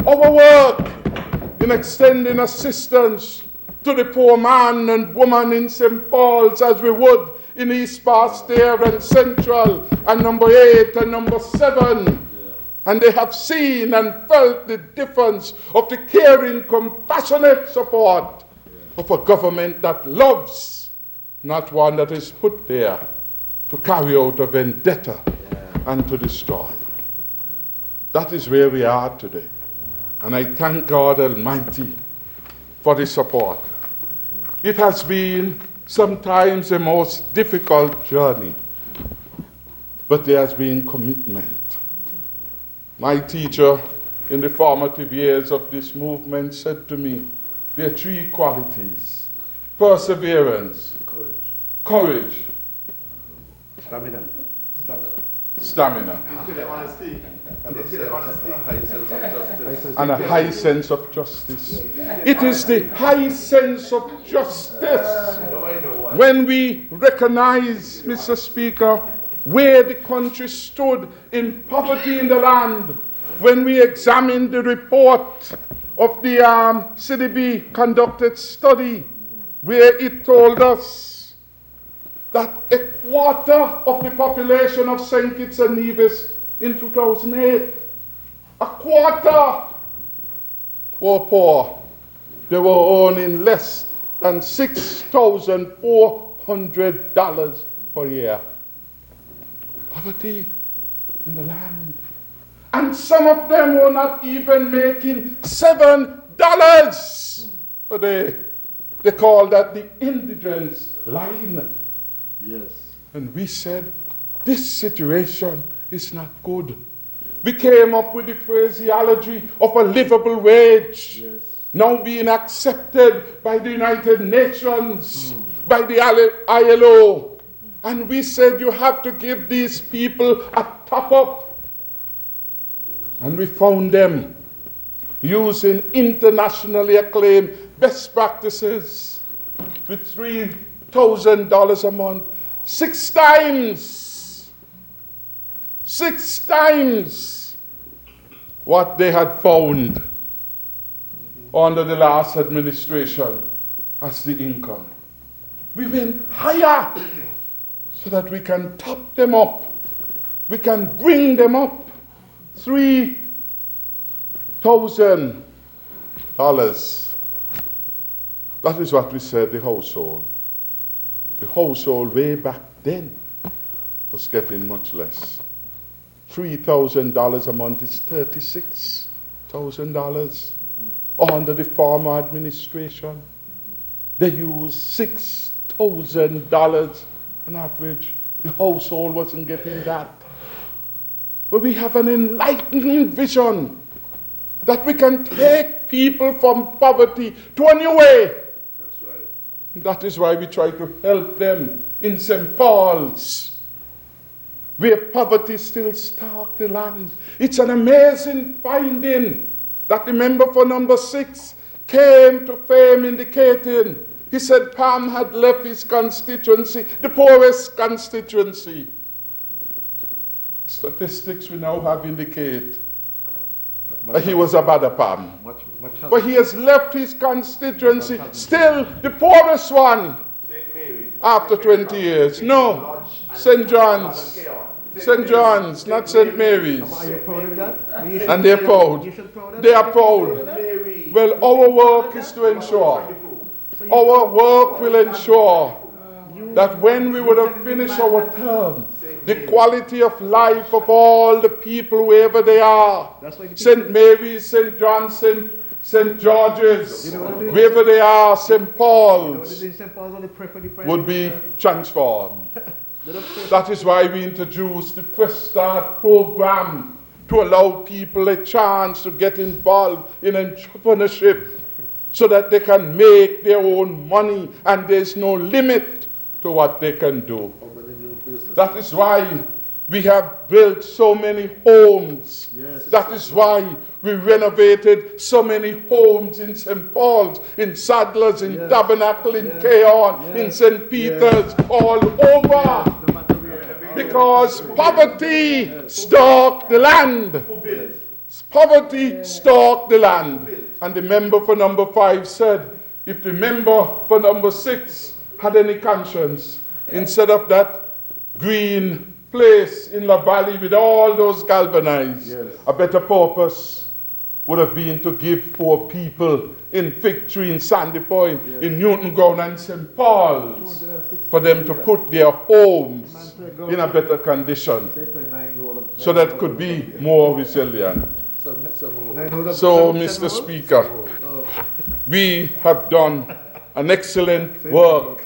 Our work in extending assistance to the poor man and woman in St. Paul's, as we would in East Barstair and Central and number 8 and number 7. And they have seen and felt the difference of the caring, compassionate support of a government that loves, not one that is put there to carry out a vendetta and to destroy. That is where we are today. And I thank God Almighty for the support. It has been sometimes a most difficult journey, but there has been commitment. My teacher in the formative years of this movement said to me, there are 3 qualities: perseverance, courage, stamina. And a high sense of justice. It is the high sense of justice when we recognize, Mr. Speaker, where the country stood in poverty in the land, when we examine the report of the CDB conducted study, where it told us that a quarter of the population of St. Kitts and Nevis in 2008, a quarter were poor. They were earning less than $6,400 per year. Poverty in the land. And some of them were not even making $7 a day. They call that the indigence line. Yes. And we said, this situation is not good. We came up with the phraseology of a livable wage, now being accepted by the United Nations, by the ILO. And we said, you have to give these people a top-up. And we found them using internationally acclaimed best practices with $3,000 a month, 6 times what they had found under the last administration as the income. We went higher. so that we can top them up. We can bring them up. $3,000. That is what we said, the household. The household way back then was getting much less. $3,000 a month is $36,000. Under the former administration, they used $6,000 on average. The household wasn't getting that. But we have an enlightening vision that we can take people from poverty to a new way. That's right. That is why we try to help them in St. Paul's, where poverty still stalks the land. It's an amazing finding that the member for number 6 came to fame indicating. He said Palm had left his constituency, the poorest constituency. Statistics we now have indicate that he was a bad Palm. But he has left his constituency, still the poorest one after 20 years. No, St. John's. St. John's, not St. Mary's. Are you proud of that? And they're proud. They are proud. Well, our work is to ensure. Our work will ensure that when we would have finished our term, the quality of life of all the people, wherever they are, St. Mary's, St. John's, St. George's, wherever they are, St. Paul's, would be transformed. That is why we introduced the Fresh Start program to allow people a chance to get involved in entrepreneurship so that they can make their own money and there's no limit to what they can do. That is why we have built so many homes. Yes. That is why we renovated so many homes in St. Paul's, in Sadler's, in Tabernacle, in Keon, in St. Peter's, all over. Because poverty stalked the land. Poverty stalked the land. And the member for number 5 said, if the member for number 6 had any conscience, instead of that green place in La Valley with all those galvanized, a better purpose would have been to give poor people in Fig Tree, in Sandy Point, in Newton Ground and St. Paul's, for them to put their homes in a better condition so that could be more resilient. So, Mr. Speaker, we have done an excellent work.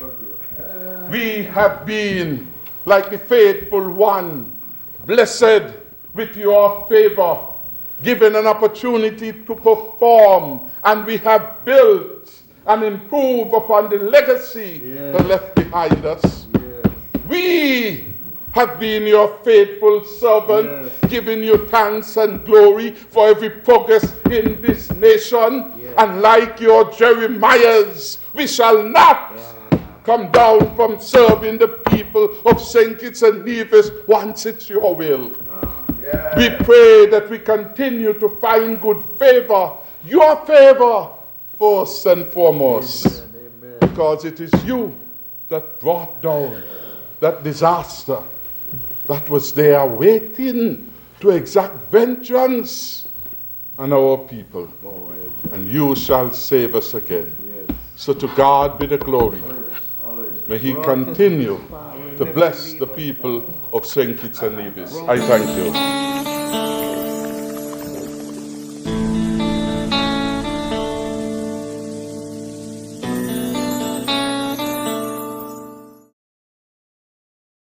We have been like the faithful one, blessed with your favor, given an opportunity to perform, and we have built and improved upon the legacy left behind us. We have been your faithful servant, giving you thanks and glory for every progress in this nation. And like your Jeremiahs, we shall not come down from serving the people of St. Kitts and Nevis once it's your will. We pray that we continue to find good favor, your favor, first and foremost, because it is you that brought down that disaster that was there waiting to exact vengeance on our people. And you shall save us again. So to God be the glory. May he continue to bless the people of St. Kitts and Nevis. I thank you.